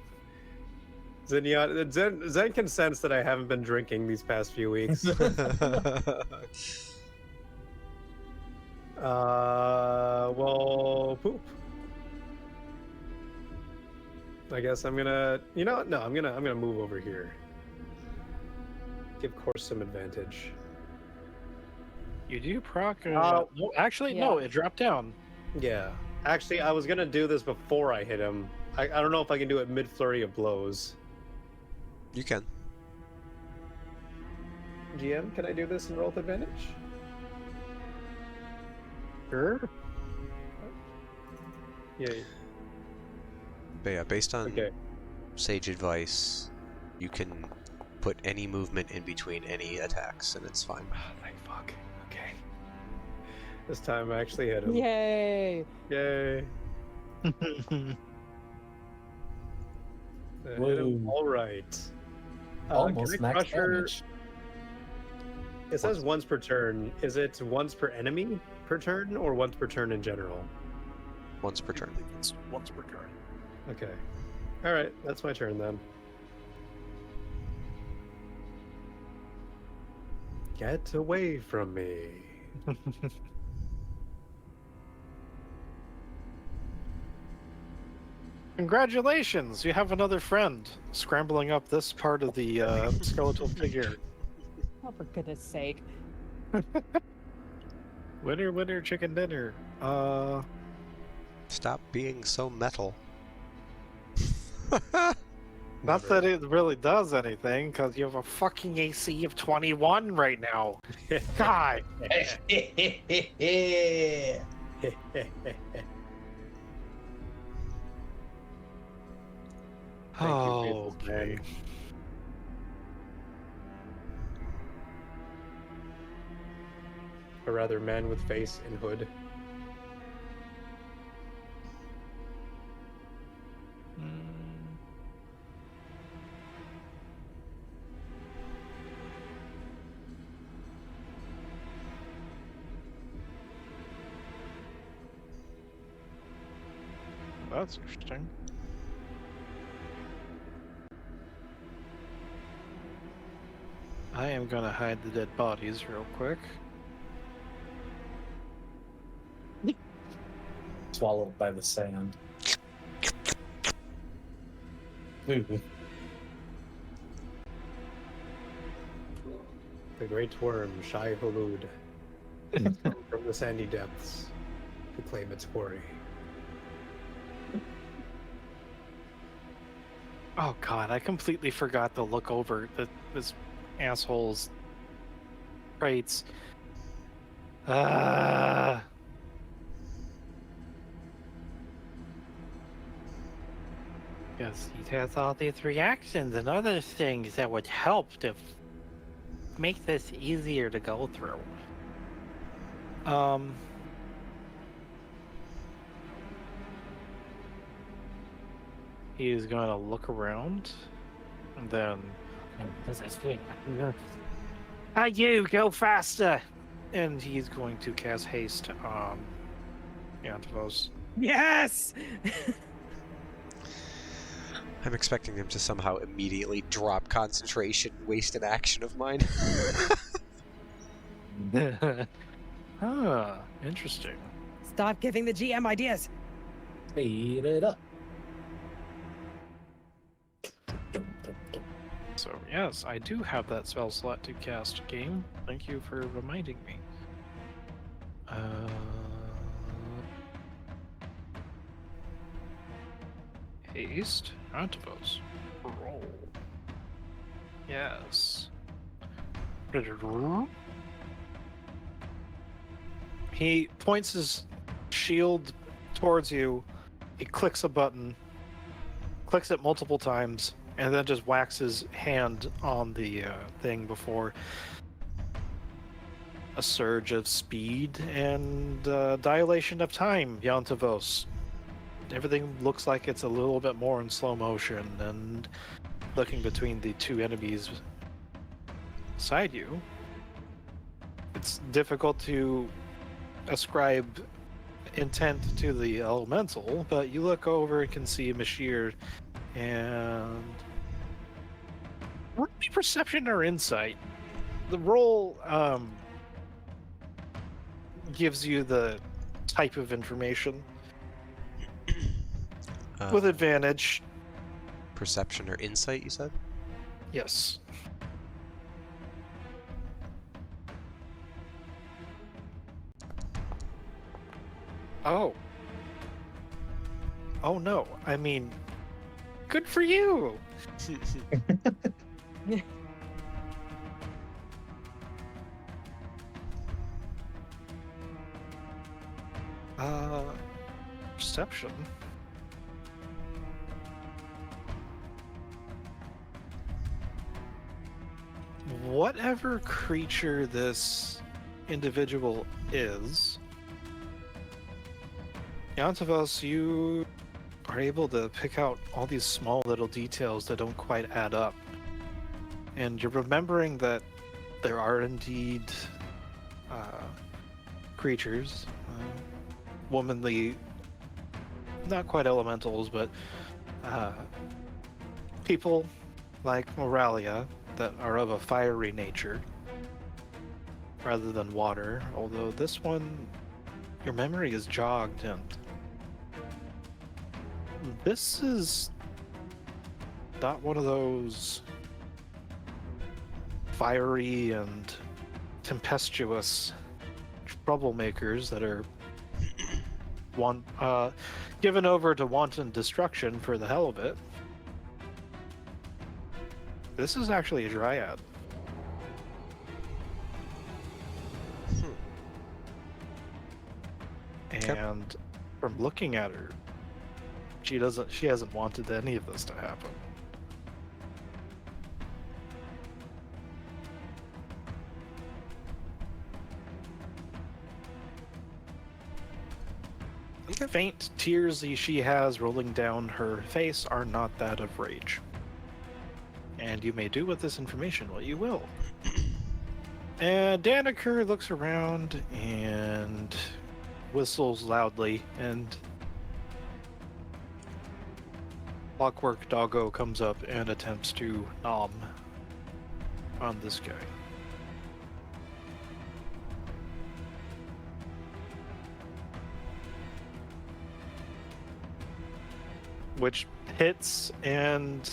Zen can sense that I haven't been drinking these past few weeks. Well, poop. I guess I'm gonna. You know what? No, I'm gonna move over here. Give course some advantage. You do proc. Oh. No, actually, no. Yeah. It dropped down. Yeah. Actually, I was gonna do this before I hit him. I don't know if I can do it mid flurry of blows. You can. GM, can I do this and roll with advantage? Sure. Yeah. But yeah, based on Okay. sage advice, you can put any movement in between any attacks, and it's fine. Oh, thank fuck. Okay. This time I actually hit him. Yay! Yay. I hit him. Whoa. All right. Almost can I max crush her? damage. It says once per turn. Is it once per enemy per turn or once per turn in general? Once per turn. It's once per turn. Okay. All right, that's my turn then. Get away from me. Congratulations! You have another friend scrambling up this part of the skeletal figure. Oh, for goodness sake. Winner, winner, chicken dinner. Stop being so metal. Not that it really does anything, because you have a fucking AC of 21 right now. God. Oh, okay. Or rather, man with face and hood. That's interesting. I am gonna hide the dead bodies real quick. Swallowed by the sand. Ooh. The great worm, Shai Hulud, from the sandy depths, to claim its quarry. Oh god, I completely forgot to look over this asshole's traits. Yes, he has all these reactions and other things that would help to make this easier to go through. He's gonna look around, and then you go faster, and he's going to cast haste on Yantvos. Yes! I'm expecting him to somehow immediately drop concentration, waste an action of mine. Ah, interesting. Stop giving the GM ideas. Speed it up. So yes, I do have that spell slot to cast game. Thank you for reminding me. Haste, Antivos. Roll. Yes. He points his shield towards you. He clicks a button, clicks it multiple times, and then just whacks his hand on the thing before a surge of speed and dilation of time, Yantavos. Everything looks like it's a little bit more in slow motion, and looking between the two enemies beside you, it's difficult to ascribe intent to the elemental, but you look over and can see Mashir and would it be perception or insight? The roll gives you the type of information Uh, with advantage. Perception or insight, you said? Yes. Oh. Oh no. I mean, good for you. Perception. Whatever creature this individual is, Yantivos, you are able to pick out all these small little details that don't quite add up. And you're remembering that there are indeed creatures, womanly, not quite elementals, but people like Moralia that are of a fiery nature rather than water, although this one, your memory is jogged, and this is not one of those fiery and tempestuous troublemakers that are given over to wanton destruction for the hell of it. This is actually a dryad. And from looking at her, she hasn't wanted any of this to happen. The faint tears she has rolling down her face are not that of rage. And you may do with this information what you will. And Daniker looks around and whistles loudly, and Clockwork Doggo comes up and attempts to nom on this guy. Which hits, and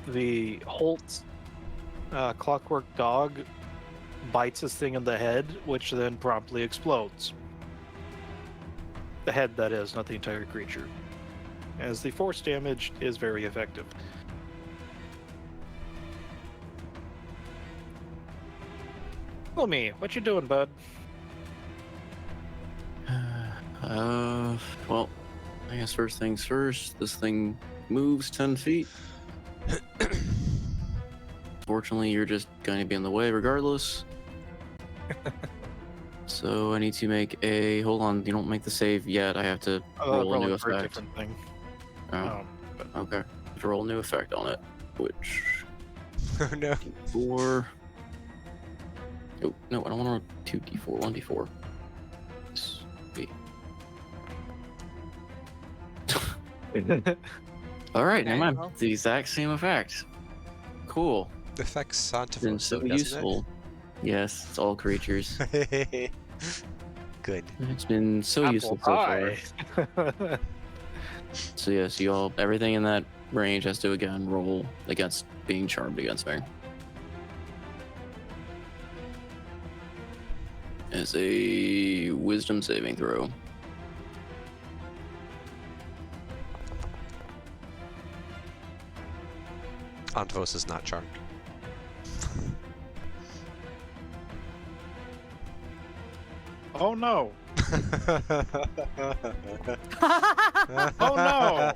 the Holt Clockwork Dog bites this thing in the head, which then promptly explodes. The head, that is, not the entire creature. As the force damage is very effective. Tell me, what you doing, bud? Well, I guess first things first, this thing moves 10 feet. Fortunately, you're just going to be in the way regardless. So I need to make a... Hold on, you don't make the save yet. I have to roll a new for a effect. different thing. Oh, But okay. I have to roll a new effect on it, which... Oh no. 4... Oh, no, I don't want to roll 2d4, 1d4. Sweet. Alright, never mind. well. It's the exact same effect. Cool. Affects Santivos, Been so doesn't useful. Yes, it's all creatures. it? Good. It's been so useful so far. pie. So yes, you all, everything in that range has to again roll against being charmed against me. As a wisdom saving throw. Antvos is not charmed. Oh no! Oh no!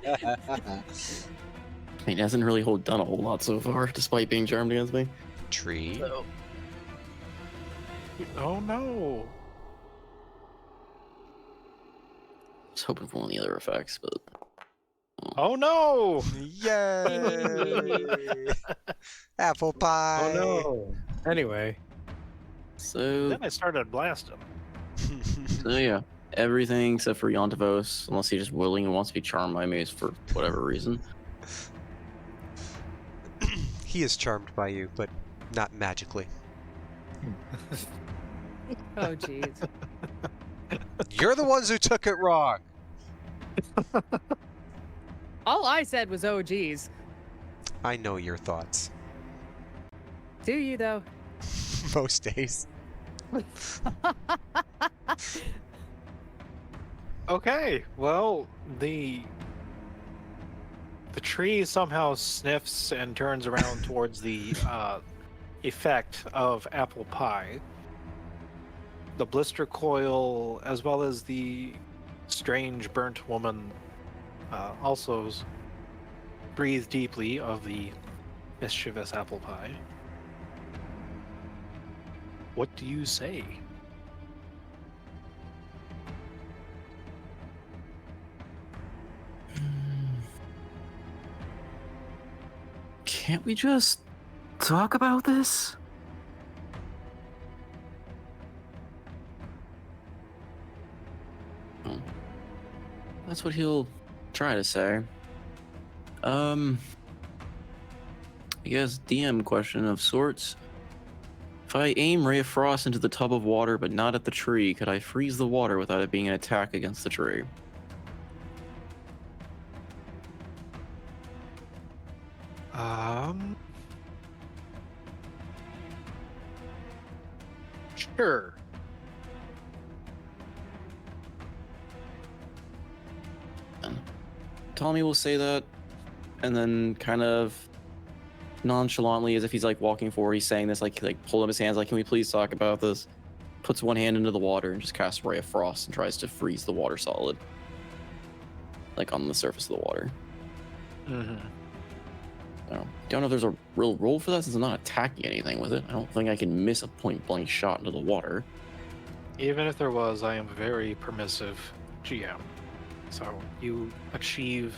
He hasn't really done a whole lot so far, despite being charmed against me. Tree. Oh no! I was hoping for one of the other effects, but Oh no! Yay! Apple pie. Oh no. Anyway, so Then I started blasting. yeah, everything except for Yantivos, unless he just willingly wants to be charmed by me for whatever reason. He is charmed by you, but not magically. Oh, jeez. You're the ones who took it wrong. All I said was, oh, geez. I know your thoughts. Do you, though? Most days. Okay, well, the tree somehow sniffs and turns around towards the effect of apple pie. The blister coil, as well as the strange burnt woman, also breathe deeply of the mischievous apple pie. What do you say? Can't we just talk about this? Oh. That's what he'll try to say. I guess DM question of sorts. If I aim Ray of Frost into the tub of water but not at the tree, could I freeze the water without it being an attack against the tree? Sure. Tommy will say that, and then kind of nonchalantly, as if he's like walking forward, he's saying this, like pull up his hands, like, can we please talk about this? Puts one hand into the water and just casts Ray of Frost and tries to freeze the water solid, like on the surface of the water. Mm-hmm. So, don't know if there's a real role for that since I'm not attacking anything with it. I don't think I can miss a point blank shot into the water. Even if there was, I am very permissive GM. So you achieve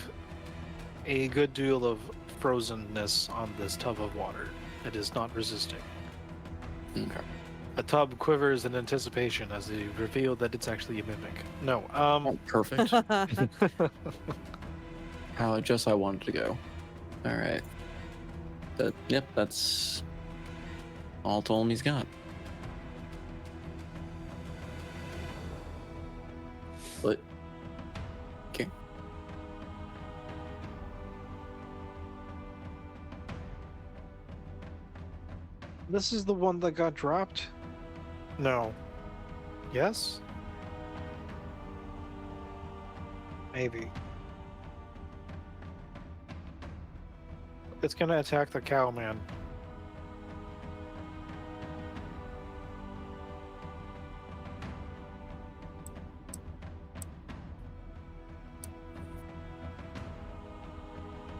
a good deal of frozenness on this tub of water. It is not resisting. Okay. A tub quivers in anticipation as they reveal that it's actually a mimic. No, Oh, perfect. How just I wanted to go. All right. Yep, that's all Ptolemy's got. But okay. This is the one that got dropped? No. Yes? Maybe. It's gonna attack the cowman.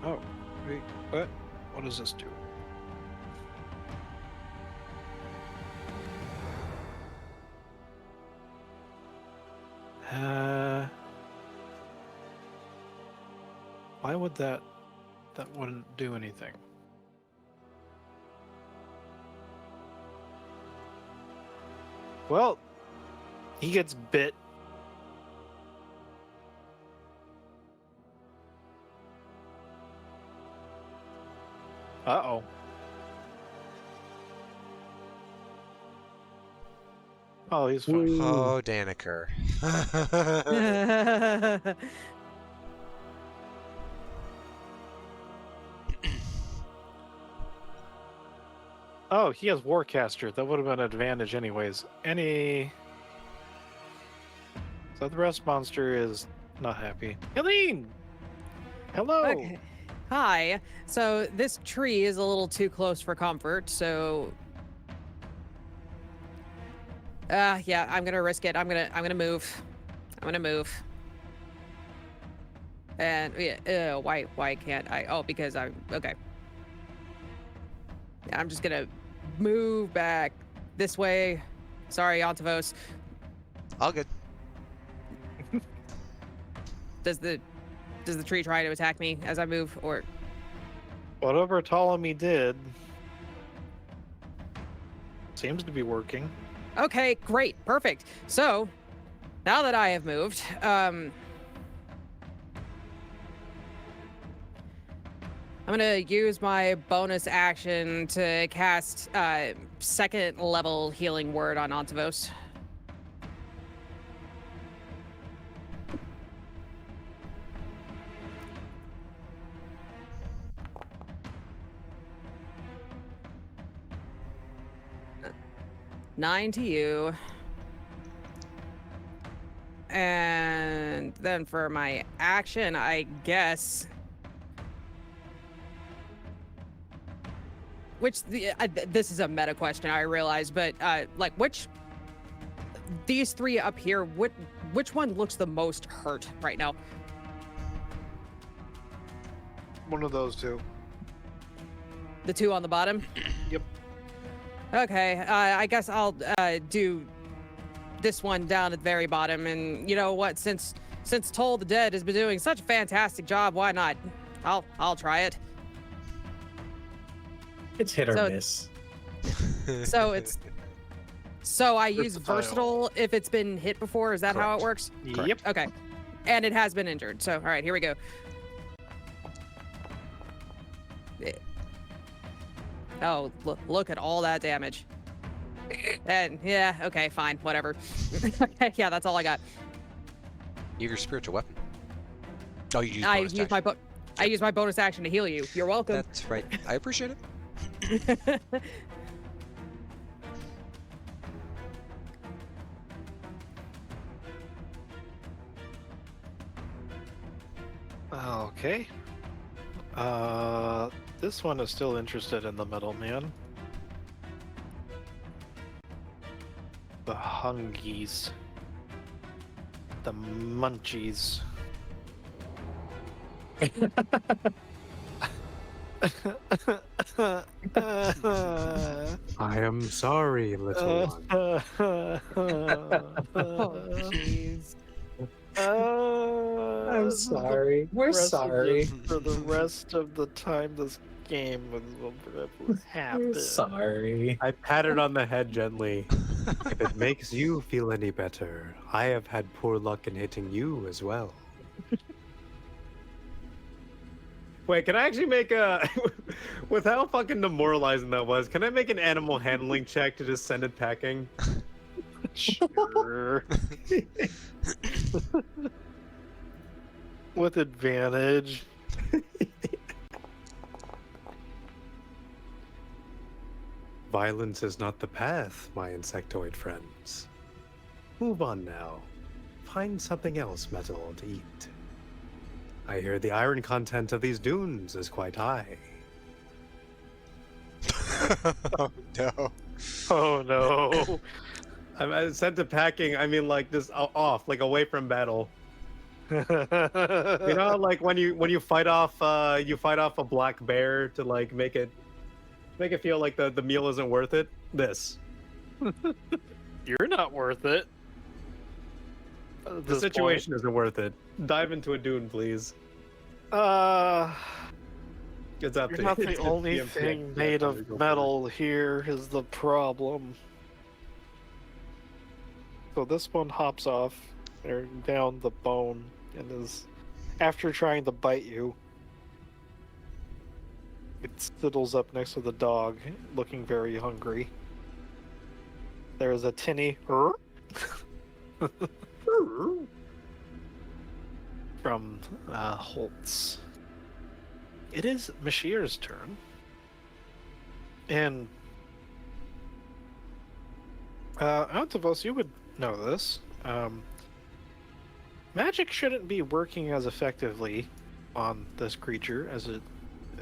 Oh, wait, what? What does this do? Why would that wouldn't do anything? Well, he gets bit. Uh-oh. Oh, he's fine. Oh, Daneker. Oh, he has Warcaster. That would have been an advantage anyways. So the rest monster is not happy. Helene! Hello! Okay. Hi. So this tree is a little too close for comfort, so yeah, I'm gonna risk it. I'm gonna move. I'm gonna move. And yeah, why can't I? Oh, because I'm okay. Yeah, I'm just gonna move back this way. Sorry, Ontavos. All good. Does the tree try to attack me as I move, or Whatever Ptolemy did seems to be working. okay, great, perfect. So now that I have moved, I'm I'm gonna use my bonus action to cast second level healing word on Ontavos. Nine to you. And then for my action, I guess. This is a meta question, I realize, but like these three up here, which one looks the most hurt right now? One of those two. The two on the bottom? Yep. Okay, I guess I'll do this one down at the very bottom, and you know what? Since Toll the Dead has been doing such a fantastic job, why not? I'll try it. It's hit or So- miss. So I use Versatile. versatile if it's been hit before. Is that how it Correct. works? Yep. Okay. And it has been injured. So all right, here we go. Oh, look at all that damage. And yeah, okay, fine, whatever. Okay, yeah, that's all I got. Your spiritual weapon. Oh, you use I bonus use action. I use my bonus action to heal you. You're welcome. That's right. I appreciate it. Okay. This one is still interested in the middleman. The hungies. The munchies. I am sorry, little one. Oh, jeez. I'm sorry. We're sorry. For the rest of the time this game will happen. We're sorry. I pat it on the head gently. If it makes you feel any better, I have had poor luck in hitting you as well. Wait, can I actually make a... With how fucking demoralizing that was, can I make an animal handling check to just send it packing? Sure. With advantage. Violence is not the path, my insectoid friends. Move on now. Find something else metal to eat. I hear the iron content of these dunes is quite high. Oh no. Oh no. I sent to packing, I mean like this off, like away from battle. You know, like when you fight off a black bear to like make it feel like the meal isn't worth it. This. You're not worth it. The situation isn't worth it. Dive into a dune, please. It's up You're to not it's the to only DMC. thing Yeah, made probably of go for metal here is the problem. So this one hops off or down the bone and is, after trying to bite you, it sidles up next to the dog, looking very hungry. There's a tinny from Holtz. It is Mashir's turn. And Antavos, you would know this. Magic shouldn't be working as effectively on this creature as it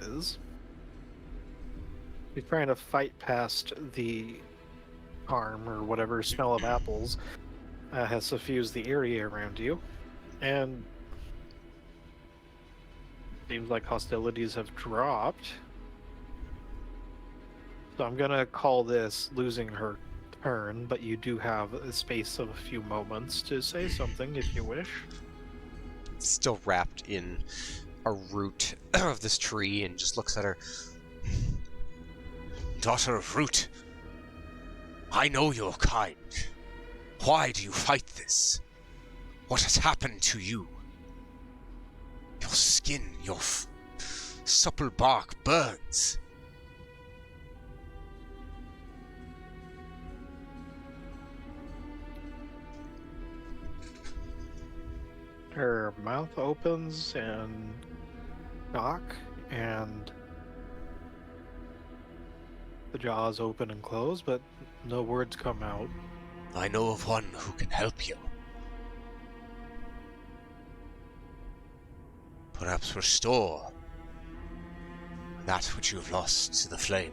is. He's trying to fight past the harm or whatever smell of apples has suffused the area around you. And seems like hostilities have dropped. So I'm gonna call this losing her turn, but you do have a space of a few moments to say something if you wish. Still wrapped in a root of this tree and just looks at her. Daughter of Root, I know your kind. Why do you fight this? What has happened to you? Your skin, your supple bark burns. Her mouth opens and shock, and the jaws open and close, but no words come out. I know of one who can help you. Perhaps restore that which you've lost to the flame.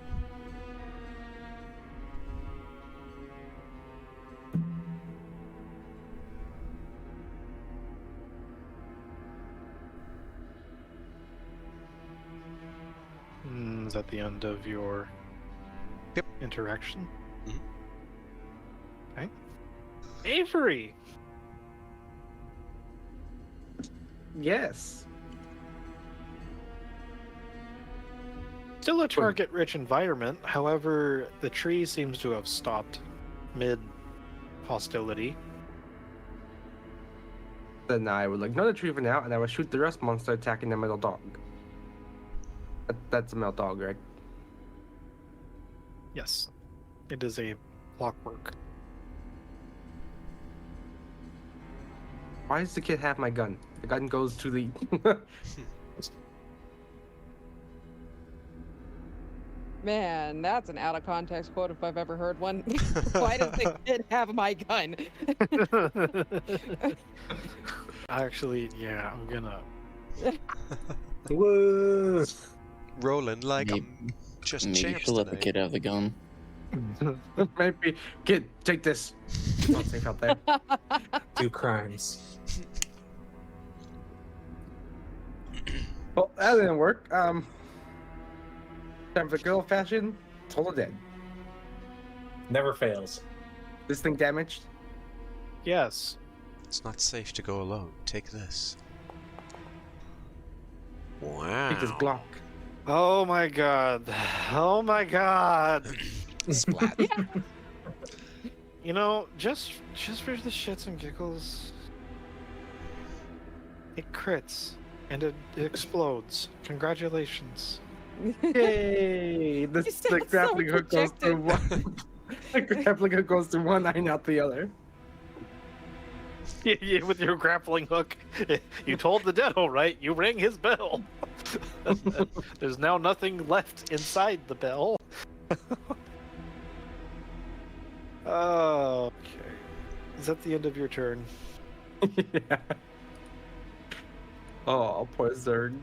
Is that the end of your Yep. interaction? Mhm. Okay. Avery! Yes. Still a target-rich environment, however, the tree seems to have stopped mid-hostility. Then I would ignore the tree for now, and I will shoot the rust monster attacking the metal dog. That's a metal dog, right? Yes. It is a clockwork. Why does the kid have my gun? The gun goes to the... Man, that's an out of context quote if I've ever heard one. Why does the kid have my gun? Actually, yeah, I'm gonna... Whoa. Rolling like Maybe- I'm just Maybe you champs should let the tonight. kid have the gun. Maybe. Kid, take this. Not safe out there. Do crimes. Well, that didn't work. Time for good old-fashioned total dead. Never fails. This thing damaged? Yes. It's not safe to go alone. Take this. Wow. Take this Glock. Oh my god. Oh my god. Splat. You know, just for the shits and giggles, it crits and it explodes. Congratulations. Yay! You The sound so grappling hook goes through one. The grappling hook goes through one eye, not the other. Yeah, with your grappling hook, you told the dead, all right. You rang his bell. There's now nothing left inside the bell. Okay. Is that the end of your turn? Yeah. Oh, poor Zerg.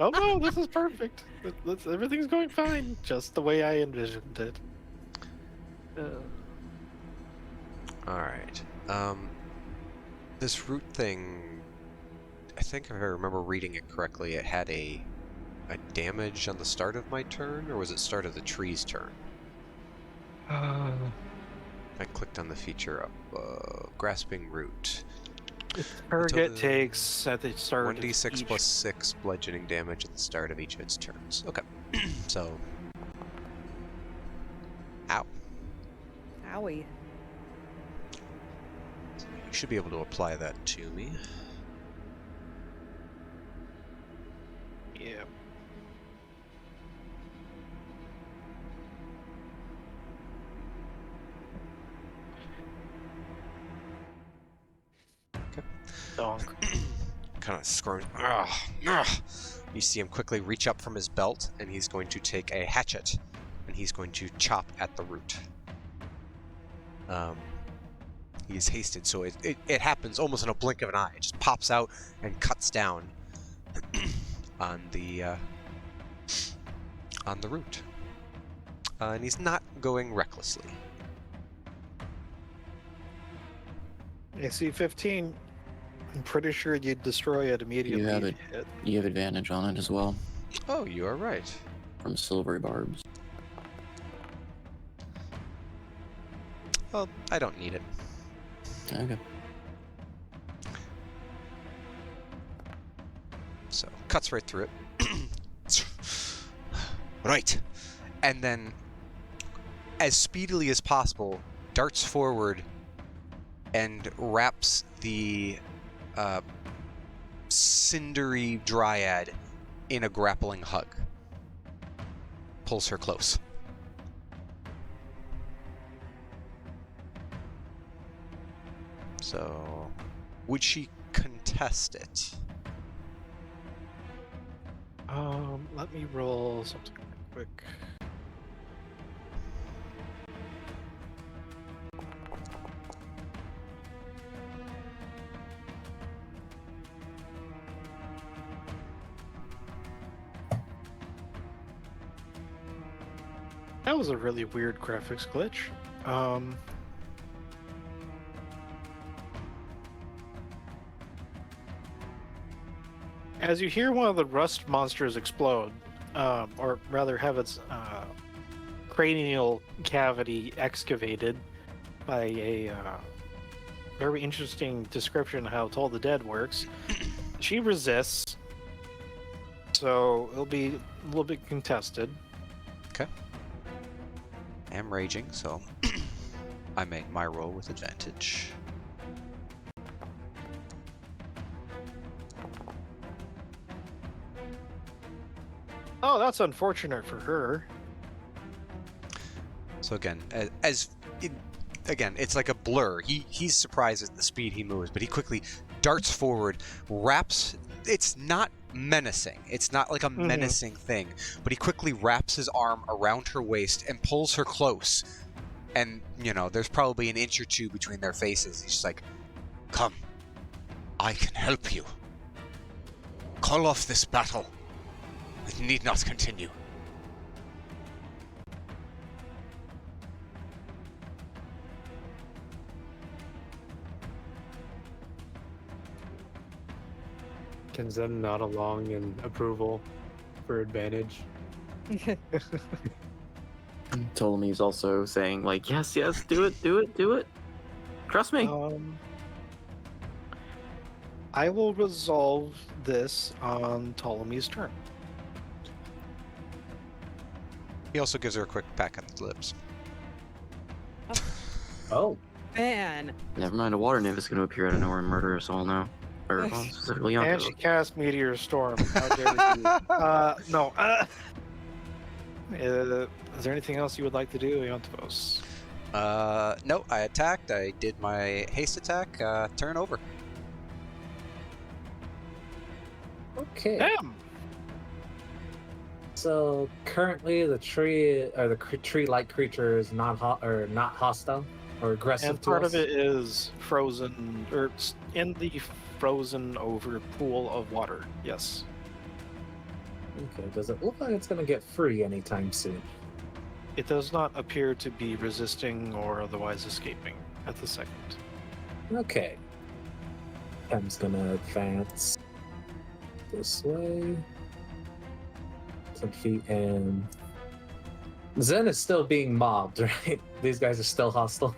Oh no, this is perfect. Everything's going fine, just the way I envisioned it. Alright. This root thing, I think if I remember reading it correctly, it had a damage on the start of my turn, or was it start of the tree's turn? I clicked on the feature up. Grasping root. Target the- takes at the start of 1d6 each- plus 6 bludgeoning damage at the start of each of its turns. Okay. So. Ow. Owie. You should be able to apply that to me. Yeah. Donk. Kind of squirming. You see him quickly reach up from his belt, and he's going to take a hatchet, and he's going to chop at the root. He's hasted, so it happens almost in a blink of an eye. It just pops out and cuts down on the root. And he's not going recklessly. AC 15. I'm pretty sure you'd destroy it immediately. have if it. you hit. You have advantage on it as well Oh, you are right. from silvery barbs. Well, I don't need it. Okay. So, cuts right through it. Right. And then, as speedily as possible, darts forward and wraps the cindery dryad in a grappling hug. Pulls her close. So, would she contest it? Let me roll something quick. That was a really weird graphics glitch. As you hear one of the rust monsters explode, or rather have its cranial cavity excavated by a very interesting description of how Toll the Dead works, she resists, so it'll be a little bit contested. Okay. I am raging, so I make my roll with advantage. Oh, that's unfortunate for her. So again, it's like a blur. He's surprised at the speed he moves, but he quickly darts forward, wraps. It's not menacing. It's not like a menacing thing, but he quickly wraps his arm around her waist and pulls her close. And there's probably an inch or two between their faces. He's just like, "Come, I can help you. Call off this battle. It need not continue." Can Zen nod along in approval for advantage? Ptolemy's also saying, like, yes, do it. Trust me. I will resolve this on Ptolemy's turn. He also gives her a quick peck on the lips. Oh. Man. Never mind, a water nymph is going to appear out of nowhere and murder us all now. Or specifically And Yonko. she cast Meteor Storm. How dare you? No. Is there anything else you would like to do, Leontivos? No, I attacked. I did my haste attack. Turn over. Okay. Damn! So currently, the tree or the tree-like creature is not hostile or aggressive. And to part us. of it is frozen, or in the frozen over pool of water. Yes. Okay. Does it look like it's gonna get free anytime soon? It does not appear to be resisting or otherwise escaping at the second. Okay. I'm just gonna advance this way. 10 feet, and Zen is still being mobbed, right? These guys are still hostile.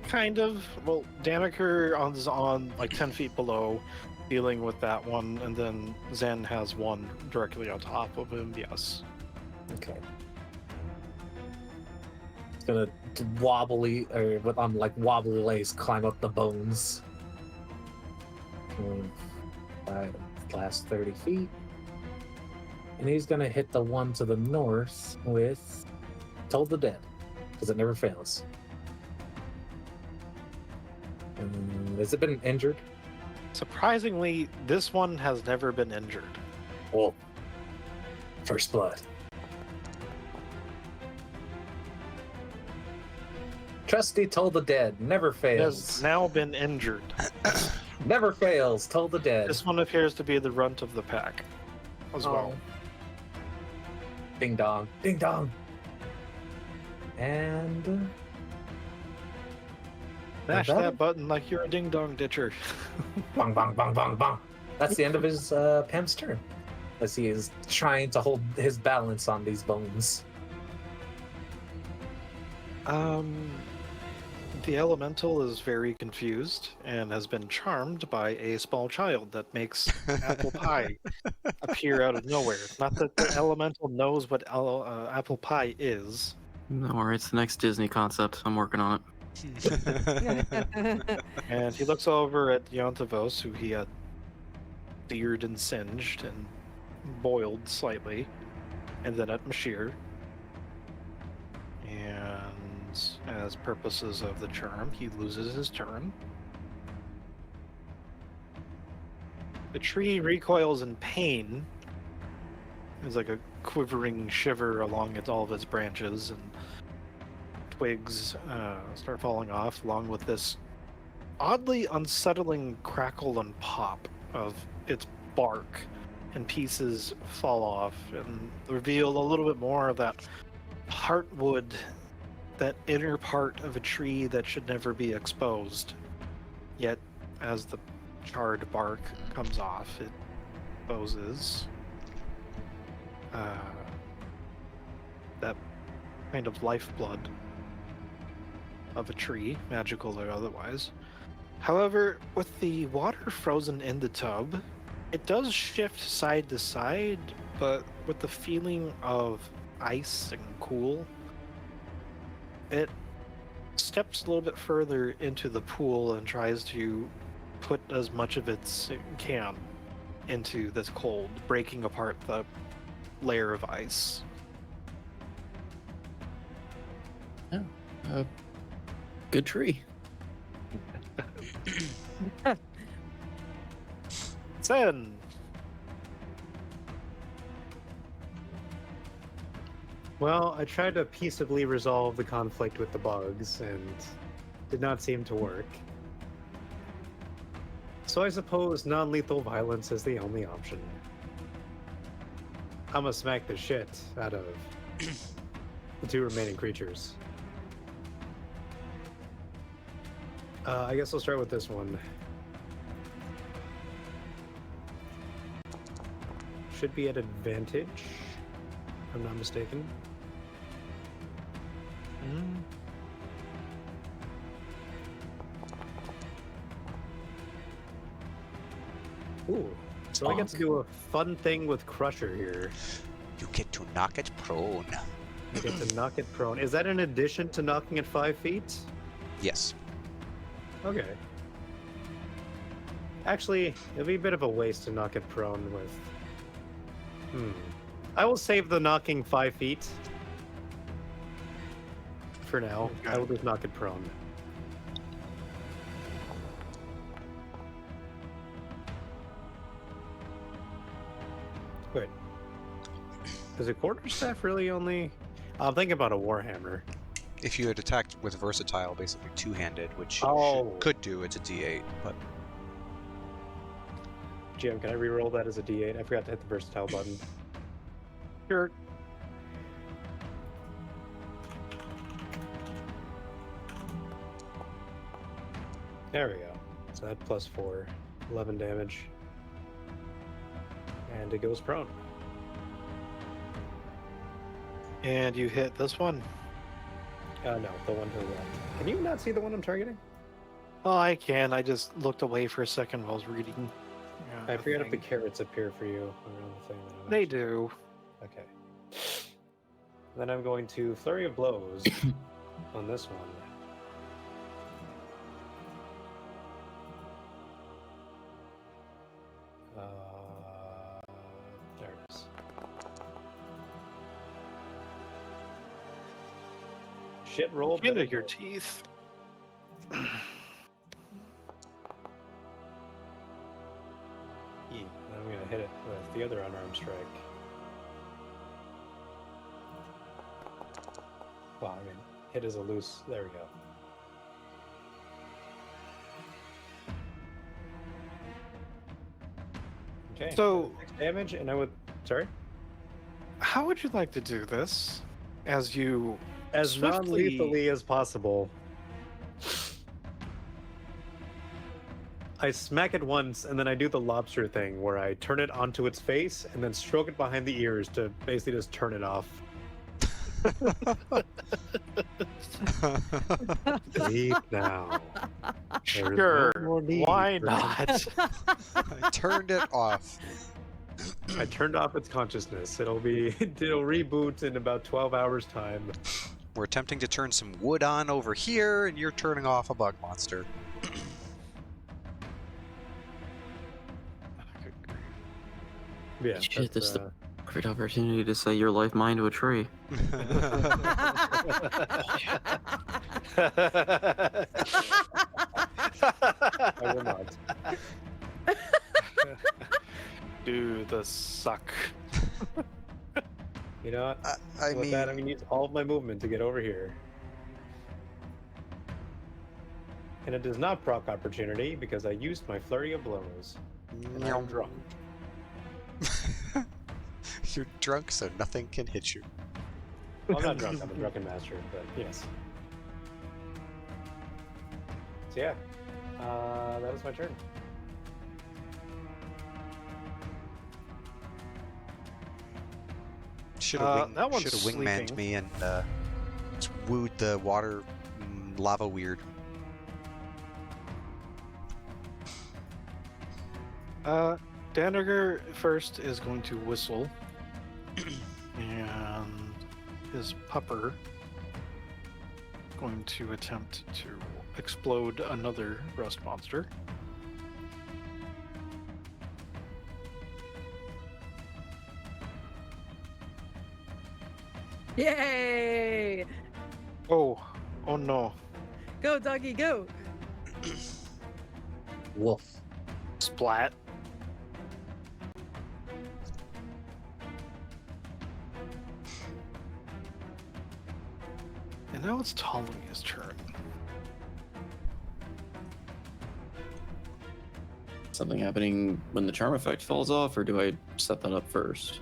Kind of. Well, Daneker is on like 10 feet below, dealing with that one, and then Zen has one directly on top of him, yes. Okay. It's gonna wobbly, or what on like wobbly legs, climb up the bones. Last 30 feet. And he's gonna hit the one to the north with Toll the Dead, because it never fails. Has it been injured? Surprisingly, this one has never been injured. Oh. First blood. Trusty Toll the Dead, never It fails. has now been injured. Never fails, Toll the Dead. This one appears to be the runt of the pack as well. Ding dong, ding dong. And Mash that- that button like you're a ding dong ditcher. bang, bang, bang, bang, bang. That's the end of his Pam's turn, as he is trying to hold his balance on these bones. The elemental is very confused and has been charmed by a small child that makes apple pie appear out of nowhere. Not that the elemental knows what apple pie is. No worries, it's the next Disney concept. I'm working on it. And he looks over at Yontivos, who he had seared and singed and boiled slightly, and then at Mashir. And as purposes of the charm, he loses his turn. The tree recoils in pain. There's like a quivering shiver along all of its branches, and twigs start falling off, along with this oddly unsettling crackle and pop of its bark, and pieces fall off and reveal a little bit more of that heartwood, that inner part of a tree that should never be exposed. Yet, as the charred bark comes off, it exposes that kind of lifeblood of a tree, magical or otherwise. However, with the water frozen in the tub, it does shift side to side, but with the feeling of ice and cool, it steps a little bit further into the pool and tries to put as much of its it can into this cold, breaking apart the layer of ice. Good tree. Sen! Well, I tried to peaceably resolve the conflict with the bugs, and did not seem to work. So I suppose non-lethal violence is the only option. I'm gonna smack the shit out of the two remaining creatures. I guess I'll start with this one. Should be at advantage, if I'm not mistaken. Ooh, so I get to do a fun thing with Crusher here. You get to knock it prone. I get to knock it prone. Is that in addition to knocking it 5 feet? Yes. Okay. Actually, it'll be a bit of a waste to knock it prone with. I will save the knocking 5 feet. For now. I will just knock it prone. Wait. Is a quarterstaff really only... I'm thinking about a warhammer. If you had attacked with versatile, basically two-handed, which Oh. could do, it's a D8, but Jim, can I reroll that as a D8? I forgot to hit the versatile button. Sure. There we go. So that plus 4. 11 damage. And it goes prone. And you hit this one. No, the one to the left. Can you not see the one I'm targeting? Oh, I can. I just looked away for a second while I was reading. I the forgot if the thing. carrots appear for you around the thing. That I'm They actually- do. Okay. Then I'm going to Flurry of Blows on this one. There it is. Shit roll. Into better your roll. teeth. And I'm gonna hit it with the other unarmed strike. Well, I mean, hit is a loose. There we go. Okay. So- 6 damage, and I would. Sorry. How would you like to do this? As you As swiftly- non-lethally as possible. I smack it once, and then I do the lobster thing where I turn it onto its face and then stroke it behind the ears to basically just turn it off. Sleep now. There is Sure, no more need why for- not? I turned it off. I turned off its consciousness. It'll reboot in about 12 hours time. We're attempting to turn some wood on over here, and you're turning off a bug monster. Good grief. Yeah, Shit, this is that's, the perfect opportunity to say your life mine to a tree. I will not. Do the suck. You know what? I With mean, that, I'm gonna use all of my movement to get over here. And it does not proc opportunity because I used my flurry of blows. And I'm drunk. You're drunk, so nothing can hit you. Well, I'm not drunk, I'm a drunken master, but yes. So yeah, that was my turn. Should have that one's wingmanned sleeping. me and just wooed the water lava weird. Daniger first is going to whistle, and his pupper going to attempt to explode another rust monster. Yay! Oh no. Go, doggy, go! Woof. Splat. And now it's Ptolemy's turn. Something happening when the charm effect falls off, or do I set that up first?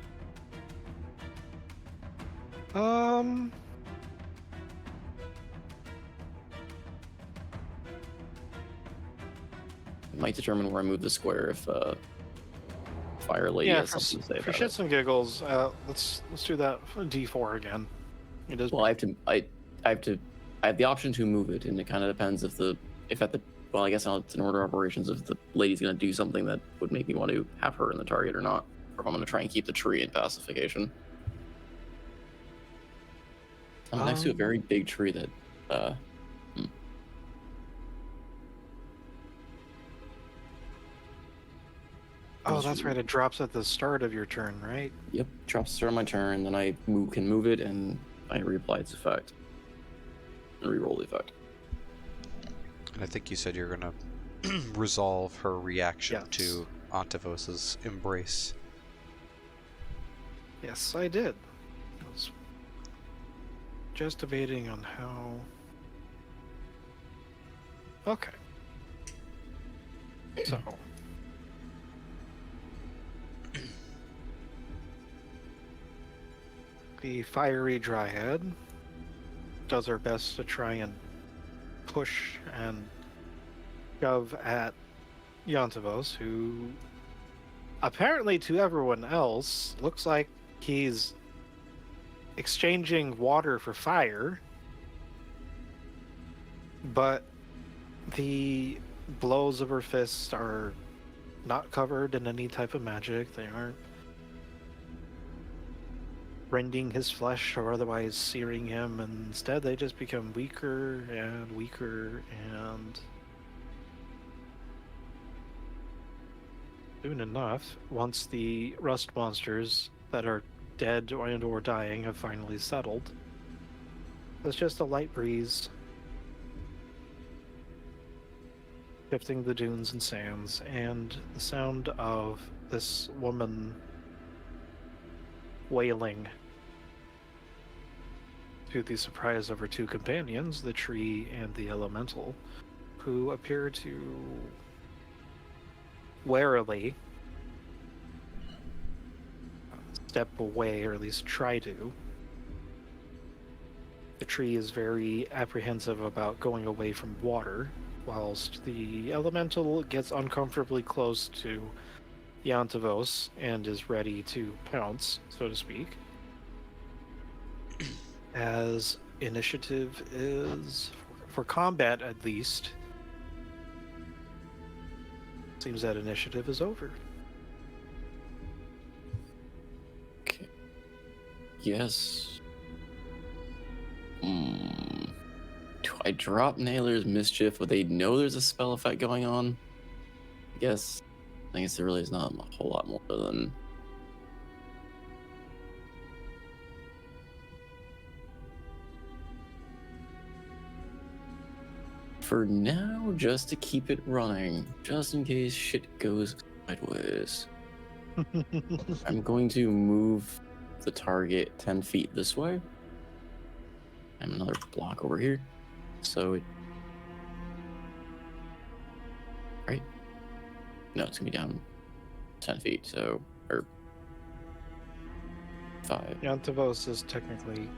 It might determine where I move the square if Fire Lady Yeah, has something to say for about it. shits and giggles, let's do that for D4 again. It is. Well, I have the option to move it, and it kind of depends well, I guess it's an order of operations if the lady's going to do something that would make me want to have her in the target or not, or if I'm going to try and keep the tree in pacification. I'm next to a very big tree that, Oh, that's right. It drops at the start of your turn, right? Yep, drops to start my turn, then I can move it, and I reapply its effect. And reroll the effect. And I think you said you're gonna resolve her reaction Yes. to Antivos's embrace. Yes, I did. I was just debating on how. Okay. So. The fiery dryad does her best to try and push and shove at Yantavos, who apparently to everyone else looks like he's exchanging water for fire, but the blows of her fists are not covered in any type of magic. They aren't rending his flesh or otherwise searing him, and instead they just become weaker and weaker, and soon enough, once the rust monsters that are dead or dying have finally settled, there's just a light breeze shifting the dunes and sands, and the sound of this woman wailing, to the surprise of her two companions, the tree and the elemental, who appear to warily step away, or at least try to. The tree is very apprehensive about going away from water, whilst the elemental gets uncomfortably close to Yantavos and is ready to pounce, so to speak. As initiative is, for combat at least, seems that initiative is over. Okay. Yes. Do I drop Nailer's Mischief? Would they know there's a spell effect going on? I guess there really is not a whole lot more than for now, just to keep it running, just in case shit goes sideways. I'm going to move the target 10 feet this way. And another block over here. So it... Right? No, it's going to be down 10 feet, so... Or... 5. Yantavos is technically...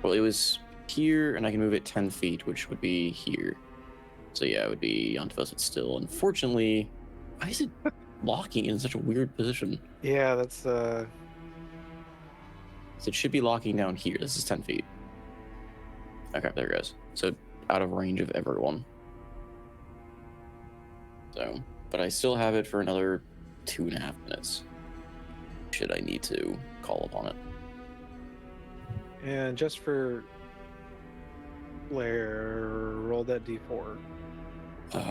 Well, it was here, and I can move it 10 feet, which would be here. So yeah, it would be Yantavos, but still, unfortunately... Why is it locking in such a weird position? Yeah, that's So it should be locking down here. This is 10 feet. Okay, there it goes. So out of range of everyone. So, but I still have it for another 2.5 minutes. Should I need to call upon it. And just for Blair, roll that d4.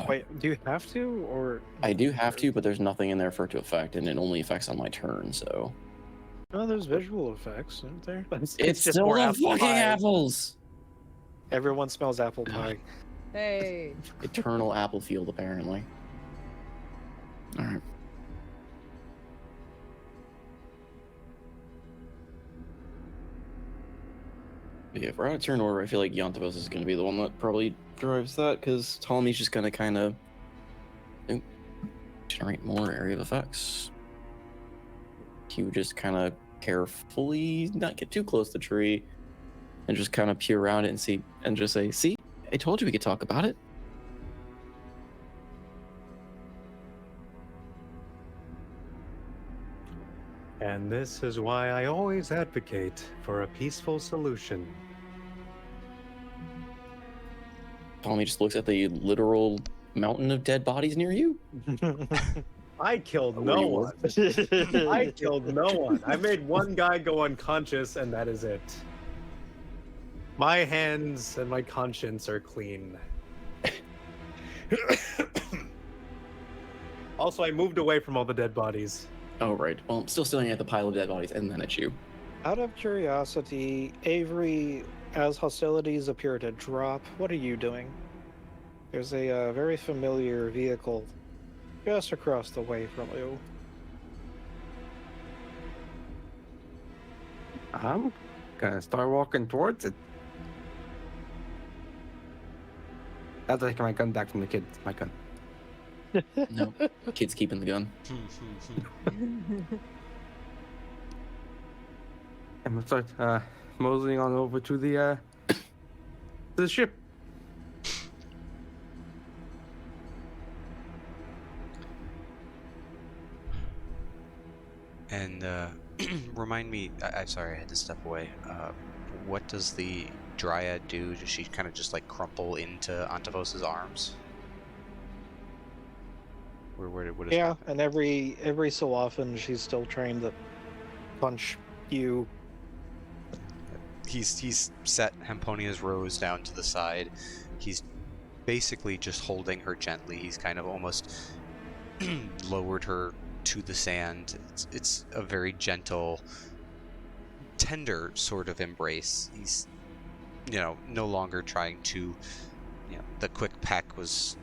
Wait, do you have to, or? I do have to, but there's nothing in there for it to affect, and it only affects on my turn, so... Oh, there's visual effects, isn't there? It's still more the apple fucking pie. apples! Everyone smells apple pie. Hey. Eternal apple field, apparently. Alright. Yeah, if we're out of turn order, I feel like Yantavos is going to be the one that probably drives that, because Ptolemy's just going to kind of generate more area of effects. He would just kind of carefully not get too close to the tree and just kind of peer around it and see, and just say, see, I told you we could talk about it. And this is why I always advocate for a peaceful solution. Ptolemy just looks at the literal mountain of dead bodies near you. I killed Where no you one. were. I killed no one. I made one guy go unconscious, and that is it. My hands and my conscience are clean. Also, I moved away from all the dead bodies. Oh, right. Well, I'm still staring at the pile of dead bodies and then at you. Out of curiosity, Avery, as hostilities appear to drop, what are you doing? There's a very familiar vehicle just across the way from you. I'm gonna start walking towards it. I'll take my gun back from the kid. My gun. No, kid's keeping the gun. I'm gonna start moseying on over to the ship. And remind me, I'm sorry, I had to step away. What does the Dryad do? Does she kind of just like crumple into Antavos' arms? What is Yeah, happening? and every so often she's still trying to punch you. He's set Hamponia's rose down to the side. He's basically just holding her gently. He's kind of almost lowered her to the sand. It's a very gentle, tender sort of embrace. He's, no longer trying to, the quick peck was,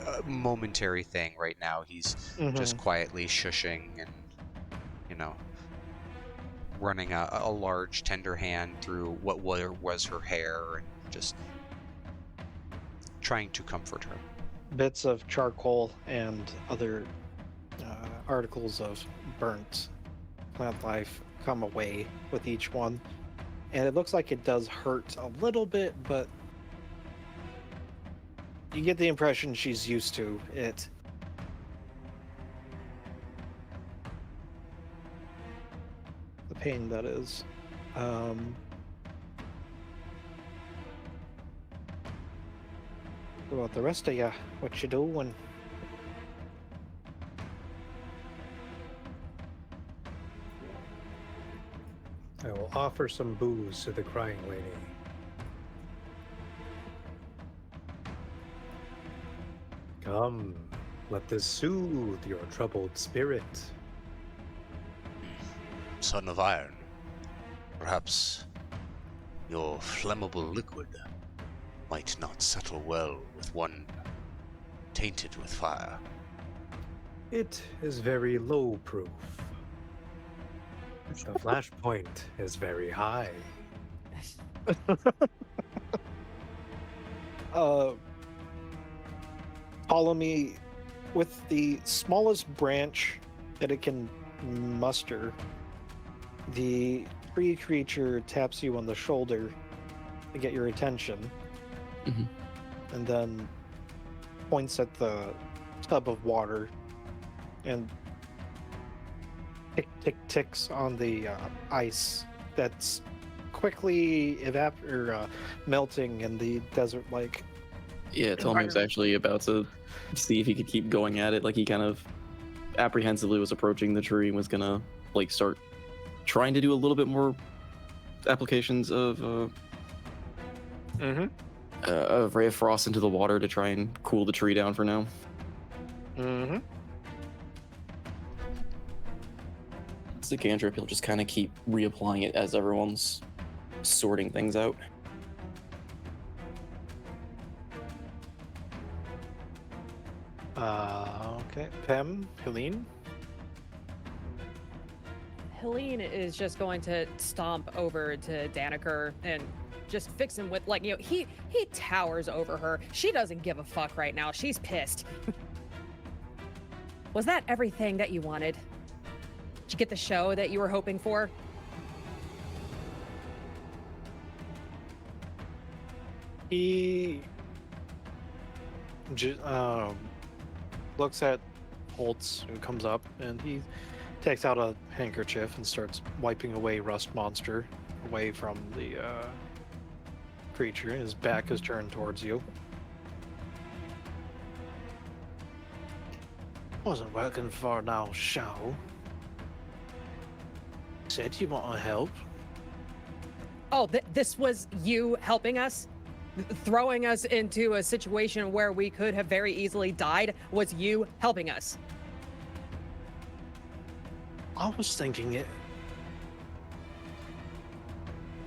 a momentary thing right now. He's just quietly shushing and, running a large tender hand through what was her hair and just trying to comfort her. Bits of charcoal and other articles of burnt plant life come away with each one, and it looks like it does hurt a little bit, but you get the impression she's used to it. The pain, that is. What about the rest of ya? What you doing? I will offer some booze to the crying lady. Come, let this soothe your troubled spirit. Son of Iron, perhaps your flammable liquid. might not settle well with one tainted with fire. It is very low proof. The flash point is very high. Ptolemy, with the smallest branch that it can muster, the tree creature taps you on the shoulder to get your attention, Mhm. and then points at the tub of water and ticks on the ice that's quickly melting in the desert lake. Yeah, Ptolemy's actually about to see if he could keep going at it. Like, he kind of apprehensively was approaching the tree and was gonna like start trying to do a little bit more applications of ray of frost into the water to try and cool the tree down for now. It's the cantrip. He'll just kind of keep reapplying it as everyone's sorting things out. Okay. Pem, Helene. Helene is just going to stomp over to Daneker and just fix him with, like, you know, he towers over her. She doesn't give a fuck right now. She's pissed. Was that everything that you wanted? Did you get the show that you were hoping for? He looks at Holtz, who comes up, and he takes out a handkerchief and starts wiping away Rust Monster away from the creature. His back is turned towards you. Wasn't working for no show. Said you want to help. Oh, this was you helping us? Throwing us into a situation where we could have very easily died was you helping us? I was thinking it.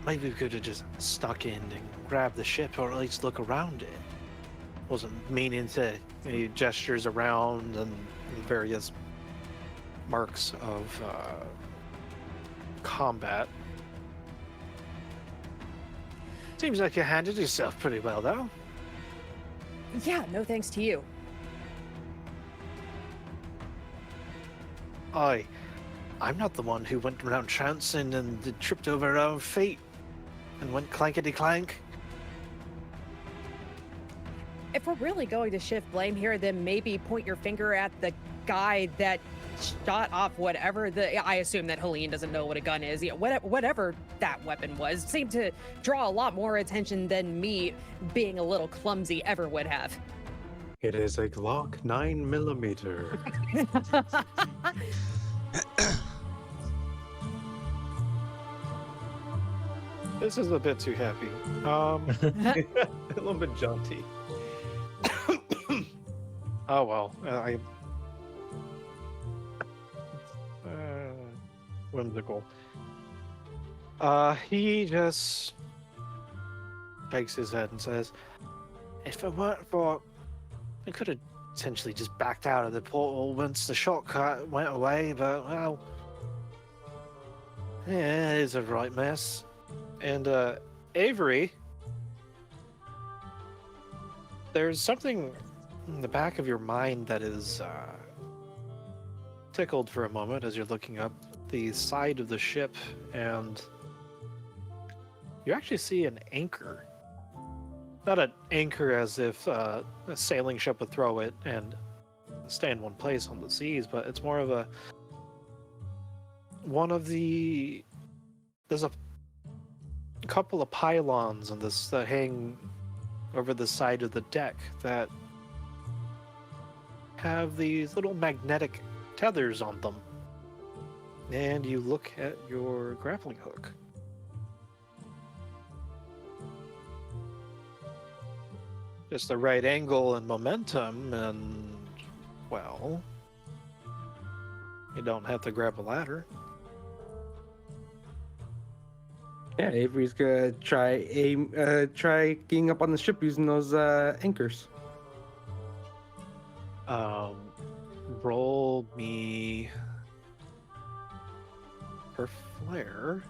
Maybe we could have just stuck in and grabbed the ship, or at least look around it. Wasn't meaning to. He gestures around and various marks of combat. Seems like you handled yourself pretty well, though. Yeah, no thanks to you. I'm not the one who went around trouncing and tripped over her own feet and went clankety clank. If we're really going to shift blame here, then maybe point your finger at the guy that shot off whatever I assume that Helene doesn't know what a gun is. Yeah, whatever that weapon was seemed to draw a lot more attention than me being a little clumsy ever would have. It is a Glock 9mm. This is a bit too happy. A little bit jaunty. Oh well, whimsical. He just shakes his head and says, "If it weren't for, we could have essentially just backed out of the portal once the shortcut went away. But well, yeah, it is a right mess." And Avery, there's something in the back of your mind that is tickled for a moment as you're looking up the side of the ship, and you actually see an anchor. Not an anchor as if a sailing ship would throw it and stay in one place on the seas, but it's more of there's a couple of pylons on this that hang over the side of the deck that have these little magnetic tethers on them. And you look at your grappling hook. Just the right angle and momentum, and well, you don't have to grab a ladder. Yeah, Avery's gonna try getting up on the ship using those anchors. Roll me her flare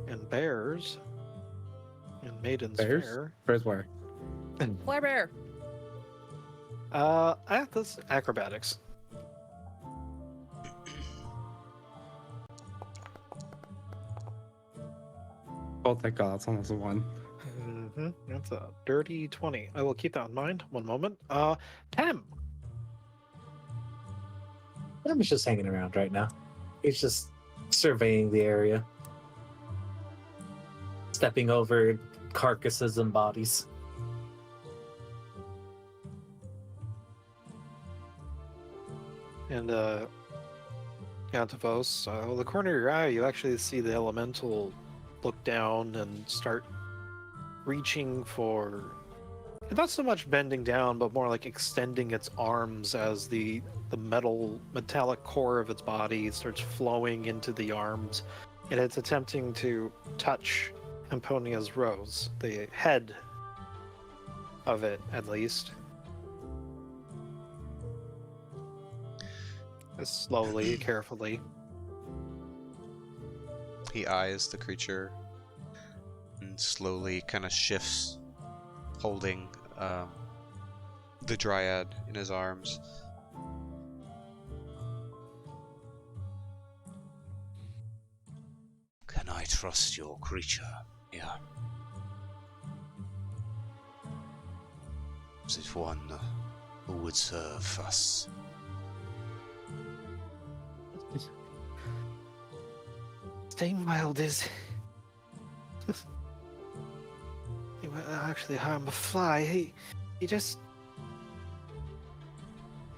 and bears and maiden's Bears? fair. Bears where? Flare bear. That's acrobatics. Oh, thank God, that's almost a 1. That's a dirty 20. I will keep that in mind. One moment. Tem. I'm just hanging around right now. He's just surveying the area, stepping over carcasses and bodies. And Yantavos, the corner of your eye, you actually see the elemental look down and start reaching for, not so much bending down, but more like extending its arms as the metallic core of its body starts flowing into the arms, and it's attempting to touch Amponia's rose, the head of it at least. Slowly, carefully. He eyes the creature and slowly kind of shifts, holding the dryad in his arms. Can I trust your creature? Yeah. Is it one who would serve us? Stainwild is... he won't actually harm a fly. He just...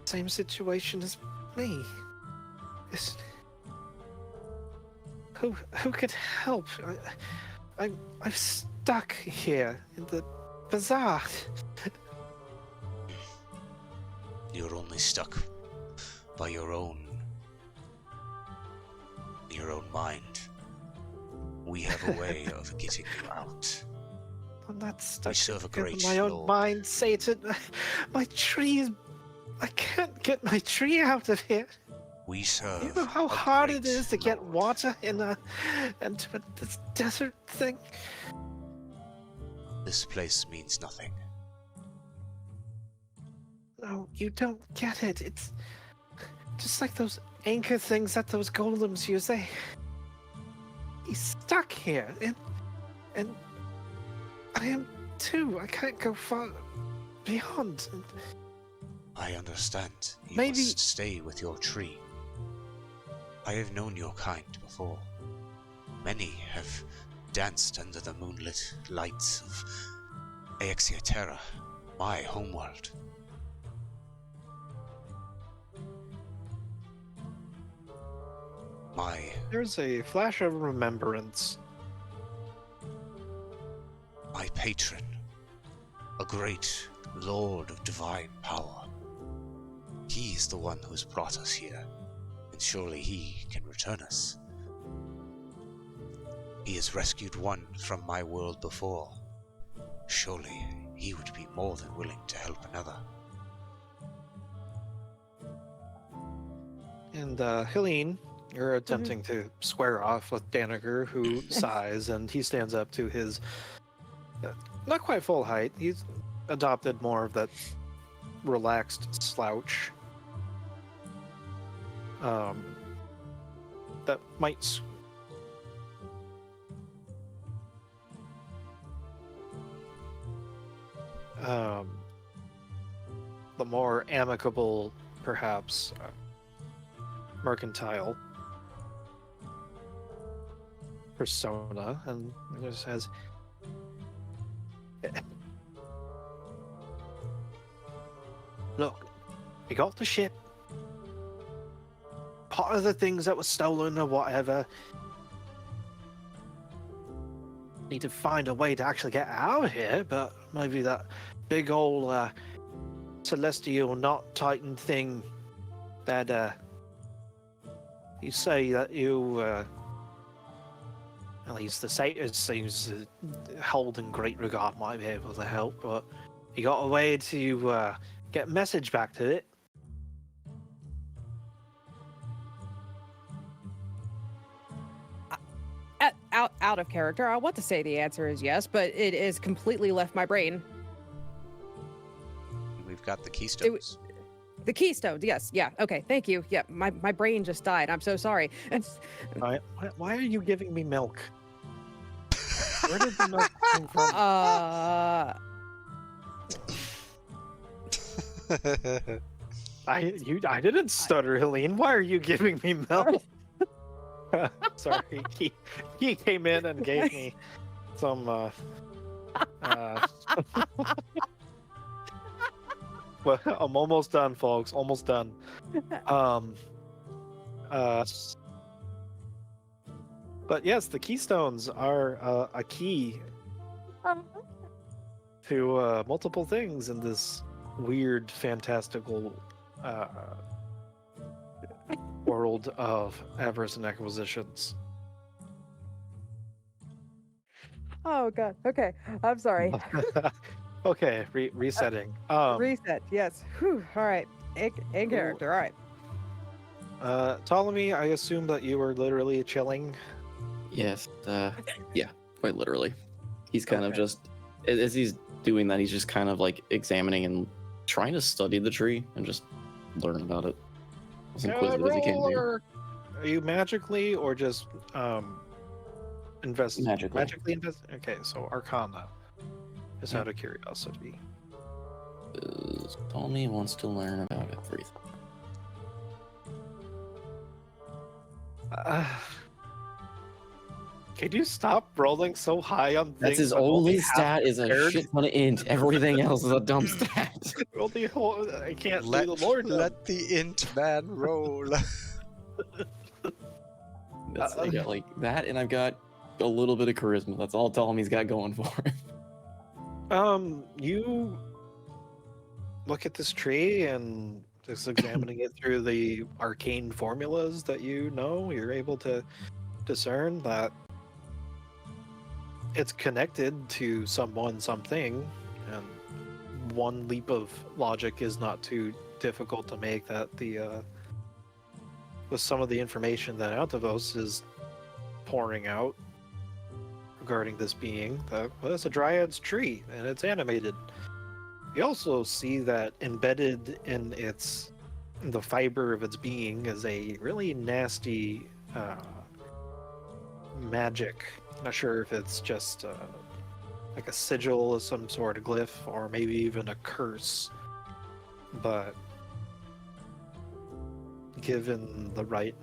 Same situation as me. Who could help? I'm stuck here in the bazaar. You're only stuck by your own mind. We have a way of getting you out. I'm not stuck. We serve a because great of my own lord. mind, Satan. My tree is... I can't get my tree out of here. We serve. You know how a hard it great is to get lord. water into this desert thing? This place means nothing. No, you don't get it. It's just like those anchor things that those golems use. He's stuck here, and I am too. I can't go far beyond. I understand. You Maybe- must stay with your tree. I have known your kind before. Many have danced under the moonlit lights of Exile, my homeworld. There's a flash of remembrance. My patron, a great lord of divine power. He is the one who has brought us here, and surely he can return us. He has rescued one from my world before. Surely he would be more than willing to help another. And Helene, you're attempting to square off with Daniger, who sighs, and he stands up to his not quite full height. He's adopted more of that relaxed slouch. That might the more amicable, perhaps, mercantile persona, and it just says, "Look, we got the ship. Part of the things that were stolen or whatever. Need to find a way to actually get out of here, but maybe that big old celestial knot titan thing that you say that you At least the site seems held in great regard, might be able to help, but you got a way to get a message back to it? Out of character, I want to say the answer is yes, but it is completely left my brain. We've got the keystones. The keystone, yes, yeah, okay, thank you. Yeah, my brain just died. I'm so sorry. Why are you giving me milk? Where did the milk come from? I didn't stutter, Helene. Why are you giving me milk? Sorry, he came in and gave me some. Well, I'm almost done, folks. Almost done. But yes, the keystones are a key to multiple things in this weird, fantastical world of avarice and acquisitions. Oh god. Okay, I'm sorry. Okay, resetting. Reset. Yes. Whew. All right. In character. All right. Ptolemy, I assume that you were literally chilling. Yes, yeah, quite literally. He's kind of Okay. just, as he's doing that, he's just kind of like examining and trying to study the tree and just learn about it. As inquisitive as he can be. Are you magically or just invest? Magically. Magically invest. Okay, so Arcana. Just out of curiosity. Tommy wants to learn about everything. Can you stop rolling so high on things? That's his that only half stat is a prepared? shit ton of int. Everything else is a dumb stat. I can't do the Lord. Let the int man roll. I got like that, and I've got a little bit of charisma. That's all Ptolemy's got going for him. You look at this tree and just examining it through the arcane formulas that you know, you're able to discern that it's connected to something, and one leap of logic is not too difficult to make. That with some of the information that Altavos is pouring out regarding this being, that well, it's a dryad's tree and it's animated. You also see that embedded in the fiber of its being is a really nasty magic. Not sure if it's just like a sigil of some sort of glyph or maybe even a curse, but given the right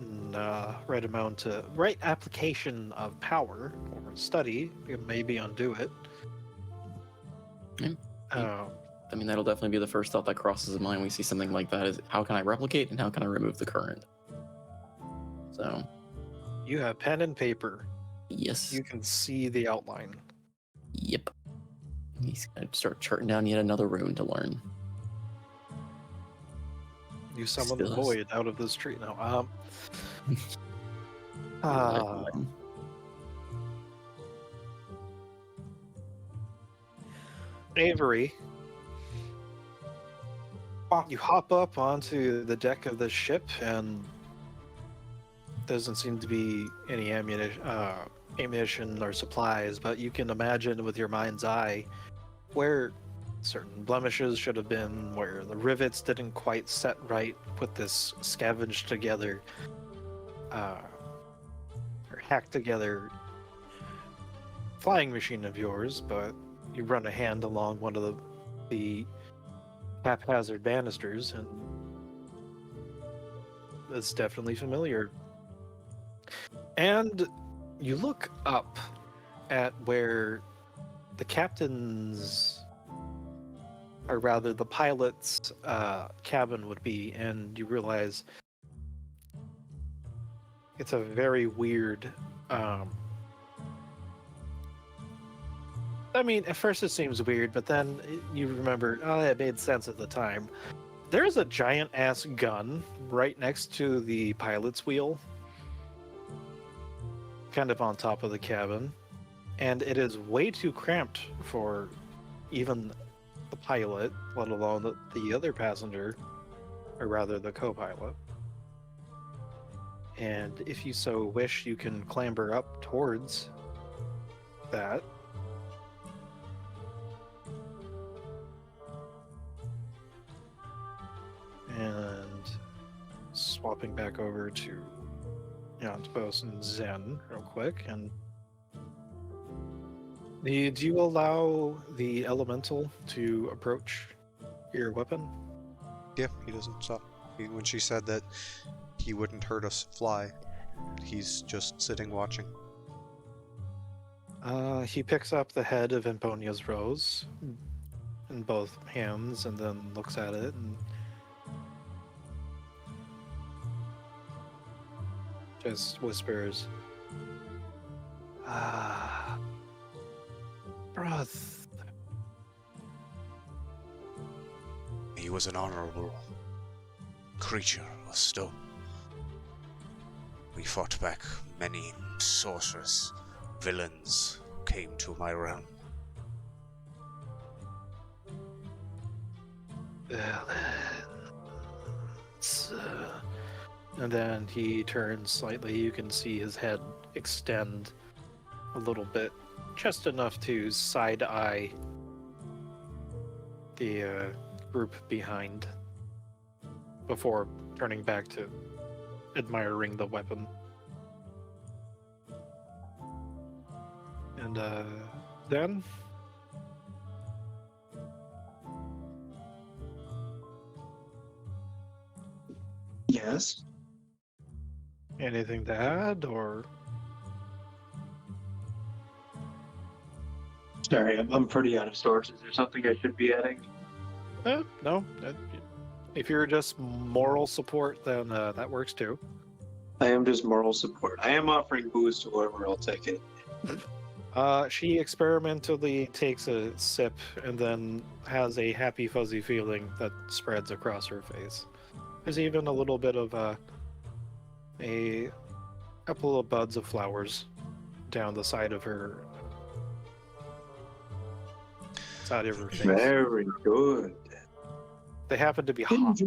application of power or study, you can maybe undo it. I mean, that'll definitely be the first thought that crosses his mind when we see something like that, is how can I replicate and how can I remove the current? So, You have pen and paper. yes. You can see the outline. Yep. He's gonna start charting down yet another rune to learn. You summon the Still is. void out of this tree now. Avery, you hop up onto the deck of the ship, and doesn't seem to be any ammunition or supplies, but you can imagine with your mind's eye where certain blemishes should have been, where the rivets didn't quite set right with this scavenged together or hacked together flying machine of yours, but you run a hand along one of the haphazard banisters, and it's definitely familiar. And you look up at where the captain's, or rather the pilot's cabin would be, and you realize it's a very weird I mean, at first it seems weird, but then you remember, oh, it made sense at the time. There's a giant ass gun right next to the pilot's wheel. kind of on top of the cabin, and it is way too cramped for even the pilot, let alone the other passenger, or rather the co-pilot. And if you so wish, you can clamber up towards that. And swapping back over to Yantbos and Zen real quick. And do you allow the elemental to approach your weapon? Yeah, he doesn't stop. When she said that he wouldn't hurt us fly, he's just sitting watching. He picks up the head of Emponia's rose in both hands and then looks at it and just whispers, Broth. He was an honorable creature of stone. We fought back many sorcerous villains who came to my realm. And then he turns slightly. You can see his head extend a little bit, just enough to side-eye the group behind before turning back to admiring the weapon. And then Yes. anything to add, or Sorry, I'm pretty out of sorts. Is there something I should be adding? no? If you're just moral support, then that works too. I am just moral support. I am offering booze to whoever will take it. She experimentally takes a sip and then has a happy fuzzy feeling that spreads across her face. There's even a little bit of a couple of buds of flowers down the side of her face. Very good. They happen to be hot.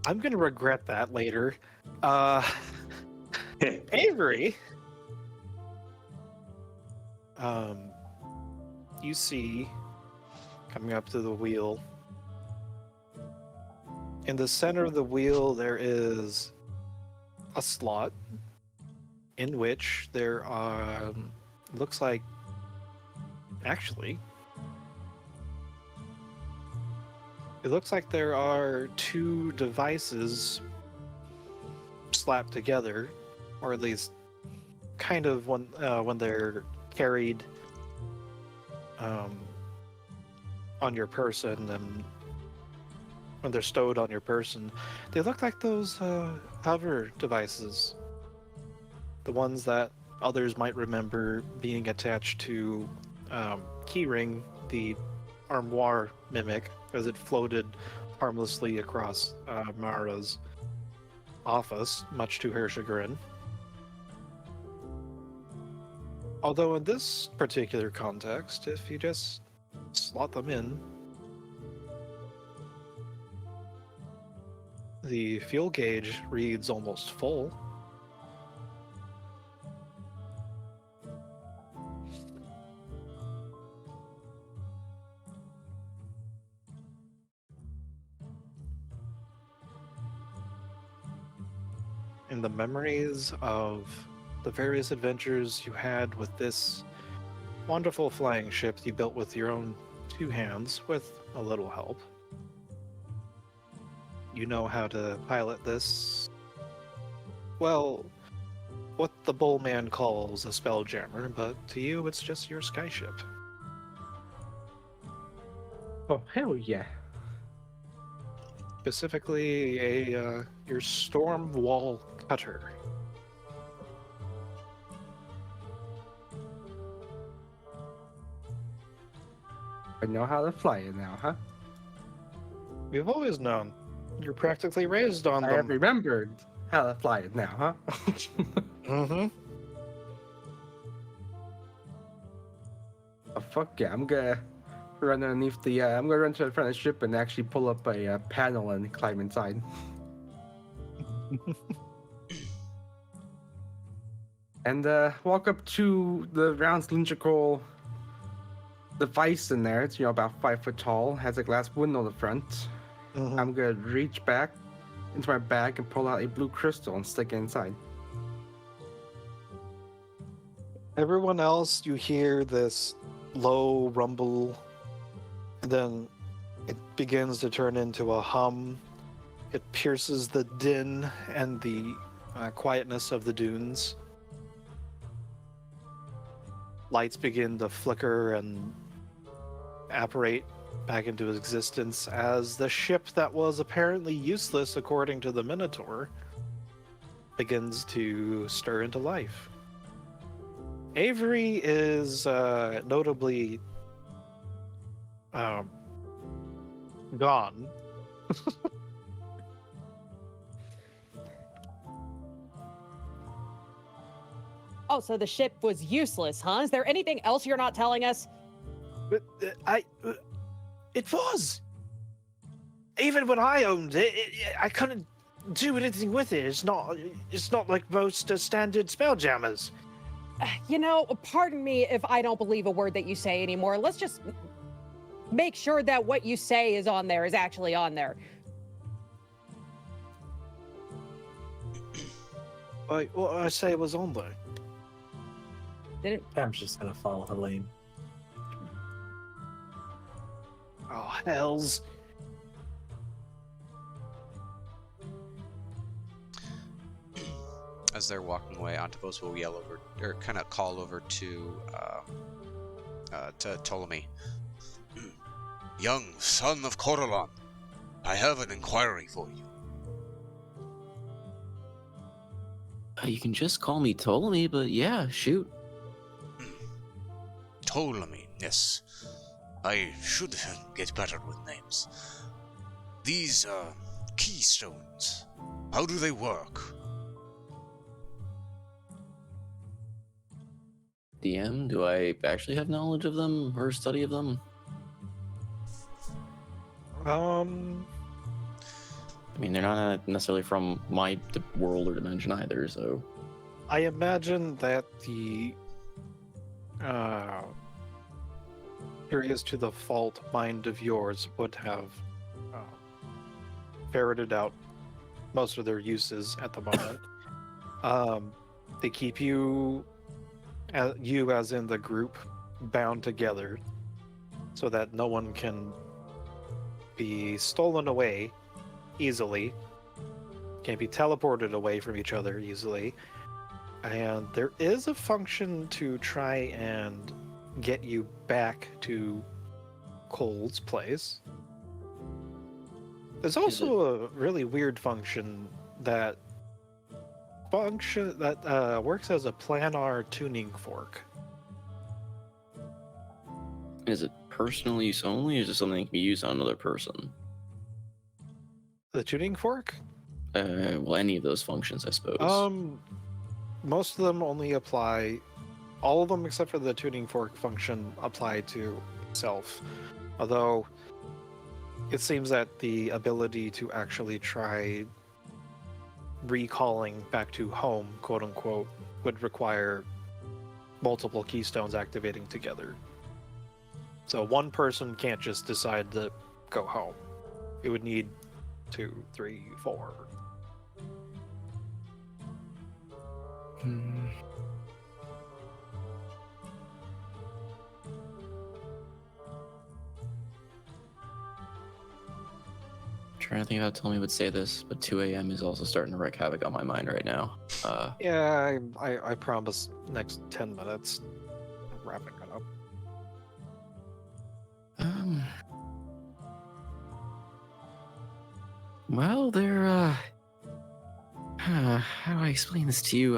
I'm gonna regret that later. Avery, you see, coming up to the wheel, in the center of the wheel there is a slot in which there are, looks like, actually, it looks like there are two devices slapped together, or at least kind of when they're carried on your person, and when they're stowed on your person, they look like those hover devices. The ones that others might remember being attached to Keyring, the armoire mimic, as it floated harmlessly across Mara's office, much to her chagrin. Although in this particular context, if you just slot them in, the fuel gauge reads almost full. And the memories of the various adventures you had with this wonderful flying ship you built with your own two hands, with a little help. You know how to pilot this, well, what the Bullman calls a spelljammer, but to you it's just your skyship. Oh, hell yeah. Specifically, your storm wall cutter. I know how to fly it now, huh? We've always known. You're practically raised on I have them. remembered how to fly it now, huh? Mm-hmm. Oh, fuck yeah, I'm gonna run underneath the, I'm gonna run to the front of the ship and actually pull up a panel and climb inside. And walk up to the round cylindrical device in there. It's, about 5 foot tall, has a glass window on the front. Mhm. I'm gonna reach back into my bag and pull out a blue crystal and stick it inside. Everyone else, you hear this low rumble, then it begins to turn into a hum. It pierces the din and the quietness of the dunes. Lights begin to flicker and apparate back into existence as the ship that was apparently useless, according to the Minotaur, begins to stir into life. Avery is notably gone. Oh, so the ship was useless, huh? Is there anything else you're not telling us? But it was. Even when I owned it, I couldn't do anything with it. It's not like most standard spelljammers. Pardon me if I don't believe a word that you say anymore. Let's just make sure that what you say is on there is actually on there. What I say was on there. I'm just gonna follow Helene. Oh, hells. As they're walking away, Antipos will yell over, or kind of call over to Ptolemy. Young son of Corellon, I have an inquiry for you. You can just call me Ptolemy, but yeah, shoot. Ptolemy, yes. I should get better with names. These, keystones, how do they work? DM, do I actually have knowledge of them or study of them? I mean, they're not necessarily from my world or dimension either, so... imagine that the curious to the fault mind of yours would have ferreted out most of their uses at the moment. They keep you as in the group bound together so that no one can be stolen away easily, can't be teleported away from each other easily, and there is a function to try and get you back to Cole's place. There's also a really weird function that works as a planar tuning fork. Is it personal use only, or is it something that can be used on another person? The tuning fork? Well, any of those functions, I suppose. Most of them only apply, all of them except for the tuning fork function apply to self. Although, it seems that the ability to actually try recalling back to home, quote unquote, would require multiple keystones activating together. So one person can't just decide to go home. It would need 2, 3, 4. Trying to think how Tommy would say this, but 2 a.m. is also starting to wreak havoc on my mind right now. Yeah, I promise next 10 minutes. I'm wrapping it up. Well, they're, how do I explain this to you?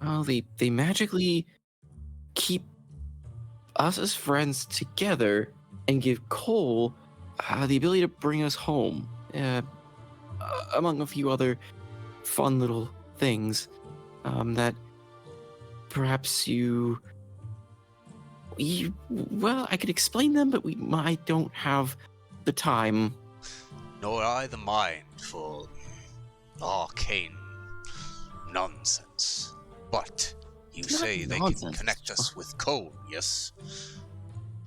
Well, they magically keep us as friends together and give Cole the ability to bring us home, among a few other fun little things that perhaps well, I could explain them, but I don't have the time. Nor I the mind for arcane nonsense. But you It's not say they nonsense. can connect us with coal, yes?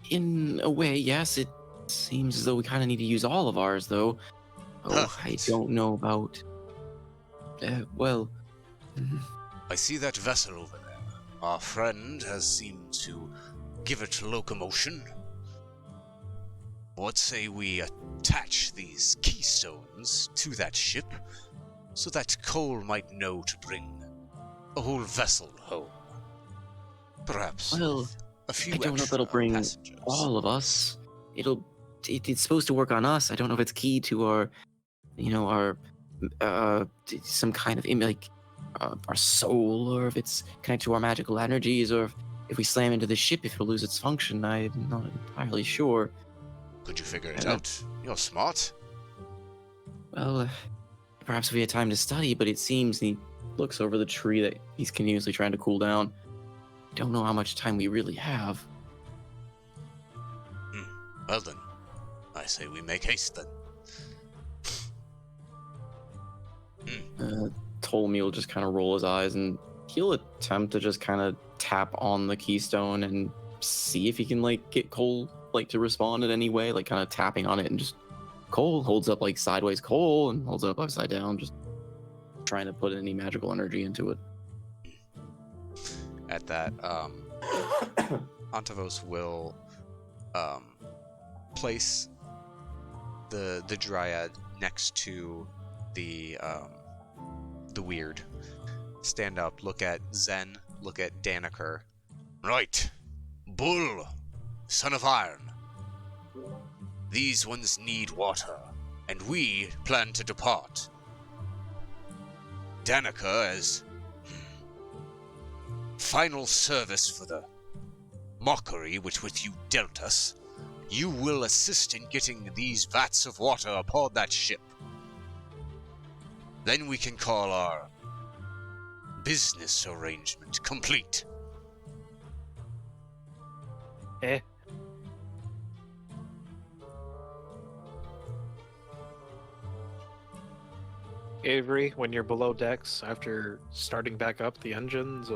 In a way, yes. It seems as though we kind of need to use all of ours, though. Oh, I Perfect. don't know about. Well. I see that vessel over there. Our friend has seemed to give it locomotion. What say we attach these keystones to that ship, so that Cole might know to bring a whole vessel home? Perhaps Well, with a few I don't know if extra it'll bring passengers. all of us. It's supposed to work on us. I don't know if it's key to our, some kind of our soul, or if it's connected to our magical energies, or if we slam into the ship, if it'll lose its function. I'm not entirely sure. Could you figure it out? You're smart. Well, perhaps if we had time to study, but it seems he looks over the tree that he's continuously trying to cool down. Don't know how much time we really have. Well then, I say we make haste then. Ptolemy will just kind of roll his eyes, and he'll attempt to just kind of tap on the keystone and see if he can get Cole to respond in any way, kind of tapping on it, and just Cole holds up sideways, Cole, and holds it up upside down, just trying to put any magical energy into it. At that, Antavos will place the dryad next to the weird. Stand up, look at Zen, look at Daniker. Right. Bull, son of iron. These ones need water, and we plan to depart. Danica, as final service for the mockery which you dealt us, you will assist in getting these vats of water aboard that ship. Then we can call our business arrangement complete. Eh? Avery, when you're below decks after starting back up the engines,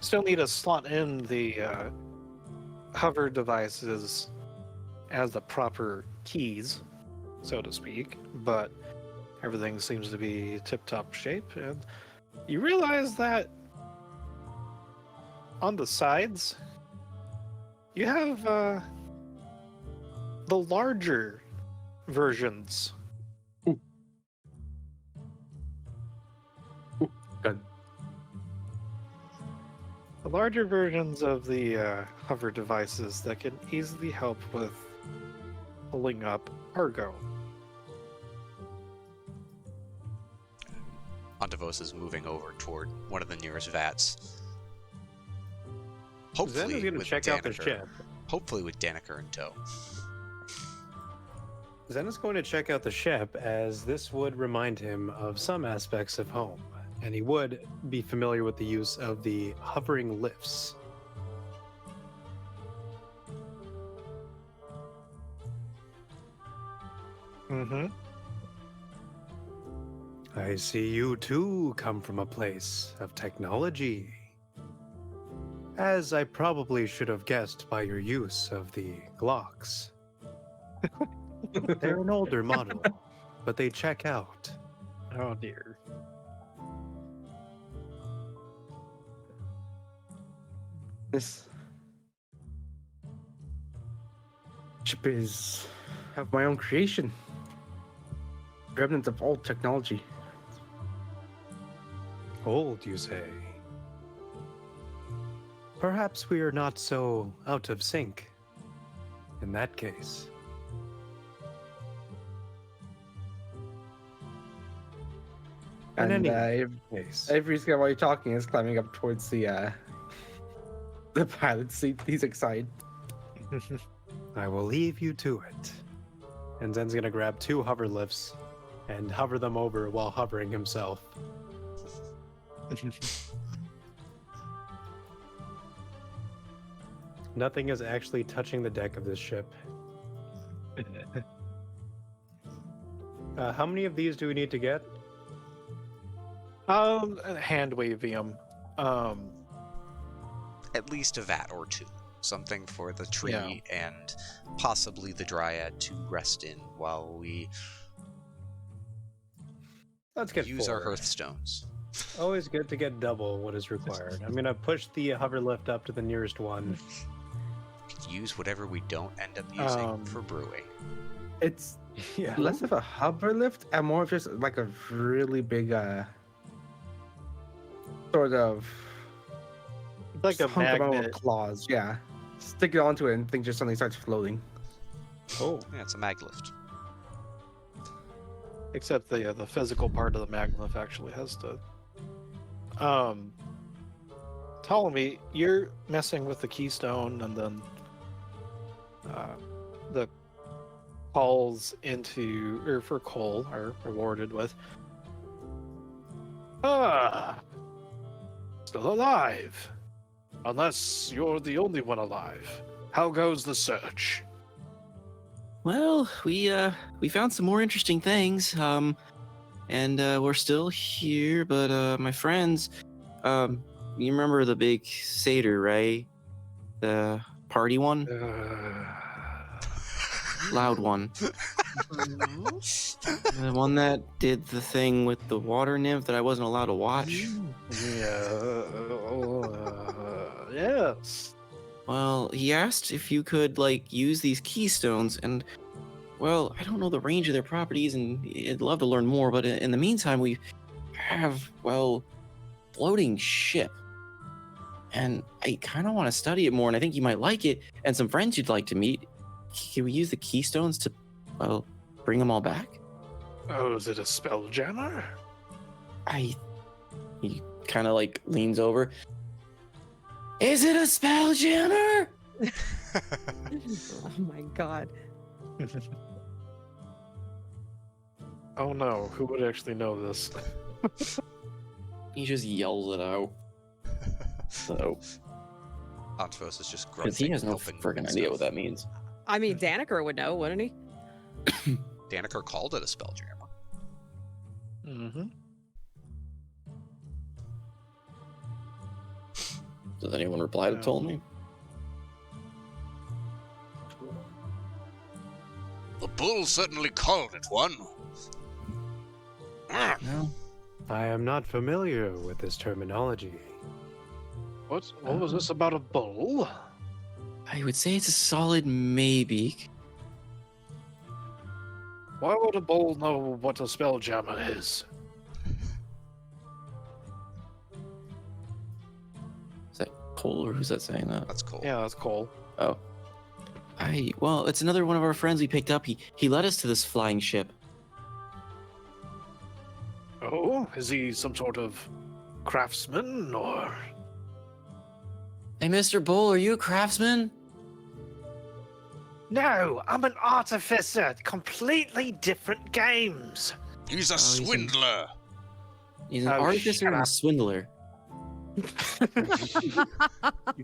still need to slot in the hover devices as the proper keys, so to speak, but everything seems to be tip-top shape, and you realize that on the sides you have the larger versions. Good. The larger versions of the hover devices that can easily help with pulling up cargo. Antavos is moving over toward one of the nearest vats. Zen is Hopefully going to with check out the Daniker. ship. Hopefully with Daniker in tow. Zen is going to check out the ship, as this would remind him of some aspects of home, and he would be familiar with the use of the hovering lifts. Mm-hmm. I see you too come from a place of technology. As I probably should have guessed by your use of the Glocks. They're an older model, but they check out. Oh dear. This ship is of my own creation. Remnants of old technology. Old, you say? Perhaps we are not so out of sync. In that case. In And any case. Avery's while you're talking is climbing up towards the pilot seat. He's excited. I will leave you to it. And Zen's gonna grab 2 hover lifts and hover them over while hovering himself. Nothing is actually touching the deck of this ship. How many of these do we need to get? Hand waving them. At least a vat or 2. Something for the tree Yeah. and possibly the dryad to rest in while we Let's get use our 4. hearthstones. Always good to get double what is required. I'm gonna push the hover lift up to the nearest one. Use whatever we don't end up using for brewing. It's Yeah. less of a hover lift and more of just like a really big sort of Like a hunk of metal magnet. claws. Yeah, stick it onto it and thing just suddenly starts floating. Oh. Yeah, it's a mag lift. Except the physical part of the magnet actually has to. Ptolemy, you're messing with the keystone, and then the calls into or for coal are rewarded with. Still alive. Unless you're the only one alive. How goes the search? Well, we found some more interesting things. And we're still here, but my friends, you remember the big satyr, right? The party one, loud one, the one that did the thing with the water nymph that I wasn't allowed to watch. Yes. Well, he asked if you could use these keystones, and well, I don't know the range of their properties, and I'd love to learn more. But in the meantime, we have floating ship, and I kind of want to study it more, and I think you might like it, and some friends you'd like to meet. Can we use the keystones to bring them all back? Oh, is it a spell jammer? He kind of leans over. Is it a spell jammer? Oh my god. Oh no, who would actually know this? He just yells it out. So, Ontvos is just because he grunting, has no helping friggin' idea what that means. I mean, Daneker would know, wouldn't he? Daneker called it a spell jammer. Mm-hmm. Does anyone reply to Ptolemy? The bull certainly called it one. No. I am not familiar with this terminology. What was this about a bull? I would say it's a solid maybe. Why would a bull know what a spell jammer is? Is that Cole or who's that saying that? That's cool. Yeah, that's Cole. Oh. Well, it's another one of our friends we picked up. He led us to this flying ship. Oh, is he some sort of craftsman or? Hey, Mr. Bull, are you a craftsman? No, I'm an artificer. Completely different games. He's a he's a- swindler. He's an Oh, artificer shut and a up. swindler. You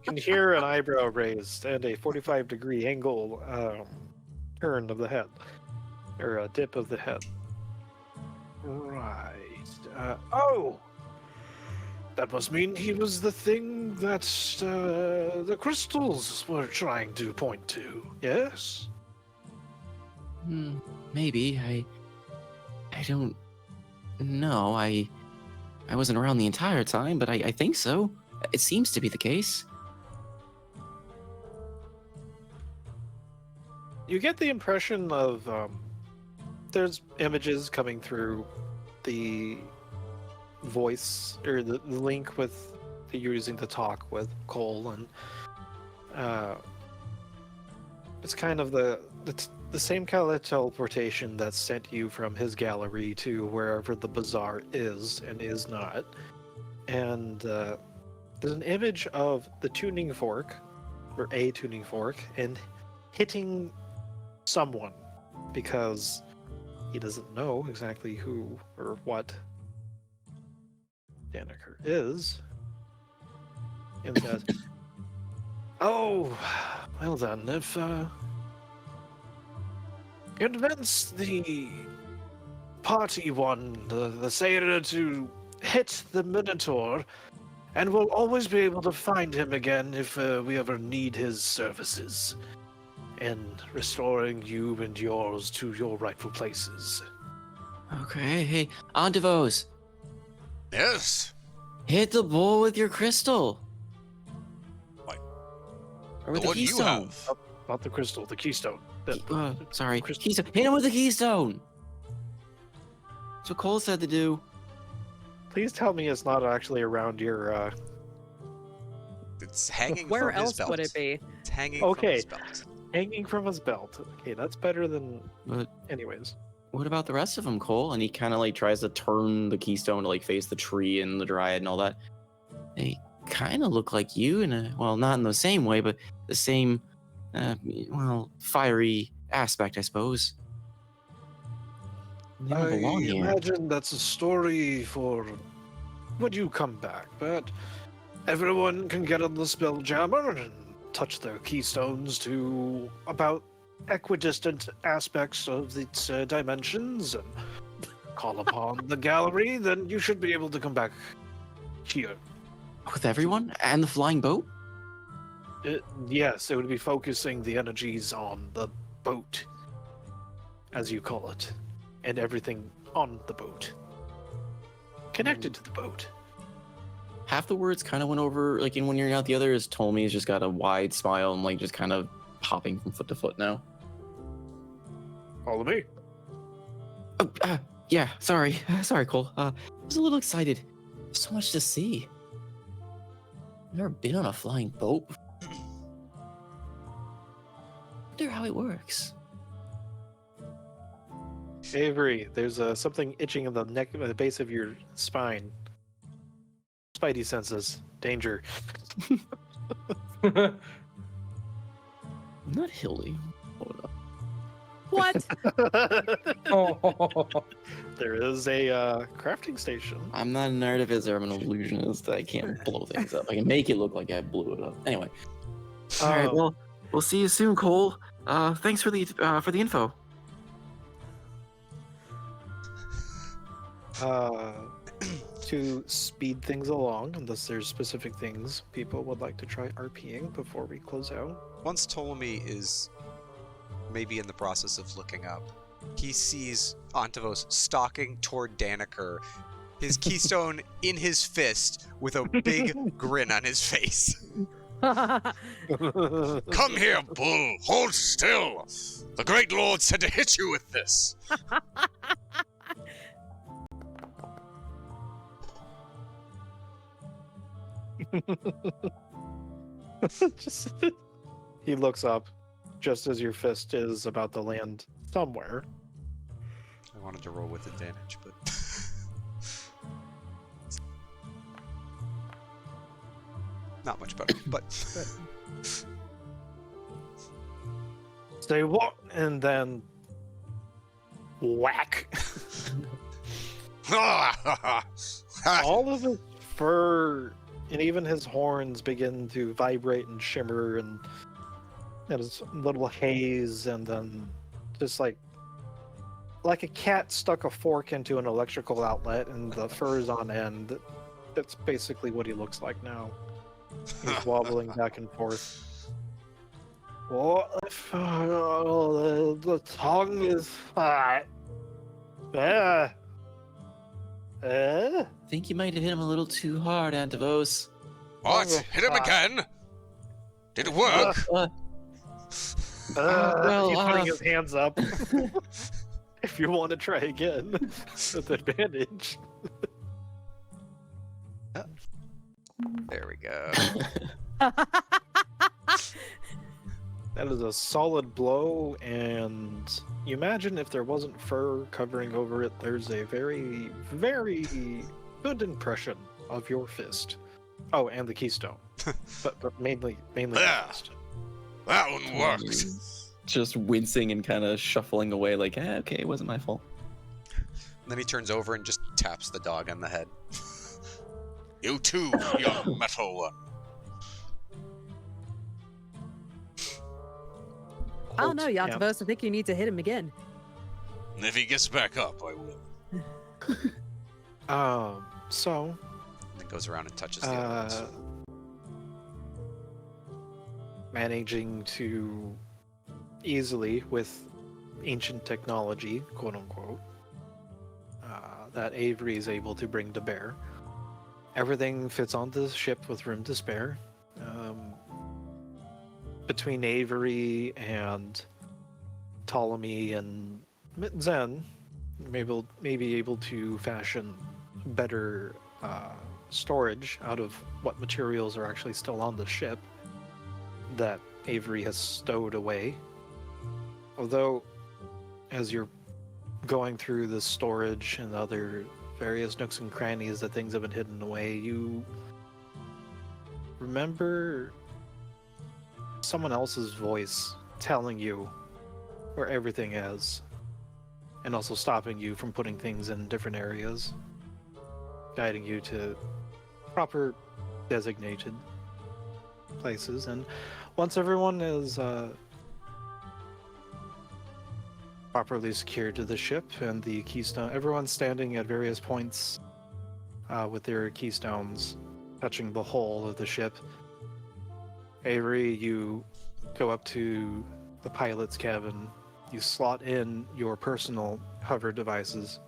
can hear an eyebrow raised and a 45-degree angle turn of the head, or a dip of the head. Right. Oh! That must mean he was the thing that the crystals were trying to point to, yes? Maybe. I don't know. I wasn't around the entire time, but I think so. It seems to be the case. You get the impression of there's images coming through the voice or the link with you're using to talk with Cole, and it's kind of the same kind of teleportation that sent you from his gallery to wherever the bazaar is and is not. And there's an image of the tuning fork, or a tuning fork, and hitting someone because he doesn't know exactly who or what Daneker is. And says, "Oh, well then, if convince the party one, the sailor, to hit the Minotaur, and we'll always be able to find him again if we ever need his services in restoring you and yours to your rightful places." Okay, hey, Antivos, Yes. hit the bull with your crystal. What? Or with The the one you keystone. have. Not the crystal, the keystone. Sorry, crystal. keystone. Hit him with the keystone. That's what Cole said to do. Please tell me it's not actually around your. It's hanging Where from his else belt. would it be? It's hanging Okay. from his belt. Hanging from his belt. Okay, that's better than. But Anyways. what about the rest of them, Cole? And he kind of like tries to turn the keystone to like face the tree and the dryad and all that. They kind of look like you in a, well, not in the same way, but the same, well, fiery aspect, I suppose. They don't belong here. imagine that's a story for when you come back, but everyone can get on the spelljammer and touch their keystones to about equidistant aspects of its dimensions and call upon the gallery, then you should be able to come back here. With everyone? And the flying boat? Yes, it would be focusing the energies on the boat, as you call it, and everything on the boat. Connected to the boat. Half the words kind of went over, like in one ear and out the other, is Ptolemy's just got a wide smile and like just kind of hopping from foot to foot now. Follow me. Oh, yeah, sorry. Sorry, Cole. I was a little excited. So much to see. Never been on a flying boat. Wonder how it works. Avery, there's something itching in the neck, the base of your spine. Spidey senses danger. Not Hilly. Hold up. What? There is a crafting station. I'm not an artificer. I'm an illusionist. I can't blow things up. I can make it look like I blew it up. Anyway. All right. Well, we'll see you soon, Cole. Thanks for the info. To speed things along, unless there's specific things people would like to try RPing before we close out. Once Ptolemy is maybe in the process of looking up, he sees Antivos stalking toward Daneker, his keystone in his fist with a big grin on his face. Come here, bull. Hold still. The great lord said to hit you with this. He looks up just as your fist is about to land somewhere. I wanted to roll with advantage, but not much better. But Say what? And then whack. All of his fur and even his horns begin to vibrate and shimmer, and there's a little haze, and then just like a cat stuck a fork into an electrical outlet and the fur is on end. That's basically what he looks like now. He's wobbling back and forth. What if the tongue is fat? I think you might have hit him a little too hard, Antivos. What? Hit him again? Did it work? He's putting his hands up. If you want to try again with advantage. there we go. That is a solid blow, and you imagine if there wasn't fur covering over it, there's a very, very good impression of your fist. Oh, and the keystone. but mainly the Yeah. fist. That one worked. Just wincing and kind of shuffling away, like, okay, it wasn't my fault. And then he turns over and just taps the dog on the head. You too, young metal one. I don't know, Holds Yatvos. hands. I think you need to hit him again. And if he gets back up, I will. So, And then goes around and touches the other ones. managing to easily, with ancient technology, quote unquote, that Avery is able to bring to bear. Everything fits on the ship with room to spare. Between Avery and Ptolemy and Zen, may be able to fashion better storage out of what materials are actually still on the ship that Avery has stowed away. Although, as you're going through the storage and other various nooks and crannies that things have been hidden away, you remember someone else's voice telling you where everything is, and also stopping you from putting things in different areas, guiding you to proper designated places. And once everyone is properly secured to the ship and the keystone, everyone's standing at various points with their keystones touching the hull of the ship. Avery, you go up to the pilot's cabin, you slot in your personal hover devices,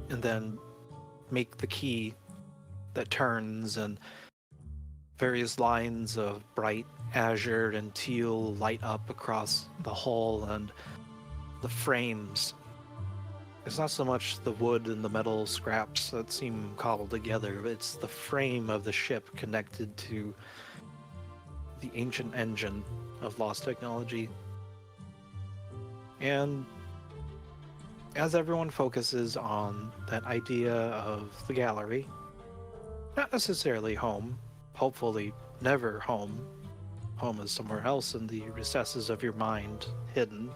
and then make the key that turns, and various lines of bright azure and teal light up across the hull, and the frames. It's not so much the wood and the metal scraps that seem cobbled together, but it's the frame of the ship connected to the ancient engine of lost technology. And as everyone focuses on that idea of the gallery, not necessarily home, hopefully never home. Home is somewhere else in the recesses of your mind, hidden,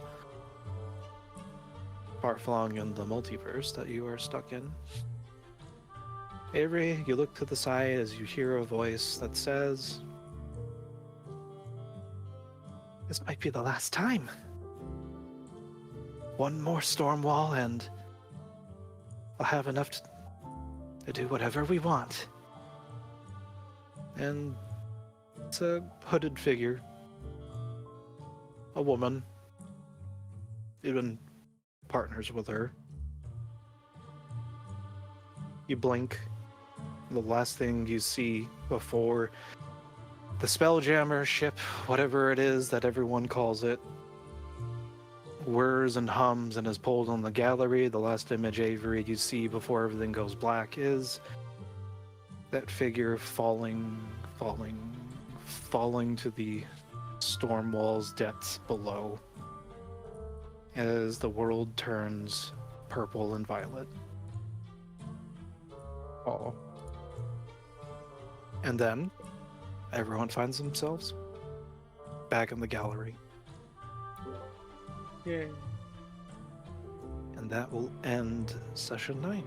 far-flung in the multiverse that you are stuck in. Avery, you look to the side as you hear a voice that says, "This might be the last time. One more storm wall and I'll have enough to do whatever we want." And it's a hooded figure. A woman. Even partners with her. You blink. The last thing you see before the Spelljammer ship, whatever it is that everyone calls it, whirs and hums and is pulled on the gallery. The last image, Avery, you see before everything goes black is that figure falling to the storm wall's depths below as the world turns purple and violet. Oh. And then everyone finds themselves back in the gallery. Yay. And that will end session 9.